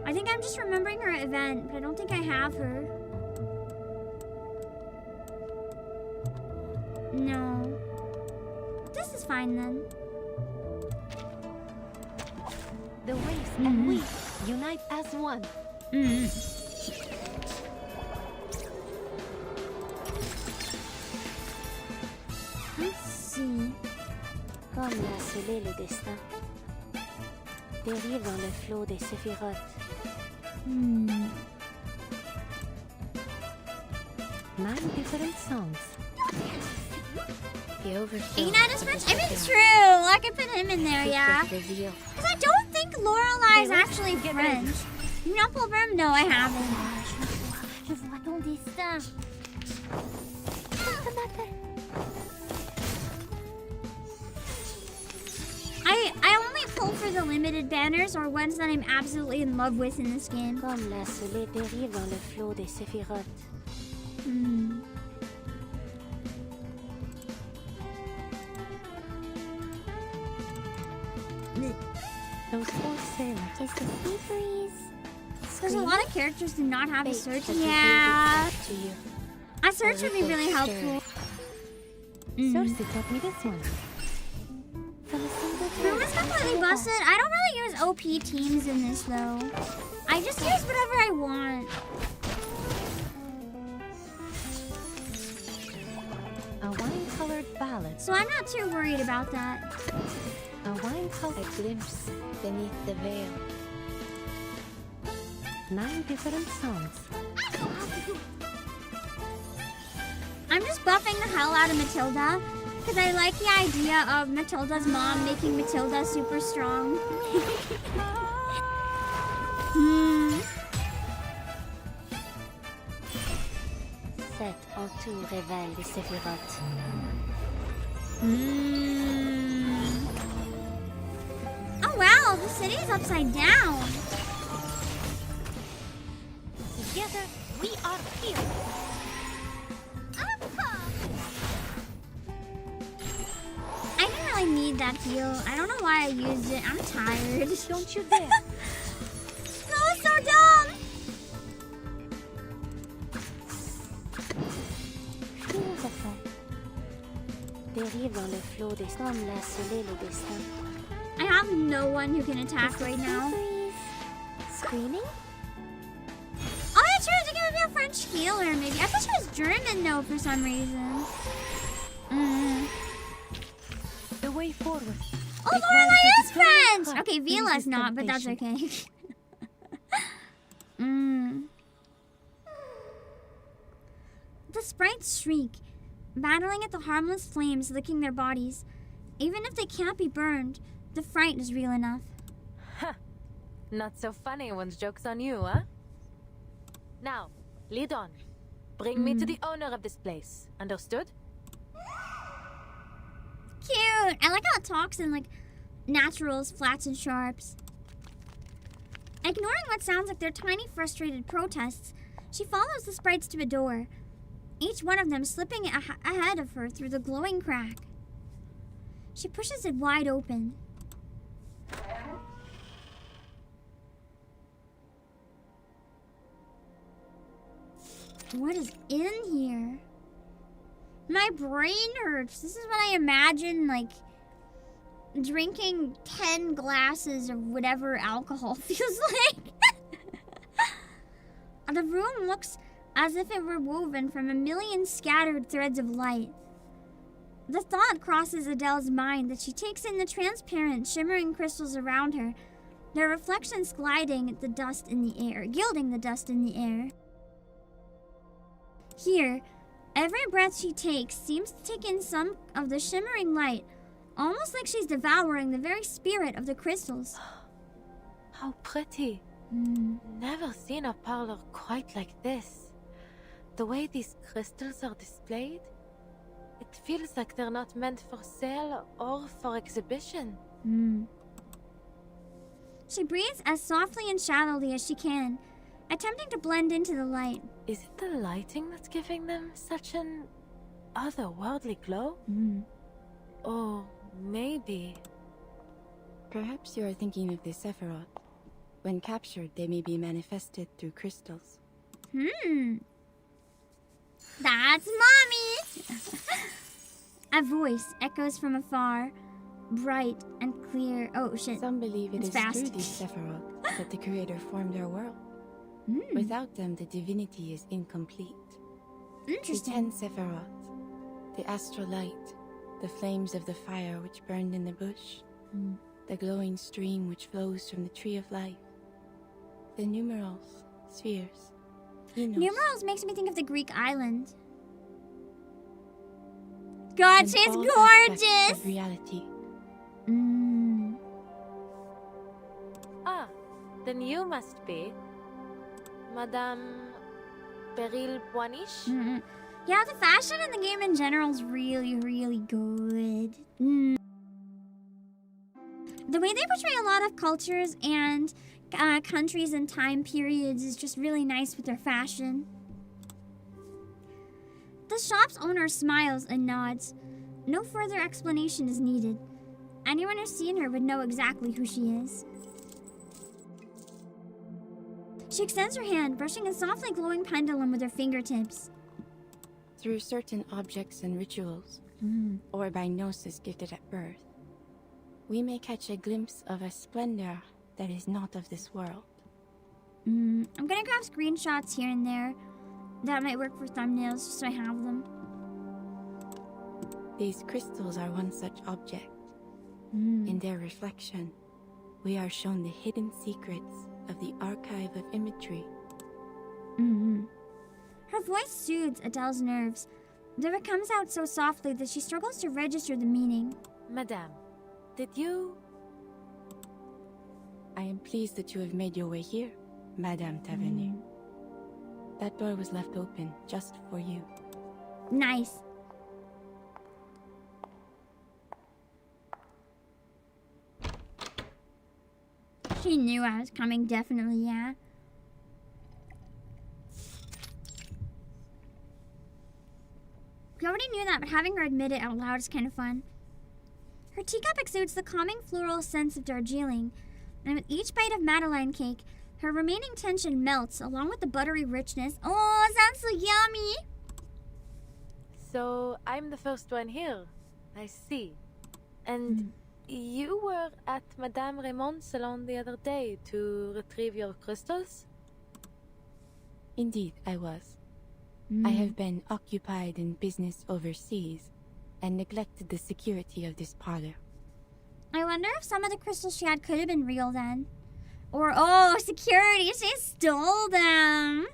I think I'm just remembering her event, but I don't think I have her. No. This is fine then. The waves and we unite as one. Let's see. Comme l'a scellé le destin. Dérive dans le flot des séphirotes. 9 different songs. The overflow. Ignite is French? I mean, it's true. I could put him in there, yeah. Reveal. Because I don't think Lorelai is actually French. Knuckleberm? No, I haven't. Je vois ton destin. I only pull for the limited banners or ones that I'm absolutely in love with in this game. Comme la soleil dérive dans le flot des séphirotes. Those four sailors. Is the sea breeze? Because a lot of characters do not have a search. Yeah. A search would be really helpful. Cersei taught me this one. Room is completely busted. I don't really use OP teams in this though. I just use whatever I want. A wine-colored ballad. So I'm not too worried about that. A wine-colored glimpse beneath the veil. 9 different songs. I'm just buffing the hell out of Matilda because I like the idea of Matilda's mom making Matilda super strong. Cette auto révèle les séphirotes. Oh wow, the city is upside down. Together, we are heroes. I didn't really need that heal. I don't know why I used it. I'm tired. Don't you dare. That was so dumb. Dérive dans le flot des semble sceller le destin. I have no one who can attack right now. Screaming? Oh, I tried to give me a French healer, maybe. I thought she was German, though, for some reason. The way forward. Oh, Lorelei is French! Okay, Vila's not, but that's okay. The sprites shriek, battling at the harmless flames licking their bodies. Even if they can't be burned, the fright is real enough. Not so funny when joke's on you, huh? Now, lead on. Bring me to the owner of this place. Understood? Cute! I like how it talks in, like, naturals, flats, and sharps. Ignoring what sounds like their tiny, frustrated protests, she follows the sprites to a door, each one of them slipping ahead of her through the glowing crack. She pushes it wide open. What is in here? My brain hurts. This is what I imagine, like, drinking 10 glasses of whatever alcohol feels like. The room looks as if it were woven from a million scattered threads of light. The thought crosses Adele's mind that she takes in the transparent, shimmering crystals around her, their reflections gliding at the dust in the air, gilding the dust in the air. Here, every breath she takes seems to take in some of the shimmering light, almost like she's devouring the very spirit of the crystals. How pretty. Never seen a parlor quite like this. The way these crystals are displayed, it feels like they're not meant for sale or for exhibition. She breathes as softly and shallowly as she can, attempting to blend into the light. Is it the lighting that's giving them such an otherworldly glow? Or maybe... Perhaps you are thinking of the Sephiroth. When captured, they may be manifested through crystals. That's Mommy! A voice echoes from afar, bright and clear. Oh shit. Some believe it It's is fast. through these Sephiroth that the Creator formed our world. Without them, the divinity is incomplete. Interesting. The 10 Sephiroth, the astral light, the flames of the fire which burned in the bush, the glowing stream which flows from the tree of life, the numerals, spheres, Enos. Numerals makes me think of the Greek island. God, and she's all aspects gorgeous! of reality. Ah, then you must be Madame BERYL Boiniche? Yeah, the fashion in the game in general is really, really good. The way they portray a lot of cultures and countries and time periods is just really nice with their fashion. The shop's owner smiles and nods. No further explanation is needed. Anyone who's seen her would know exactly who she is. She extends her hand, brushing a softly glowing pendulum with her fingertips. Through certain objects and rituals, or by gnosis gifted at birth, we may catch a glimpse of a splendor that is not of this world. I'm gonna grab screenshots here and there. That might work for thumbnails, just so I have them. These crystals are one such object. In their reflection, we are shown the hidden secrets of the archive of imagery. Her voice soothes Adele's nerves, though it comes out so softly that she struggles to register the meaning. Madame, did you... I am pleased that you have made your way here, Madame Tavernier. That door was left open just for you. Nice. She knew I was coming, definitely, yeah. We already knew that, but having her admit it out loud is kind of fun. Her teacup exudes the calming floral scents of Darjeeling, and with each bite of Madeleine cake, her remaining tension melts, along with the buttery richness. Oh, sounds so yummy! So, I'm the first one here. I see. And you were at Madame Raymond's salon the other day to retrieve your crystals? Indeed, I was. I have been occupied in business overseas and neglected the security of this parlor. I wonder if some of the crystals she had could have been real then. Or, oh, security, she stole them!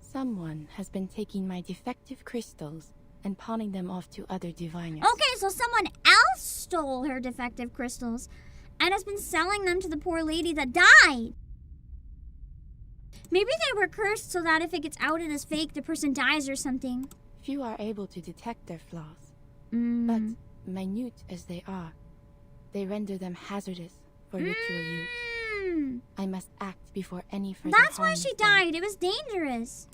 Someone has been taking my defective crystals and pawning them off to other diviners. Okay, so someone else stole her defective crystals and has been selling them to the poor lady that died. Maybe they were cursed so that if it gets outed as fake, the person dies or something. Few are able to detect their flaws, but minute as they are, they render them hazardous for ritual use. I must act before any further That's harm why is she done. died. It was dangerous.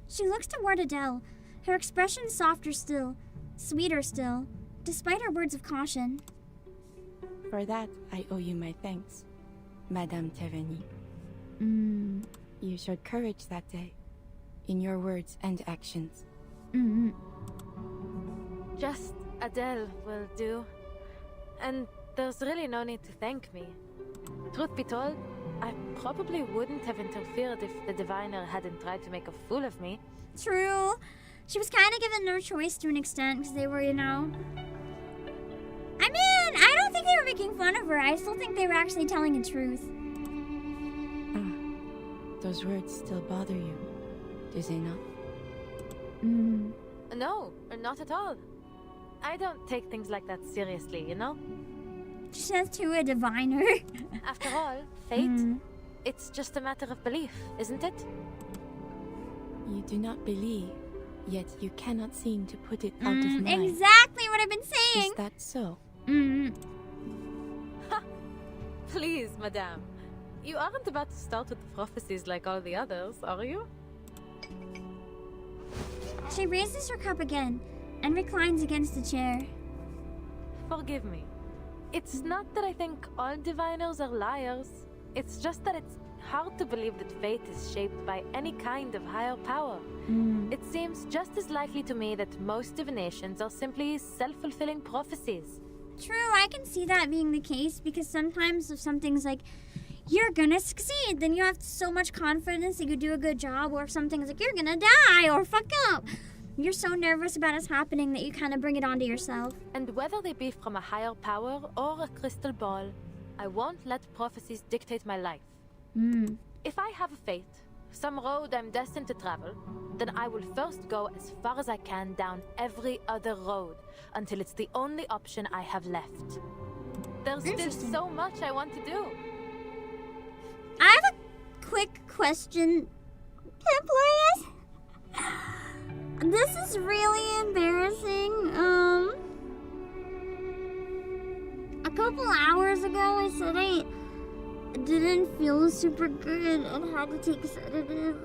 She looks toward Adele, her expression softer still, sweeter still, despite her words of caution. For that, I owe you my thanks, Madame Taverny. You showed courage that day, in your words and actions. Just Adele will do. And there's really no need to thank me. Truth be told, I probably wouldn't have interfered if the diviner hadn't tried to make a fool of me. True. She was kind of given no choice to an extent because they were, you know. I mean, I don't think they were making fun of her. I still think they were actually telling the truth. Those words still bother you, do they not? No, not at all. I don't take things like that seriously, you know? She says to a diviner. After all, fate, it's just a matter of belief, isn't it? You do not believe, yet you cannot seem to put it out of mind. Exactly what I've been saying. Is that so? Ha! Please, madame. You aren't about to start with prophecies like all the others, are you? She raises her cup again and reclines against the chair. Forgive me. It's not that I think all diviners are liars. It's just that it's hard to believe that fate is shaped by any kind of higher power. It seems just as likely to me that most divinations are simply self-fulfilling prophecies. True, I can see that being the case because sometimes if something's like, you're gonna succeed, then you have so much confidence that you do a good job, or if something's like, you're gonna die or fuck up, you're so nervous about it happening that you kind of bring it onto yourself. And whether they be from a higher power or a crystal ball, I won't let prophecies dictate my life. If I have a fate, some road I'm destined to travel, then I will first go as far as I can down every other road until it's the only option I have left. There's still so much I want to do. I have a quick question. Please? This is really embarrassing. A couple hours ago I said I didn't feel super good and had to take sedatives.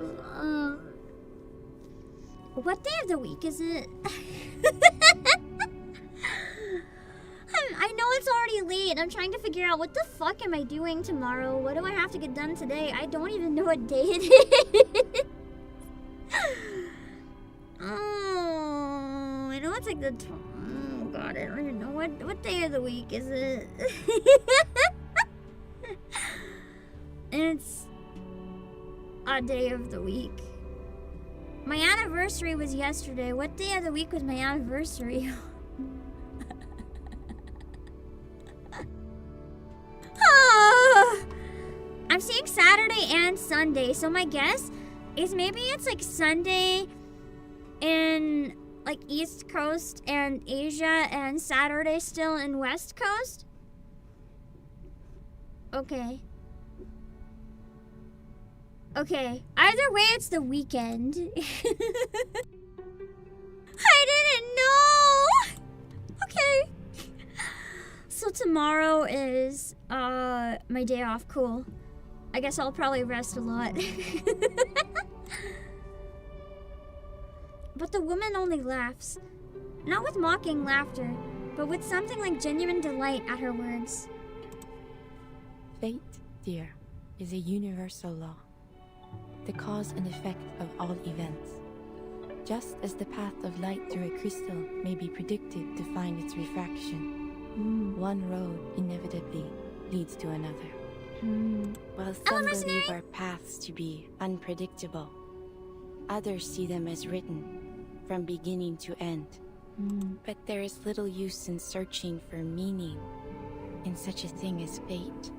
What day of the week is it? I know it's already late. I'm trying to figure out what the fuck am I doing tomorrow? What do I have to get done today? I don't even know what day it is. Oh, I know it's like the... Oh, God, I don't even know. What day of the week is it? It's a day of the week. My anniversary was yesterday. What day of the week was my anniversary? I'm seeing Saturday and Sunday, so my guess is maybe it's like Sunday in like East Coast and Asia and Saturday still in West Coast. Okay. Okay, either way, it's the weekend. I didn't know! Okay. So tomorrow is, my day off. Cool. I guess I'll probably rest a lot. But the woman only laughs. Not with mocking laughter, but with something like genuine delight at her words. Fate, dear, is a universal law. The cause and effect of all events. Just as the path of light through a crystal may be predicted to find its refraction, one road inevitably leads to another. While some believe our paths to be unpredictable, others see them as written, from beginning to end. But there is little use in searching for meaning in such a thing as fate.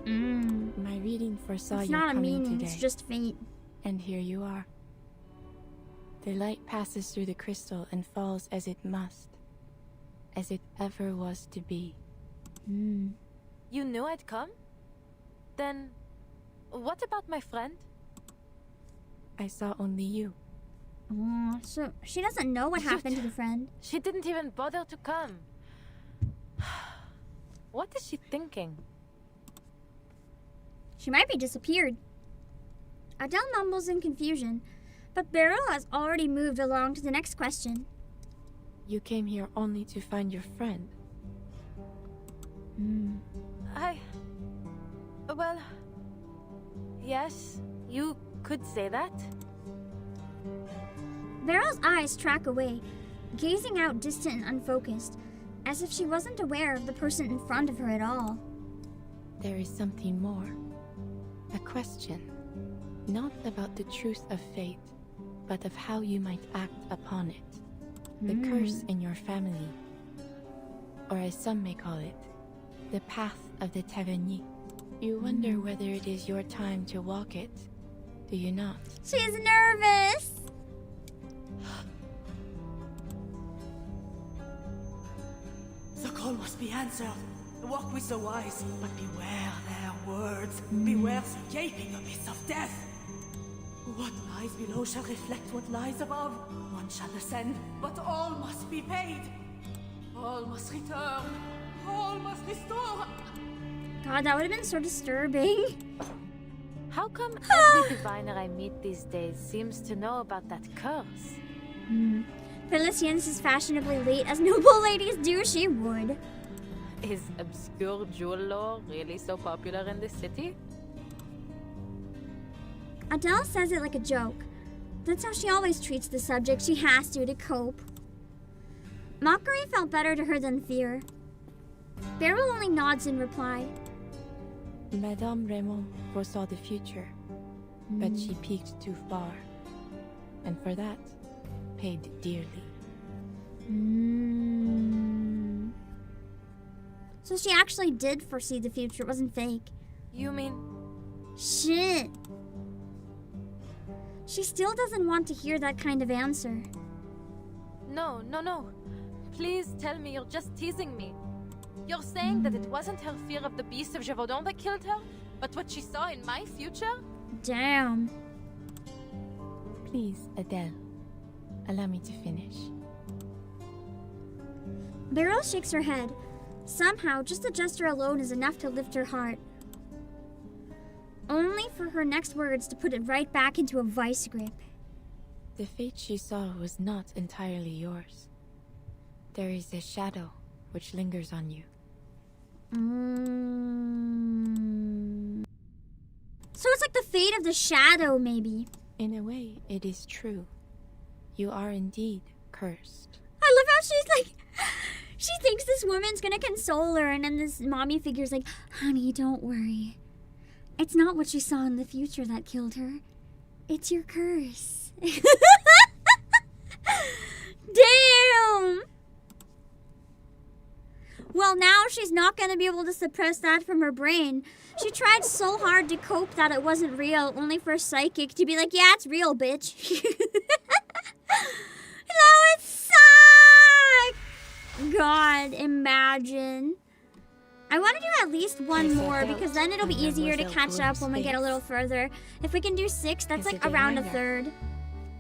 My reading foresaw It's your not a coming meaning, today. it's just fate. And here you are. The light passes through the crystal and falls as it must, as it ever was to be. You knew I'd come? Then, what about my friend? I saw only you. Oh, so she doesn't know what happened to the friend. She didn't even bother to come. What is she thinking? She might be disappeared. Adele mumbles in confusion, but BERYL has already moved along to the next question. You came here only to find your friend. Well, yes, you could say that. BERYL's eyes track away, gazing out distant and unfocused, as if she wasn't aware of the person in front of her at all. There is something more. A question. Not about the truth of fate, but of how you might act upon it. The curse in your family. Or as some may call it, the path of the Tavernier. You wonder whether it is your time to walk it, do you not? She's nervous! The call must be answered. Walk with the wise, but beware their words. Beware the gaping abyss of death. What lies below shall reflect what lies above. One shall ascend, but all must be paid. All must return. All must restore. God, that would have been so disturbing. How come every diviner I meet these days seems to know about that curse? Felicien's is fashionably late, as noble ladies do. She would. Is obscure jewel lore really so popular in this city? Adele says it like a joke. That's how she always treats the subject. She has to cope. Mockery felt better to her than fear. BERYL only nods in reply. Madame Raymond foresaw the future, but she peeked too far, and for that, paid dearly. So she actually did foresee the future. It wasn't fake. You mean? Shit. She still doesn't want to hear that kind of answer. No. Please tell me you're just teasing me. You're saying that it wasn't her fear of the beast of Gévaudan that killed her, but what she saw in my future? Damn. Please, Adele, allow me to finish. BERYL shakes her head. Somehow, just the gesture alone is enough to lift her heart. Only for her next words to put it right back into a vice grip. The fate she saw was not entirely yours. There is a shadow which lingers on you. So it's like the fate of the shadow, maybe. In a way, it is true. You are indeed cursed. I love how she's like... She thinks this woman's gonna console her, and then this mommy figure's like, honey, don't worry. It's not what you saw in the future that killed her. It's your curse. Damn! Well, now she's not gonna be able to suppress that from her brain. She tried so hard to cope that it wasn't real, only for a psychic to be like, yeah, it's real, bitch. That would suck! God, imagine. I want to do at least one more because then it'll be easier to catch up when we get a little further. If we can do 6, that's like around a third.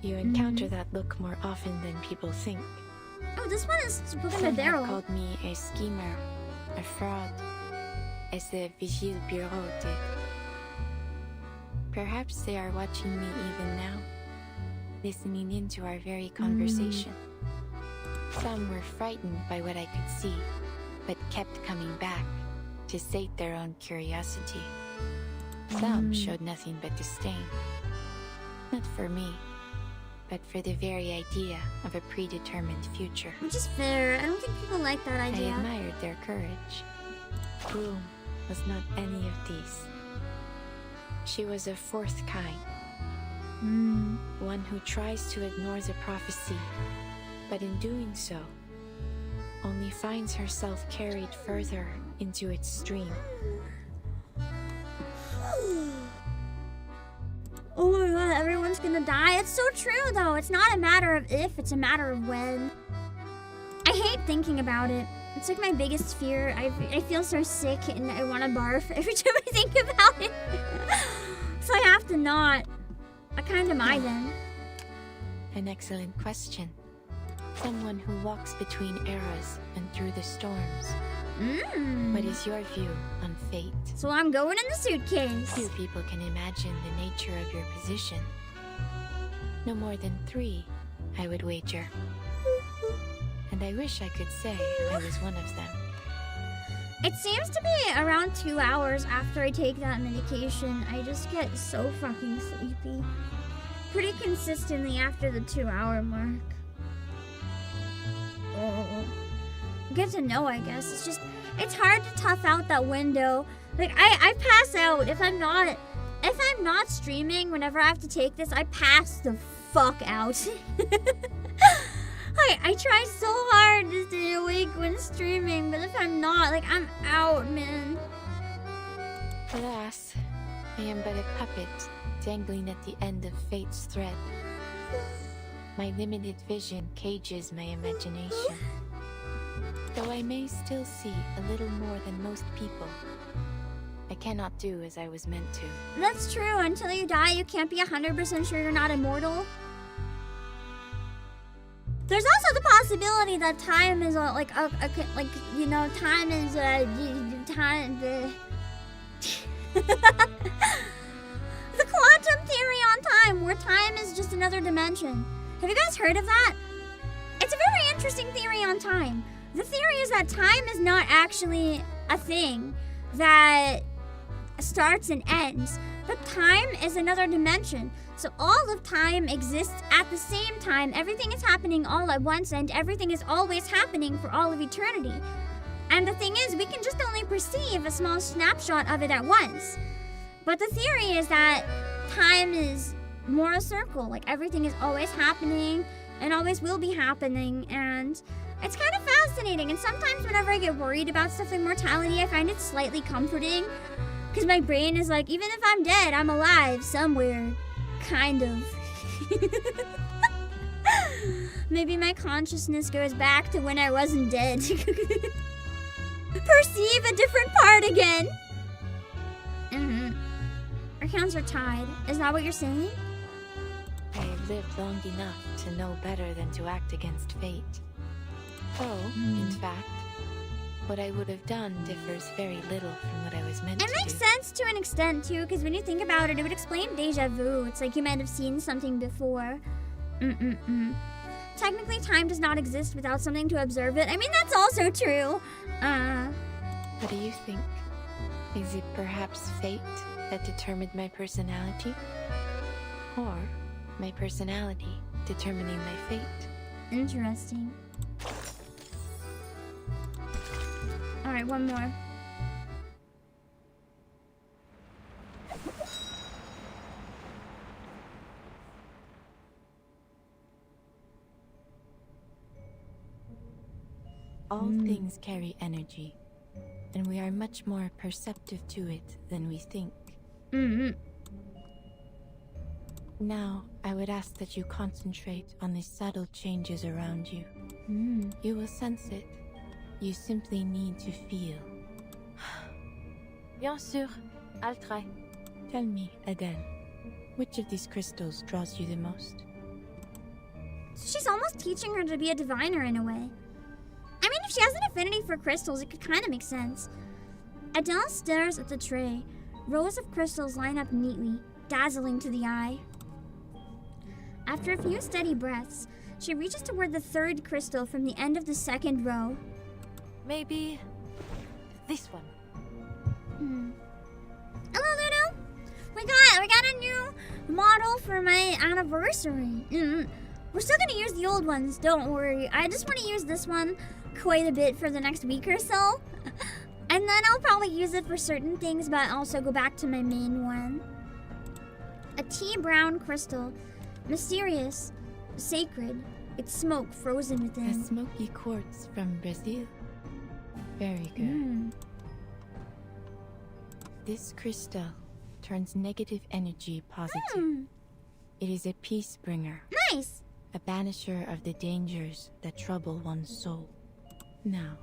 You encounter that look more often than people think. Oh, this one is looking Some at have BERYL. called me a schemer, a fraud, as the Vigile Bureau did. Perhaps they are watching me even now, listening into our very conversation. Some were frightened by what I could see, but kept coming back to sate their own curiosity. Some showed nothing but disdain. Not for me, but for the very idea of a predetermined future. Which is fair. I don't think people like that idea. I admired their courage. Bloom was not any of these. She was a fourth kind. One who tries to ignore the prophecy, but in doing so, only finds herself carried further into its stream. Oh my god, everyone's gonna die. It's so true though. It's not a matter of if, it's a matter of when. I hate thinking about it. It's like my biggest fear. I feel so sick and I want to barf every time I think about it. So I have to not. What kind am I then? An excellent question. Someone who walks between eras and through the storms. What is your view on fate? So I'm going in the suitcase. Few people can imagine the nature of your position. No more than 3, I would wager. And I wish I could say I was one of them. It seems to be around 2 hours after I take that medication. I just get so fucking sleepy. Pretty consistently after the 2-hour mark. Oh. Good to know, I guess. It's just, it's hard to tough out that window. Like, I pass out if I'm not streaming whenever I have to take this. I pass the fuck out. I try so hard to stay awake when streaming, but if I'm not, like, I'm out, man. Alas, I am but a puppet dangling at the end of fate's thread. My limited vision cages my imagination. Though I may still see a little more than most people, I cannot do as I was meant to. That's true. Until you die, you can't be 100% sure you're not immortal. There's also the possibility that time is time is time. The quantum theory on time, where time is just another dimension. Have you guys heard of that? It's a very interesting theory on time. The theory is that time is not actually a thing that starts and ends, but time is another dimension. So all of time exists at the same time. Everything is happening all at once, and everything is always happening for all of eternity. And the thing is, we can just only perceive a small snapshot of it at once. But the theory is that time is more a circle. Like, everything is always happening and always will be happening, and it's kind of fascinating. And sometimes whenever I get worried about stuff like mortality, I find it slightly comforting, because my brain is like, even if I'm dead, I'm alive somewhere. Kind of. Maybe my consciousness goes back to when I wasn't dead. Perceive a different part again. Our hands are tied. Is that what you're saying? I have lived long enough to know better than to act against fate. Though, in fact, what I would have done differs very little from what I was meant to do. It makes sense to an extent, too, because when you think about it, it would explain deja vu. It's like you might have seen something before. Technically, time does not exist without something to observe it. I mean, that's also true. What do you think? Is it perhaps fate that determined my personality? Or my personality determining my fate? Interesting. Alright, one more. All things carry energy, and we are much more perceptive to it than we think. Now, I would ask that you concentrate on the subtle changes around you. You will sense it. You simply need to feel. Bien sûr. I'll try. Tell me, Adele, which of these crystals draws you the most? So she's almost teaching her to be a diviner in a way. I mean, if she has an affinity for crystals, it could kind of make sense. Adele stares at the tray. Rows of crystals line up neatly, dazzling to the eye. After a few steady breaths, she reaches toward the third crystal from the end of the second row. Maybe this one. Hello, Lulu! We got a new model for my anniversary. We're still gonna use the old ones, don't worry. I just want to use this one quite a bit for the next week or so. And then I'll probably use it for certain things, but also go back to my main one. A tea brown crystal. Mysterious. Sacred. It's smoke frozen within. A smoky quartz from Brazil. Very good. This crystal turns negative energy positive. It is a peace bringer. Nice! A banisher of the dangers that trouble one's soul. Now,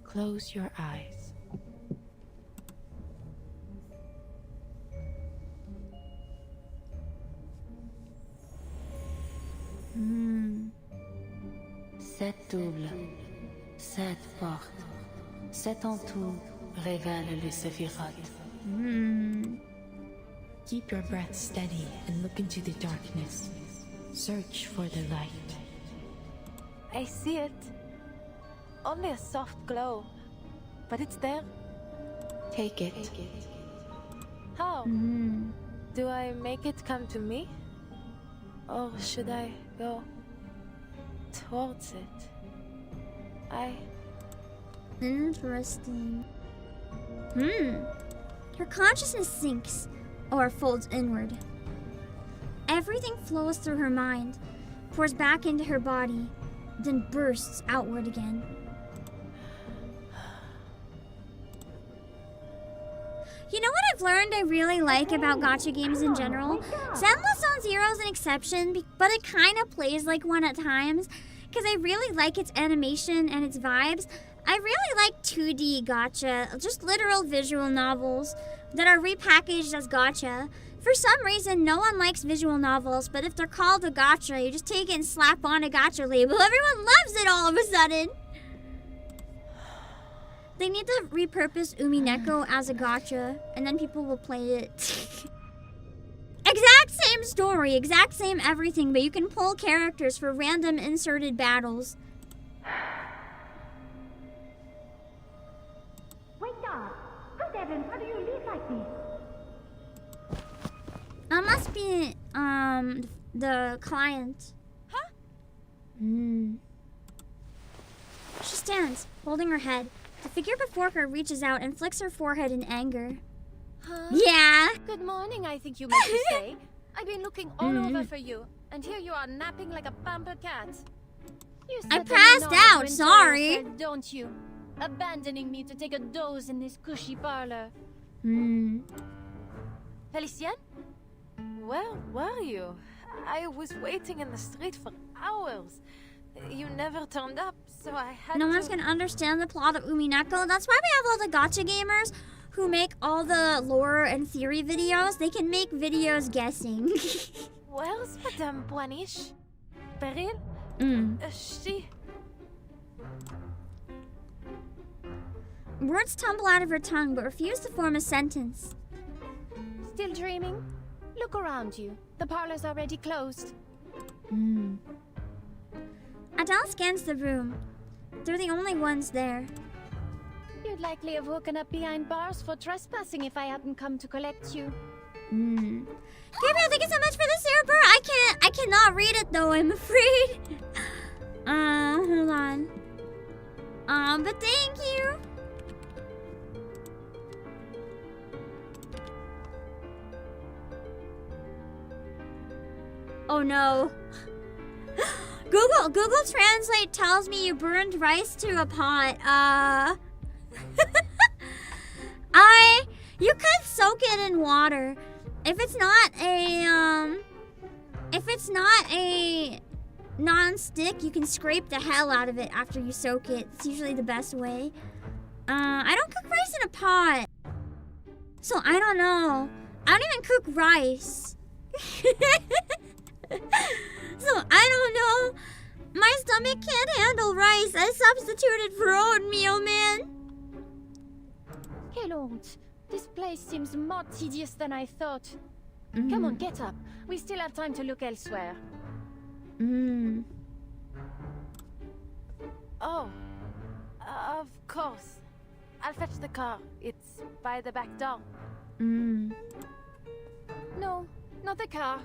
close your eyes. Cette double, cette porte, cet entour révèle le séphiroth. Keep your breath steady and look into the darkness. Search for the light. I see it. Only a soft glow. But it's there. Take it. How? Do I make it come to me? Or should I go towards it? Interesting. Her consciousness sinks, or folds inward. Everything flows through her mind, pours back into her body, then bursts outward again. You know what I've learned I really like about gacha games in general? Zenless Zone Zero is an exception, but it kind of plays like one at times, because I really like its animation and its vibes. I really like 2D gacha, just literal visual novels that are repackaged as gacha. For some reason, no one likes visual novels, but if they're called a gacha, you just take it and slap on a gacha label. Everyone loves it all of a sudden. They need to repurpose Umineko as a gacha, and then people will play it. Exact same story, exact same everything, but you can pull characters for random inserted battles. Wake up! Good heavens, how do you live like this? That must be, the client. Huh? She stands, holding her head. The figure before her reaches out and flicks her forehead in anger. Huh? Yeah. Good morning, I think you meant to say. I've been looking all over for you, and here you are napping like a pampered cat. You I certainly passed know how out, to enjoy sorry. yourself, don't you? Abandoning me to take a doze in this cushy parlor. Felicien? Where were you? I was waiting in the street for hours. You never turned up, so I had No to... one's gonna understand the plot of Umineko. That's why we have all the gacha gamers who make all the lore and theory videos. They can make videos guessing. Where's Madame Boiniche? Beryl? She... Words tumble out of her tongue but refuse to form a sentence. Still dreaming? Look around you. The parlor's already closed. Adele scans the room. They're the only ones there. You'd likely have woken up behind bars for trespassing if I hadn't come to collect you. Gabriel, thank you so much for the super. I cannot read it though, I'm afraid. Hold on. But thank you. Oh no. Google Translate tells me you burned rice to a pot. You could soak it in water. If it's not a non-stick, you can scrape the hell out of it after you soak it. It's usually the best way. I don't cook rice in a pot. So I don't know. I don't even cook rice. So I don't know. My stomach can't handle rice. I substituted for oatmeal, man. Quelle honte. This place seems more tedious than I thought. Come on, get up. We still have time to look elsewhere. Oh, of course. I'll fetch the car. It's by the back door. No, not the car.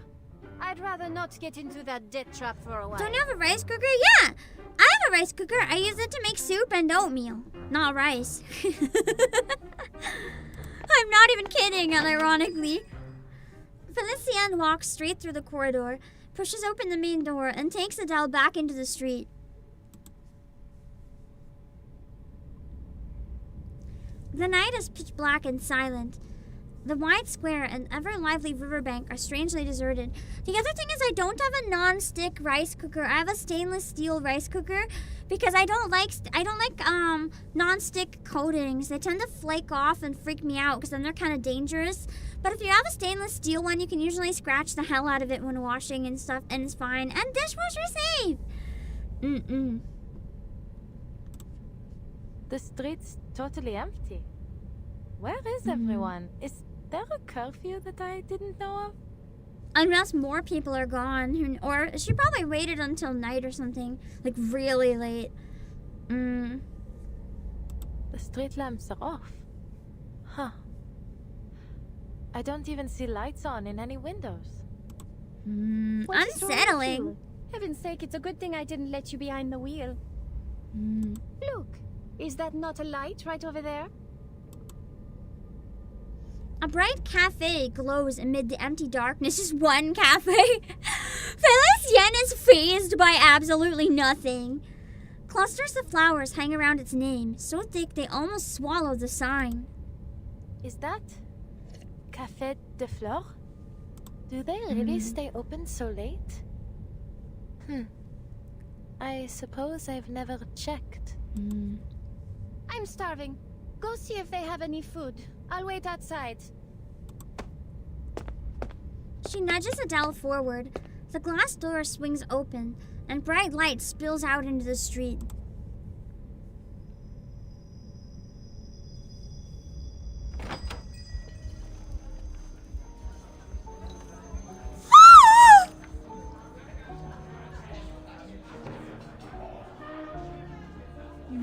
I'd rather not get into that death trap for a while. Don't you have a rice cooker? Yeah! I have a rice cooker. I use it to make soup and oatmeal. Not rice. I'm not even kidding, unironically. Felicienne walks straight through the corridor, pushes open the main door, and takes Adele back into the street. The night is pitch black and silent. The wide square and ever-lively riverbank are strangely deserted. The other thing is I don't have a non-stick rice cooker. I have a stainless steel rice cooker because I don't like non-stick coatings. They tend to flake off and freak me out because then they're kind of dangerous. But if you have a stainless steel one, you can usually scratch the hell out of it when washing and stuff, and it's fine. And dishwasher safe! The street's totally empty. Where is everyone? Is there a curfew that I didn't know of? Unless more people are gone. Or she probably waited until night or something. Like really late. The street lamps are off. Huh. I don't even see lights on in any windows. What is wrong with Unsettling. you? Heaven's sake, it's a good thing I didn't let you behind the wheel. Look, is that not a light right over there? A bright cafe glows amid the empty darkness. Just one cafe. Felicienne is fazed by absolutely nothing. Clusters of flowers hang around its name, so thick they almost swallow the sign. Is that Café de Flore? Do they really stay open so late? I suppose I've never checked. I'm starving. Go see if they have any food. I'll wait outside. She nudges Adele forward. The glass door swings open, and bright light spills out into the street.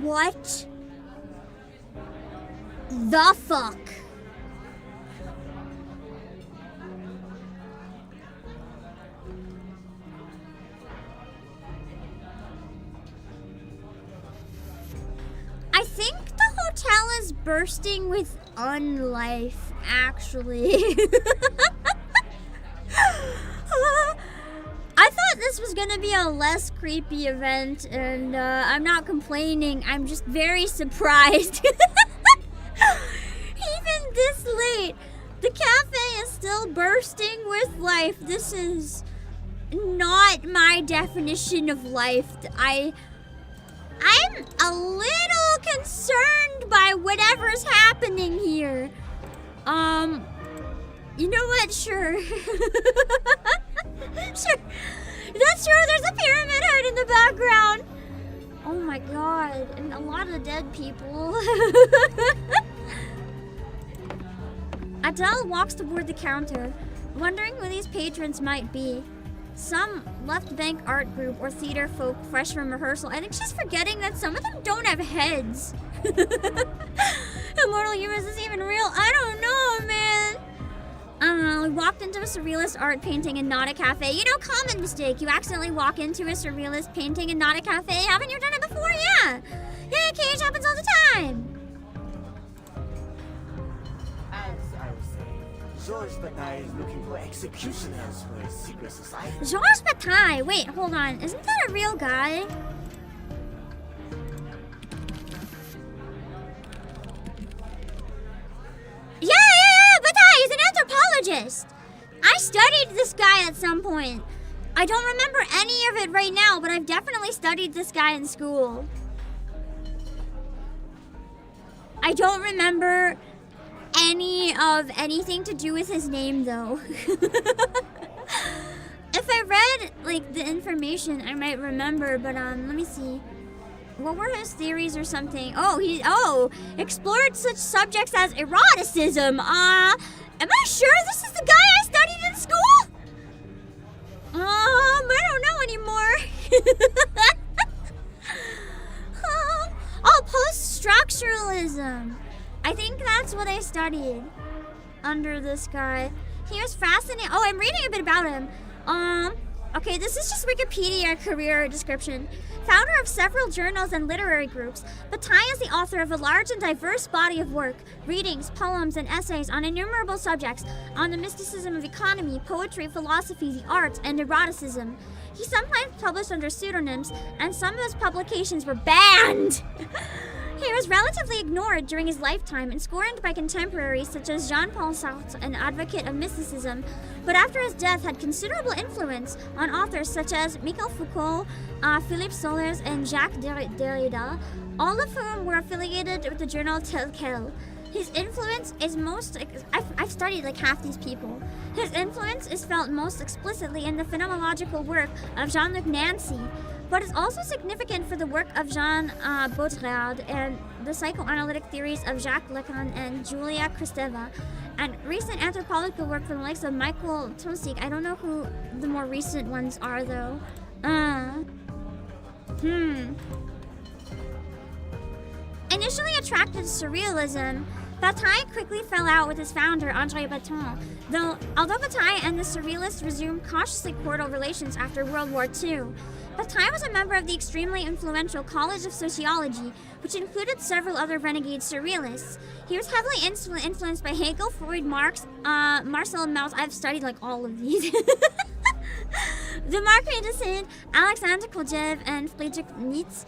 What the fuck? I think the hotel is bursting with unlife, actually. I thought this was gonna be a less creepy event, and I'm not complaining. I'm just very surprised. Even this late, the cafe is still bursting with life. This is not my definition of life. I'm a little concerned by whatever's happening here. You know what? Sure. Sure. That's true. There's a pyramid head in the background. Oh my god. And a lot of dead people. Adele walks toward the counter, wondering who these patrons might be. Some left bank art group or theater folk fresh from rehearsal. I think she's forgetting that some of them don't have heads. Immortal humors is even real. I don't know, man. I don't know. We walked into a surrealist art painting and not a cafe. You know, common mistake. You accidentally walk into a surrealist painting and not a cafe. Haven't you done it before? Yeah. Yeah, Cage happens all the time. As I was saying, Georges Bataille is looking for executioners for his secret society. Georges Bataille. Wait, hold on. Isn't that a real guy? Yeah, Bataille. He's an anthropologist. I studied this guy at some point. I don't remember any of it right now, but I've definitely studied this guy in school. I don't remember any of anything to do with his name, though. If I read, like, the information, I might remember, but, let me see. What were his theories or something? Oh, explored such subjects as eroticism. Am I sure this is the guy I studied in school? I don't know anymore. Post-structuralism. I think that's what I studied under this guy. He was fascinating. Oh, I'm reading a bit about him. Okay, this is just Wikipedia career description. Founder of several journals and literary groups, Bataille is the author of a large and diverse body of work, readings, poems, and essays on innumerable subjects, on the mysticism of economy, poetry, philosophy, the arts, and eroticism. He sometimes published under pseudonyms, and some of his publications were banned. He was relatively ignored during his lifetime and scorned by contemporaries such as Jean-Paul Sartre, an advocate of mysticism, but after his death had considerable influence on authors such as Michel Foucault, Philippe Solers, and Jacques Derrida, all of whom were affiliated with the journal Tel Quel. His influence is most... I've studied like half these people. His influence is felt most explicitly in the phenomenological work of Jean-Luc Nancy, but is also significant for the work of Jean Baudrillard and the psychoanalytic theories of Jacques Lacan and Julia Kristeva, and recent anthropological work from the likes of Michael Tosig. I don't know who the more recent ones are, though. Initially attracted to surrealism, Bataille quickly fell out with his founder, André Breton, although Bataille and the surrealists resumed cautiously cordial relations after World War II. Bataille was a member of the extremely influential College of Sociology, which included several other renegade surrealists. He was heavily influenced by Hegel, Freud, Marx, Marcel Mauss. I've studied like all of these. The Marquis de Sade, Alexander Kojève, and Friedrich Nietzsche,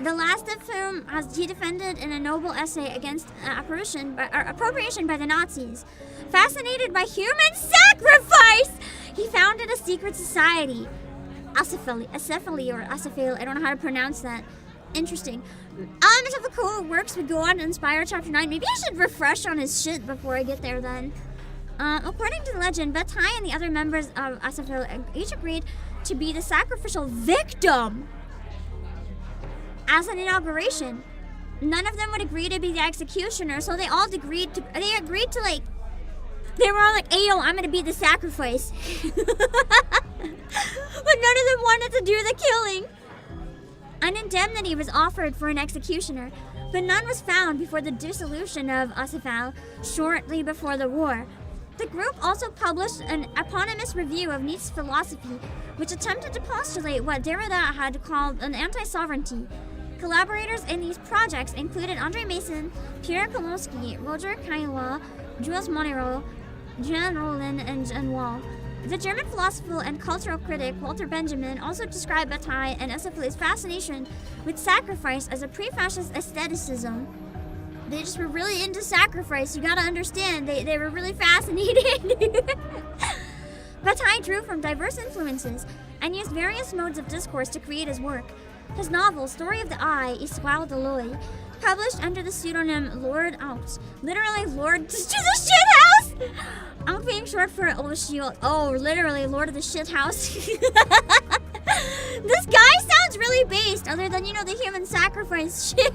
the last of whom he defended in a noble essay against appropriation by the Nazis. Fascinated by human sacrifice, he founded a secret society. Acephali or Acephale, I don't know how to pronounce that. Interesting. Elements of the core works would go on to inspire Chapter 9. Maybe I should refresh on his shit before I get there then. According to the legend, Bataille and the other members of Acephale each agreed to be the sacrificial victim as an inauguration. None of them would agree to be the executioner, so they all agreed to they were all like, hey yo, I'm gonna be the sacrifice. But none of them wanted to do the killing. An indemnity was offered for an executioner, but none was found before the dissolution of Acephale shortly before the war. The group also published an eponymous review of Nietzsche's philosophy, which attempted to postulate what Derrida had called an anti-sovereignty. Collaborators in these projects included André Masson, Pierre Kolonsky, Roger Caillois, Jules Monero, Jean Rollin, and Jean Wall. The German philosopher and cultural critic Walter Benjamin also described Bataille and Acephale's fascination with sacrifice as a pre-fascist aestheticism. They just were really into sacrifice. You gotta understand, they were really fascinated. Bataille drew from diverse influences and used various modes of discourse to create his work. His novel, Story of the Eye, Histoire de l'Oeil, published under the pseudonym Lord Out, literally Lord to the Shit House! I'm being short for literally Lord of the Shit House. This guy sounds really based, other than, the human sacrifice shit.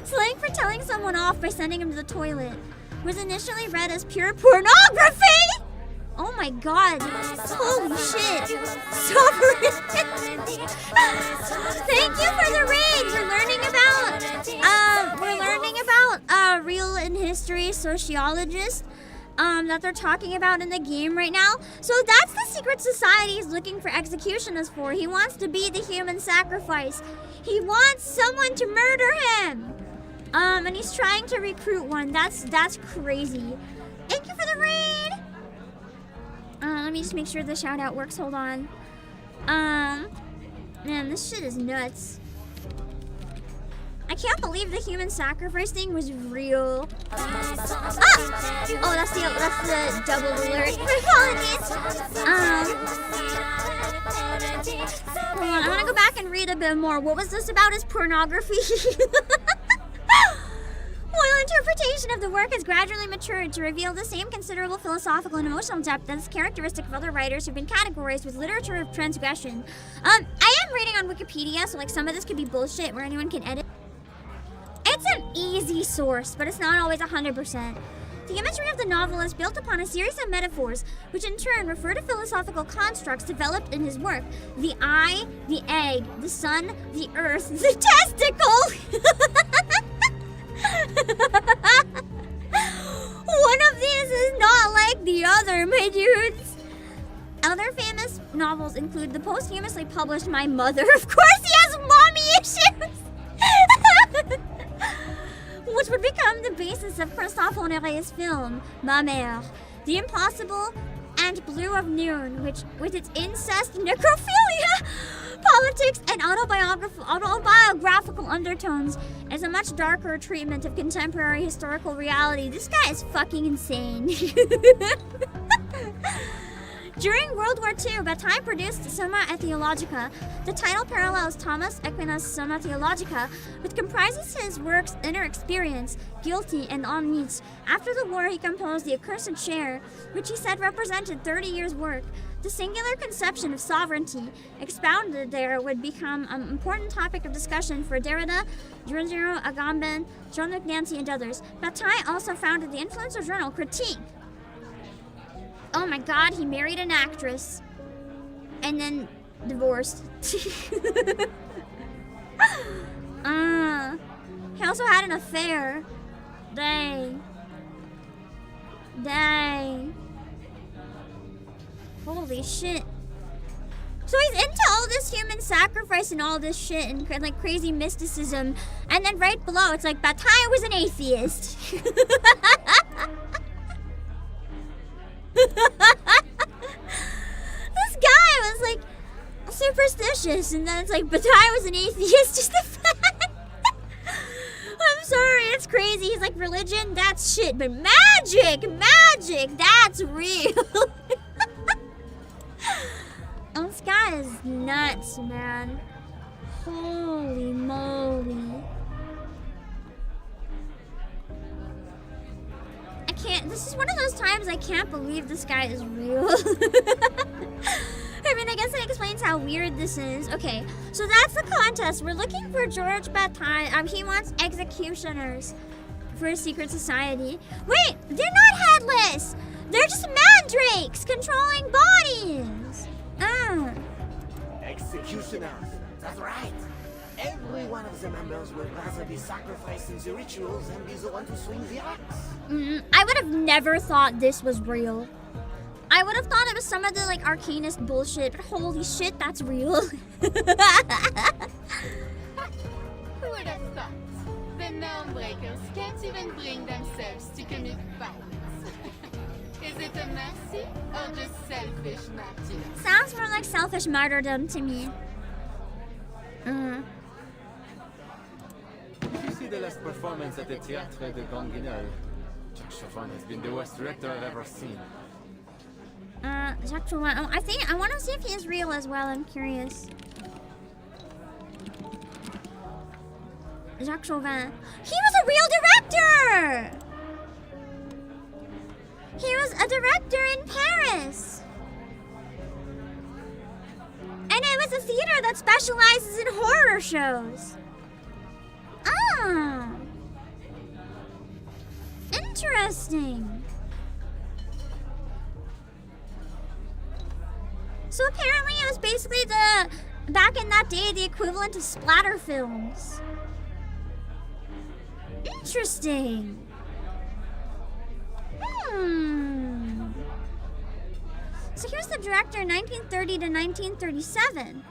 Slang for telling someone off by sending him to the toilet was initially read as pure pornography! Oh my god. Holy shit. Thank you for the raid. We're learning about real and history sociologists that they're talking about in the game right now. So that's the secret society he's looking for executioners for. He wants to be the human sacrifice. He wants someone to murder him. And he's trying to recruit one. That's crazy. Thank you for the raid. Let me just make sure the shout out works. Hold on. Man, this shit is nuts. I can't believe the human sacrifice thing was real. Oh, that's the double alert. Apologies. Hold on, I want to go back and read a bit more. What was this about his pornography? While interpretation narration of the work has gradually matured to reveal the same considerable philosophical and emotional depth that is characteristic of other writers who've been categorized with literature of transgression. I am reading on Wikipedia, so like some of this could be bullshit where anyone can edit. It's an easy source, but it's not always 100%. The imagery of the novel is built upon a series of metaphors, which in turn refer to philosophical constructs developed in his work. The eye, the egg, the sun, the earth, the testicle! One of these is not like the other, my dudes. Other famous novels include the posthumously published My Mother. Of course he has mommy issues! Which would become the basis of Christophe Honoré's film, Ma Mère. The Impossible and Blue of Noon, which, with its incest, necrophilia, politics, and autobiographical undertones, is a much darker treatment of contemporary historical reality. This guy is fucking insane. During World War II, Bataille produced Summa Theologica. The title parallels Thomas Aquinas' Summa Theologica, which comprises his work's inner experience, guilty and en niche. After the war, he composed The Accursed Share, which he said represented 30 years' work. The singular conception of sovereignty expounded there would become an important topic of discussion for Derrida, Giorgio Agamben, Jean-Luc Nancy, and others. Bataille also founded the influential journal Critique. Oh my god, he married an actress. And then divorced. He also had an affair. Dang. Dang. Holy shit. So he's into all this human sacrifice and all this shit and like crazy mysticism. And then right below, it's like Bataille was an atheist. This guy was like superstitious, and then it's like Bataille was an atheist. Just the fact. I'm sorry, it's crazy. He's like, religion, that's shit, but magic, that's real. Oh, this guy is nuts, man. Holy moly. This is one of those times I can't believe this guy is real. I mean, I guess it explains how weird this is. Okay, so that's the contest. We're looking for George Bataille. He wants executioners for a secret society. Wait, they're not headless. They're just mandrakes controlling bodies. Executioners, that's right. Every one of the members will rather be sacrificed in the rituals than be the one to swing the axe. I would have never thought this was real. I would have thought it was some of the like arcanist bullshit, but holy shit, that's real. Who would have thought? The Normbreakers can't even bring themselves to commit violence. Is it a mercy or just selfish martyrdom? Sounds more like selfish martyrdom to me. Did you see the last performance at the Théâtre de Grand Guignol? Jacques Chauvin has been the worst director I've ever seen. Jacques Chauvin. Oh, I want to see if he is real as well. I'm curious. Jacques Chauvin. He was a real director! He was a director in Paris. And it was a theater that specializes in horror shows. Ah. Interesting. So apparently it was basically back in that day, the equivalent of splatter films. Interesting. So here's the director, 1930 to 1937.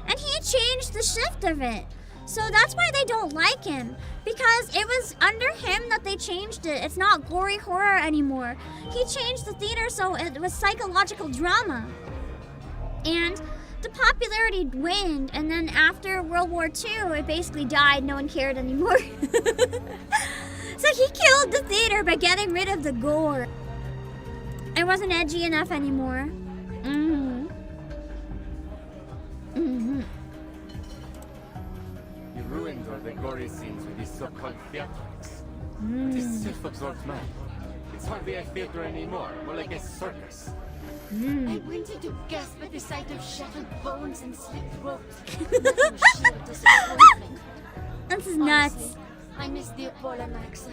And he changed the shift of it. So that's why they don't like him. Because it was under him that they changed it. It's not gory horror anymore. He changed the theater so it was psychological drama. And the popularity waned. And then after World War II, it basically died. No one cared anymore. So he killed the theater by getting rid of the gore. It wasn't edgy enough anymore. You ruined all the gory scenes with these so-called theatrics. This self-absorbed man. It's hardly a theater anymore, more like a circus. I wanted to gasp at the sight of shattered bones and slit throat. Nothing sheer disappointment. This is nuts. Honestly, I miss the Apollo Maxa.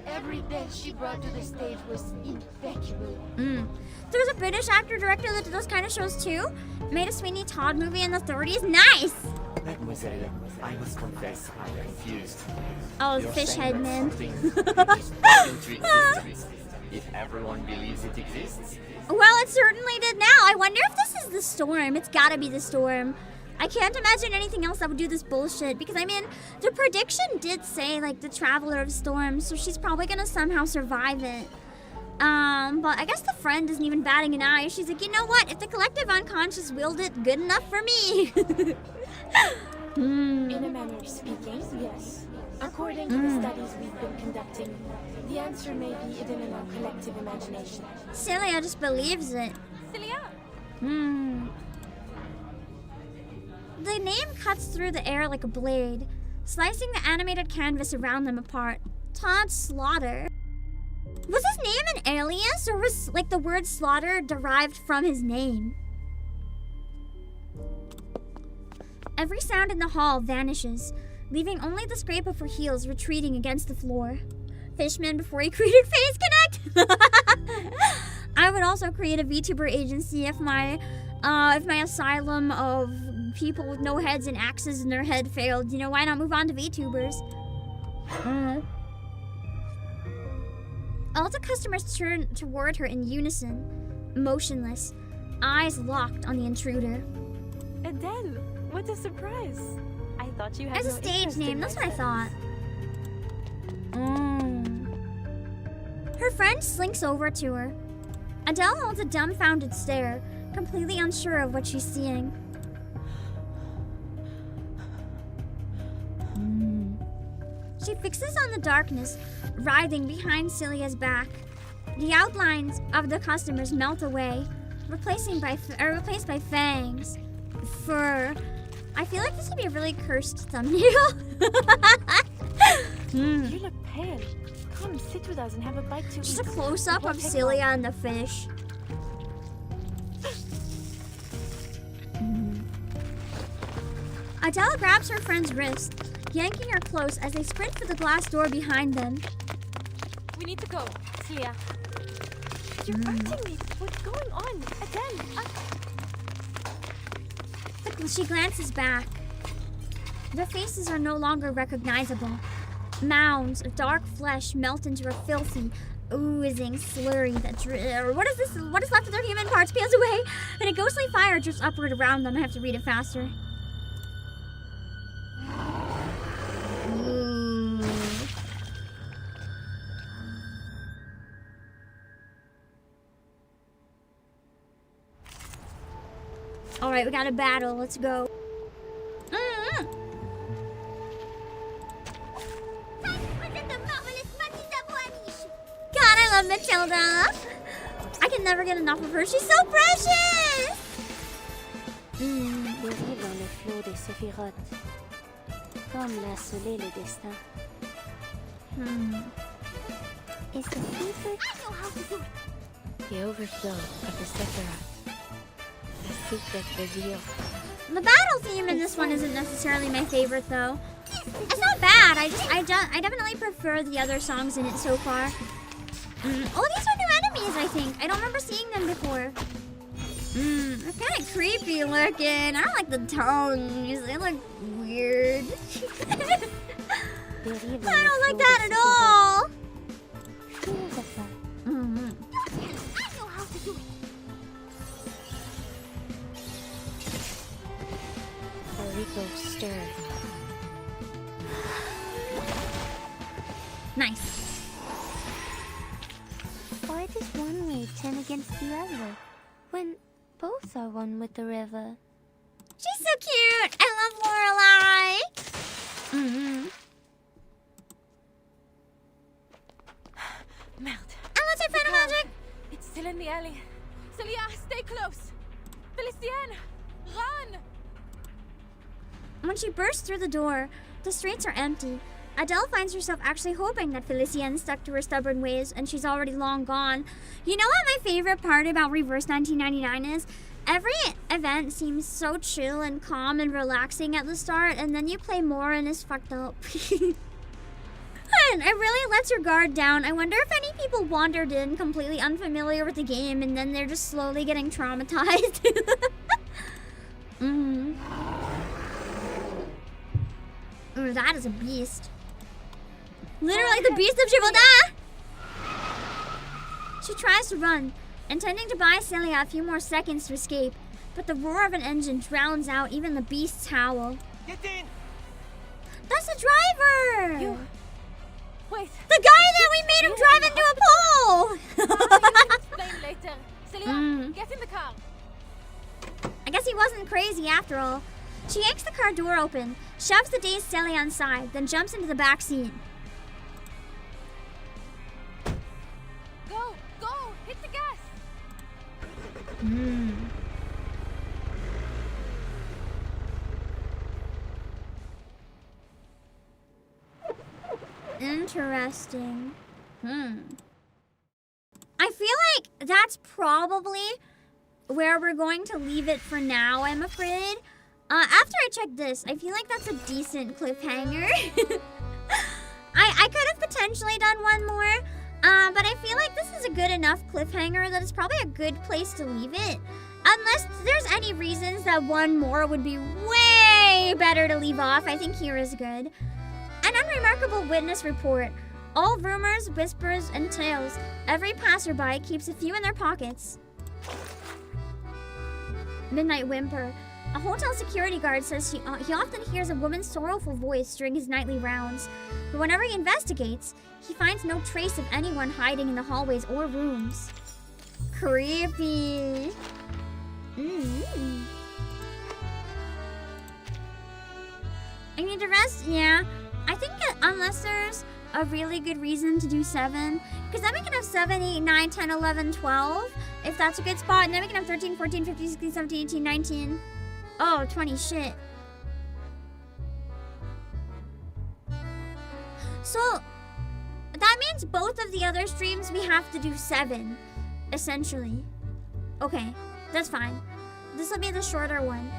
Every death she brought to the stage was impeccable. There was a British actor director that did those kind of shows too. Made a Sweeney Todd movie in the 30s. Nice! Mademoiselle, I must confess, I'm confused. Oh, You're fish saying head that man. something is brought into existence. If everyone believes it exists. Well, it certainly did now. I wonder if this is the storm. It's gotta be the storm. I can't imagine anything else that would do this bullshit because, I mean, the prediction did say, like, the Traveler of Storms, so she's probably gonna somehow survive it. But I guess the friend isn't even batting an eye. She's like, you know what? If the collective unconscious willed it, good enough for me. In a manner of speaking, yes. According to the studies we've been conducting, the answer may be hidden in our collective imagination. Celia just believes it. Celia! The name cuts through the air like a blade, slicing the animated canvas around them apart. Todd Slaughter. Was his name an alias, or was, like, the word slaughter derived from his name? Every sound in the hall vanishes, leaving only the scrape of her heels retreating against the floor. Fishman before he created Face Connect? I would also create a VTuber agency if my asylum of people with no heads and axes in their head failed. You know, why not move on to VTubers? All the customers turn toward her in unison, motionless, eyes locked on the intruder. Adele, what a surprise! I thought you had As a stage name, that's what I thought. Her friend slinks over to her. Adele holds a dumbfounded stare, completely unsure of what she's seeing. She fixes on the darkness, writhing behind Celia's back. The outlines of the customers melt away, replaced by fangs, fur. I feel like this would be a really cursed thumbnail. You look pale. Come sit with us and have a bite to eat. Just a close-up of Celia and the fish. Adele grabs her friend's wrist, yanking her close as they sprint for the glass door behind them. We need to go. Celia. You're hurting me. What's going on? Adele. She glances back. Their faces are no longer recognizable. Mounds of dark flesh melt into a filthy, oozing slurry that what is this? What is left of their human parts peels away, and a ghostly fire drifts upward around them. I have to read it faster. All right, we got a battle. Let's go. God, I love Matilda. I can never get enough of her. She's so precious. BERYL dans le flot des séphirotes, comme l'a scellé le destin. Is the secret? I know how to do it. The overflow of the Sephiroth. The secret revealed. The battle theme in this one isn't necessarily my favorite, though. It's not bad. I definitely prefer the other songs in it so far. Oh, these are new enemies, I think. I don't remember seeing them before. They're kind of creepy looking. I don't like the tongues. They look weird. I don't like that at all. I know how to do it. A ripple stirred. Nice. Why does one wave turn against the other when both are one with the river? She's so cute. I love Lorelai. Merde. What's your final magic? It's still in the alley. Celia, stay close. Felicienne, run! When she bursts through the door, the streets are empty, Adele finds herself actually hoping that Felicienne stuck to her stubborn ways and she's already long gone. You know what my favorite part about Reverse 1999 is? Every event seems so chill and calm and relaxing at the start, and then you play more and it's fucked up. And it really lets your guard down. I wonder if any people wandered in completely unfamiliar with the game and then they're just slowly getting traumatized. Ooh, that is a beast. Literally the beast of Chivalda! She tries to run, intending to buy Celia a few more seconds to escape, but the roar of an engine drowns out even the beast's howl. Get in! That's the driver! You... Wait. The guy that we made him drive into a pole! Explain later. Celia, get in the car. I guess he wasn't crazy after all. She yanks the car door open, shoves the dazed Celia inside, then jumps into the back seat. Go! Hit the gas! Interesting. I feel like that's probably where we're going to leave it for now, I'm afraid. After I check this, I feel like that's a decent cliffhanger. I could have potentially done one more, but I feel like this is a good enough cliffhanger that it's probably a good place to leave it. Unless there's any reasons that one more would be way better to leave off, I think here is good. An unremarkable witness report. All rumors, whispers, and tales. Every passerby keeps a few in their pockets. Midnight whimper. A hotel security guard says he often hears a woman's sorrowful voice during his nightly rounds. But whenever he investigates, he finds no trace of anyone hiding in the hallways or rooms. Creepy. I need to rest? Yeah. I think unless there's a really good reason to do 7, because then we can have 7, 8, 9, 10, 11, 12, if that's a good spot, and then we can have 13, 14, 15, 16, 17, 18, 19. Oh, 20, shit. So, that means both of the other streams we have to do 7, essentially. Okay, that's fine. This will be the shorter one.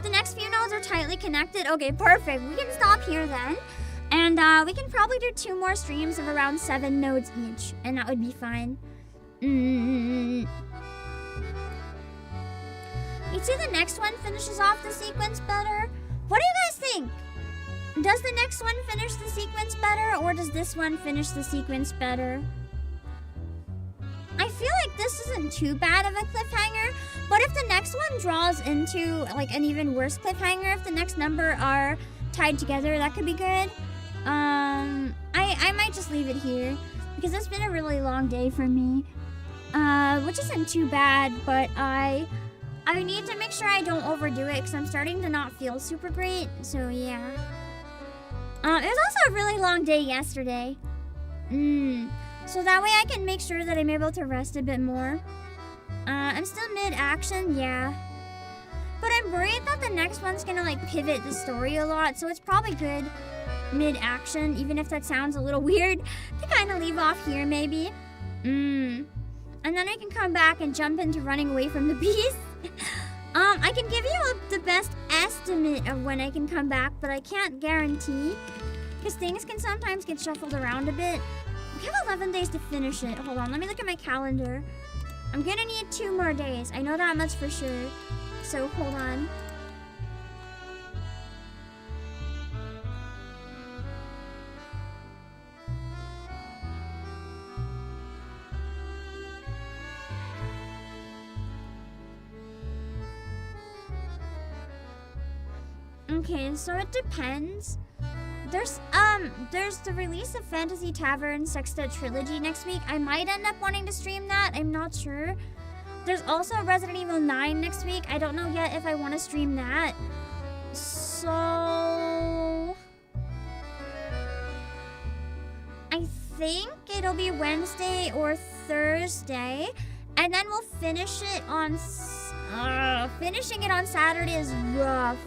The next few nodes are tightly connected. Okay, perfect. We can stop here then. And we can probably do 2 more streams of around 7 nodes each. And that would be fine. You'd see the next one finishes off the sequence better. What do you guys think? Does the next one finish the sequence better? Or does this one finish the sequence better? I feel like this isn't too bad of a cliffhanger, but if the next one draws into like an even worse cliffhanger, if the next number are tied together, that could be good. I might just leave it here because it's been a really long day for me, which isn't too bad, but I need to make sure I don't overdo it because I'm starting to not feel super great. So yeah. It was also a really long day yesterday. So that way I can make sure that I'm able to rest a bit more. I'm still mid-action, yeah. But I'm worried that the next one's gonna like pivot the story a lot, so it's probably good mid-action, even if that sounds a little weird, to kind of leave off here maybe. And then I can come back and jump into running away from the beast. I can give you the best estimate of when I can come back, but I can't guarantee, because things can sometimes get shuffled around a bit. We have 11 days to finish it. Hold on, let me look at my calendar. I'm gonna need 2 more days. I know that much for sure. So, hold on. Okay, so it depends. There's the release of Fantasy Tavern Sextet Trilogy next week. I might end up wanting to stream that. I'm not sure. There's also Resident Evil 9 next week. I don't know yet if I want to stream that. So I think it'll be Wednesday or Thursday. And then we'll finish it on... finishing it on Saturday is rough.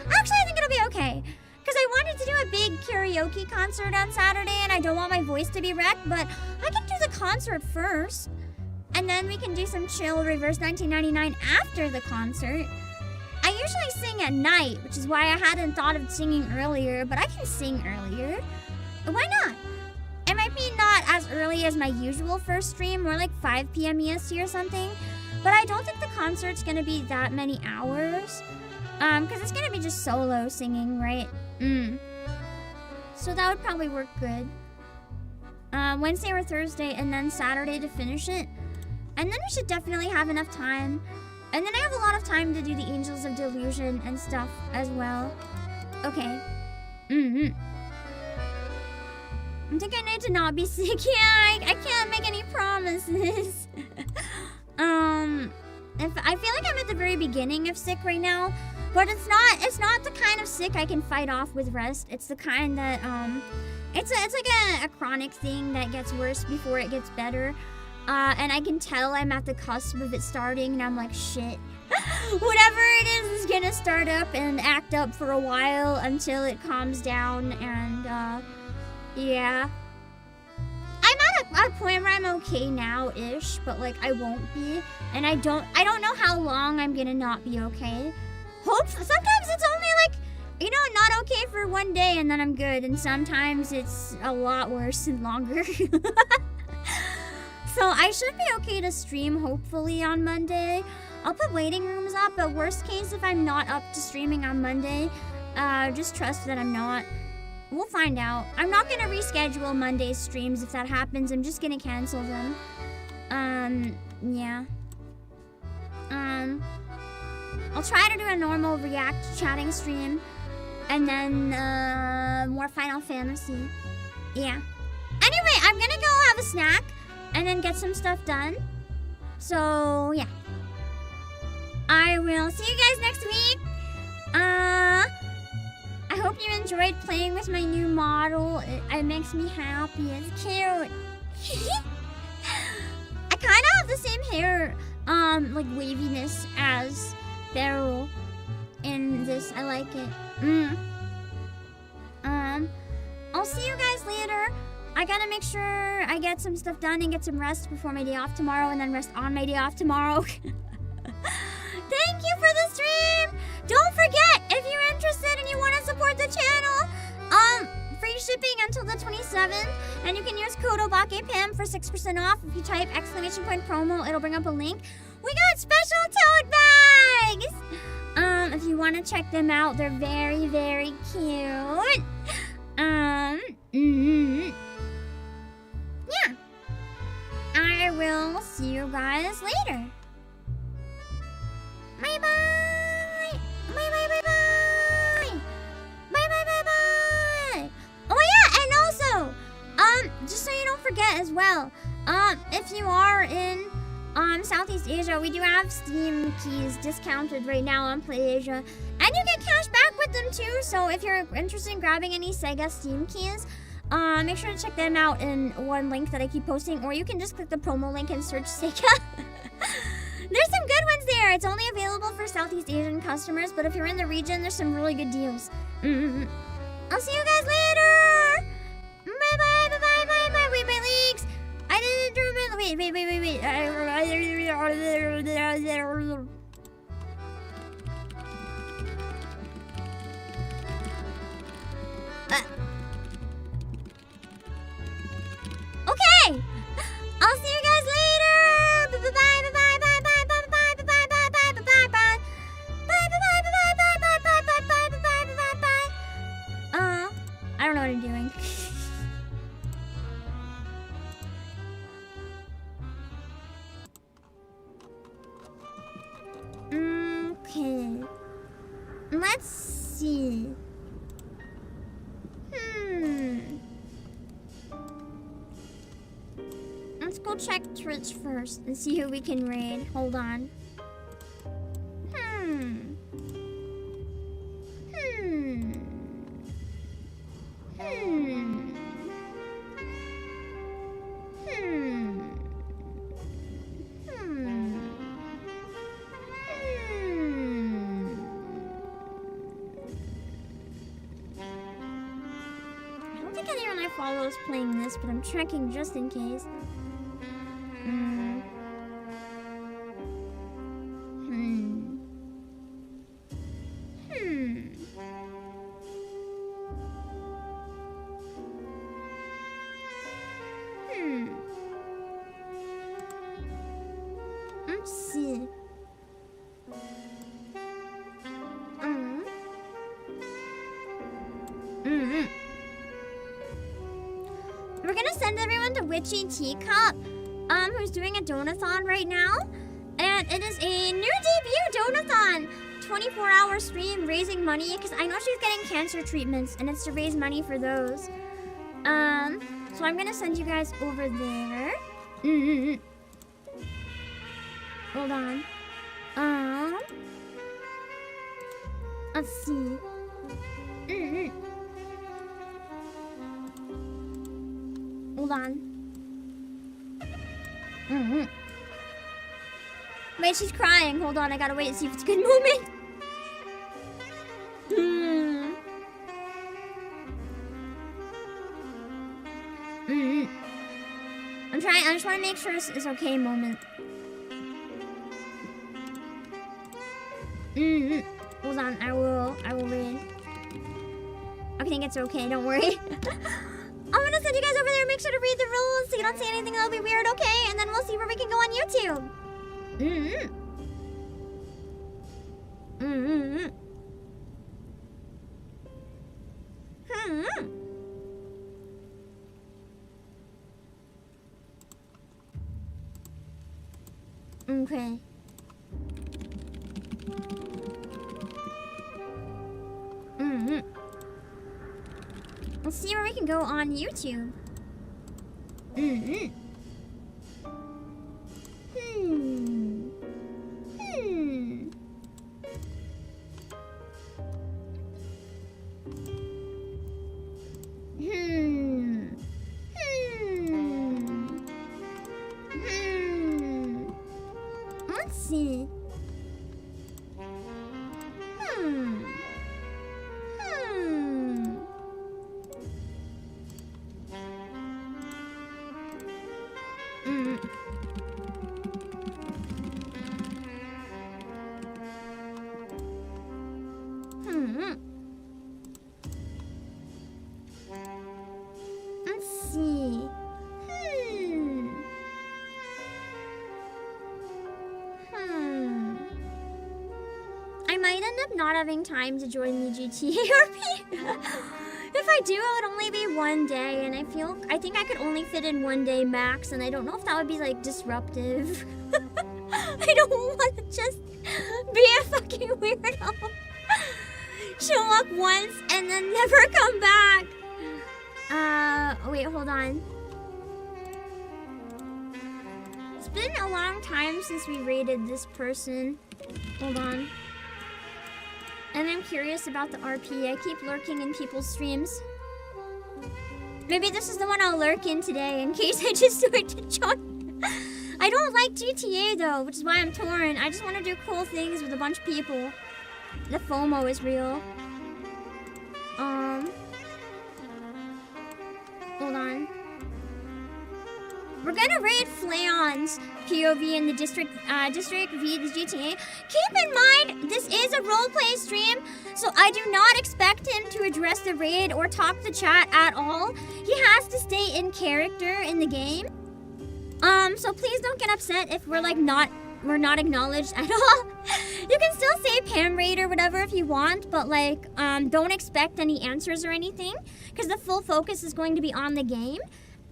Actually, I think it'll be okay. Because I wanted to do a big karaoke concert on Saturday, and I don't want my voice to be wrecked, but I can do the concert first. And then we can do some chill reverse 1999 after the concert. I usually sing at night, which is why I hadn't thought of singing earlier, but I can sing earlier. Why not? It might be not as early as my usual first stream, more like 5 p.m. EST or something, but I don't think the concert's gonna be that many hours, because it's gonna be just solo singing, right? So that would probably work good. Wednesday or Thursday, and then Saturday to finish it. And then we should definitely have enough time. And then I have a lot of time to do the Angels of Delusion and stuff as well. Okay. I think I need to not be sick. Yeah, I can't make any promises. I feel like I'm at the very beginning of sick right now. But it's not the kind of sick I can fight off with rest. It's the kind that, it's like a chronic thing that gets worse before it gets better. And I can tell I'm at the cusp of it starting, and I'm like, shit. Whatever it is gonna start up and act up for a while until it calms down, and, yeah. I'm at a point where I'm okay now-ish, but, like, I won't be. And I don't know how long I'm gonna not be okay. Sometimes it's only, like, you know, not okay for one day, and then I'm good. And sometimes it's a lot worse and longer. So I should be okay to stream, hopefully, on Monday. I'll put waiting rooms up, but worst case, if I'm not up to streaming on Monday, just trust that I'm not. We'll find out. I'm not gonna reschedule Monday's streams if that happens. I'm just gonna cancel them. Yeah. I'll try to do a normal React chatting stream, and then, more Final Fantasy. Yeah. Anyway, I'm gonna go have a snack, and then get some stuff done. So, yeah. I will see you guys next week. I hope you enjoyed playing with my new model. It makes me happy. It's cute. I kind of have the same hair, like waviness as BERYL in this. I like it. I'll see you guys later. I gotta make sure I get some stuff done and get some rest before my day off tomorrow, and then rest on my day off tomorrow. Thank you for the stream! Don't forget, if you're interested and you want to support the channel, free shipping until the 27th, and you can use code Obake PAM for 6% off. If you type !promo, it'll bring up a link. We got special tote bags! If you want to check them out, they're very, very cute. Yeah. I will see you guys later. Bye bye. Bye bye bye bye. Bye bye bye bye. Oh yeah, and also, just so you don't forget as well, if you are in Southeast Asia, we do have Steam keys discounted right now on PlayAsia, and you get cash back with them too. So if you're interested in grabbing any Sega Steam keys, make sure to check them out in one link that I keep posting, or you can just click the promo link and search Sega. There's some good ones there. It's only available for Southeast Asian customers, but if you're in the region, there's some really good deals. I'll see you guys later. Bye bye bye bye bye bye. Wait, my legs. I didn't do it. Wait. Okay. I'll see you guys later. Bye bye bye bye bye bye bye bye bye bye bye bye bye bye bye bye. Bye bye bye bye bye bye bye bye bye bye bye bye bye. I don't know what I'm doing. Okay. Let's see. Let's go check Twitch first and see who we can raid. Hold on. follows playing this, but I'm checking just in case. Let's see. We're gonna send everyone to Witchy Teacup, who's doing a donathon right now. And it is a new debut donathon. 24-hour stream raising money, because I know she's getting cancer treatments, and it's to raise money for those. So I'm gonna send you guys over there. Hold on. Let's see. Hold on. Wait, she's crying. Hold on, I gotta wait and see if it's a good moment. I'm trying. I just want to make sure it's okay moment. Hold on, I will read. I think it's okay, don't worry. I'm gonna send you guys over there. Make sure to read the rules so you don't say anything that'll be weird, okay? And then we'll see where we can go on YouTube. Okay. Let's see where we can go on YouTube. Let's see. Let's see. I might end up not having time to join the GTA RP. If I do, it would only be one day, and I think I could only fit in one day max, and I don't know if that would be like disruptive. I don't want to just be a fucking weirdo. Show up once and then never come back. Wait, hold on. It's been a long time since we raided this person. Hold on. And I'm curious about the RP. I keep lurking in people's streams. Maybe this is the one I'll lurk in today in case I just start to join. I don't like GTA though, which is why I'm torn. I just want to do cool things with a bunch of people. The FOMO is real. Hold on. We're gonna raid Flayon's POV in the district v the GTA. Keep in mind, this is a roleplay stream, so I do not expect him to address the raid or talk to chat at all. He has to stay in character in the game. So please don't get upset if we're not acknowledged at all. You can still say Pam raid or whatever if you want, but like, don't expect any answers or anything, because the full focus is going to be on the game.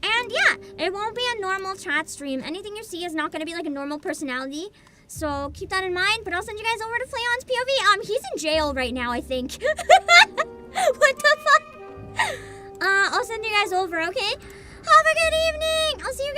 And yeah, it won't be a normal chat stream. Anything you see is not going to be like a normal personality. So keep that in mind. But I'll send you guys over to Flayon's POV. He's in jail right now, I think. What the fuck? I'll send you guys over, okay? Have a good evening. I'll see you guys.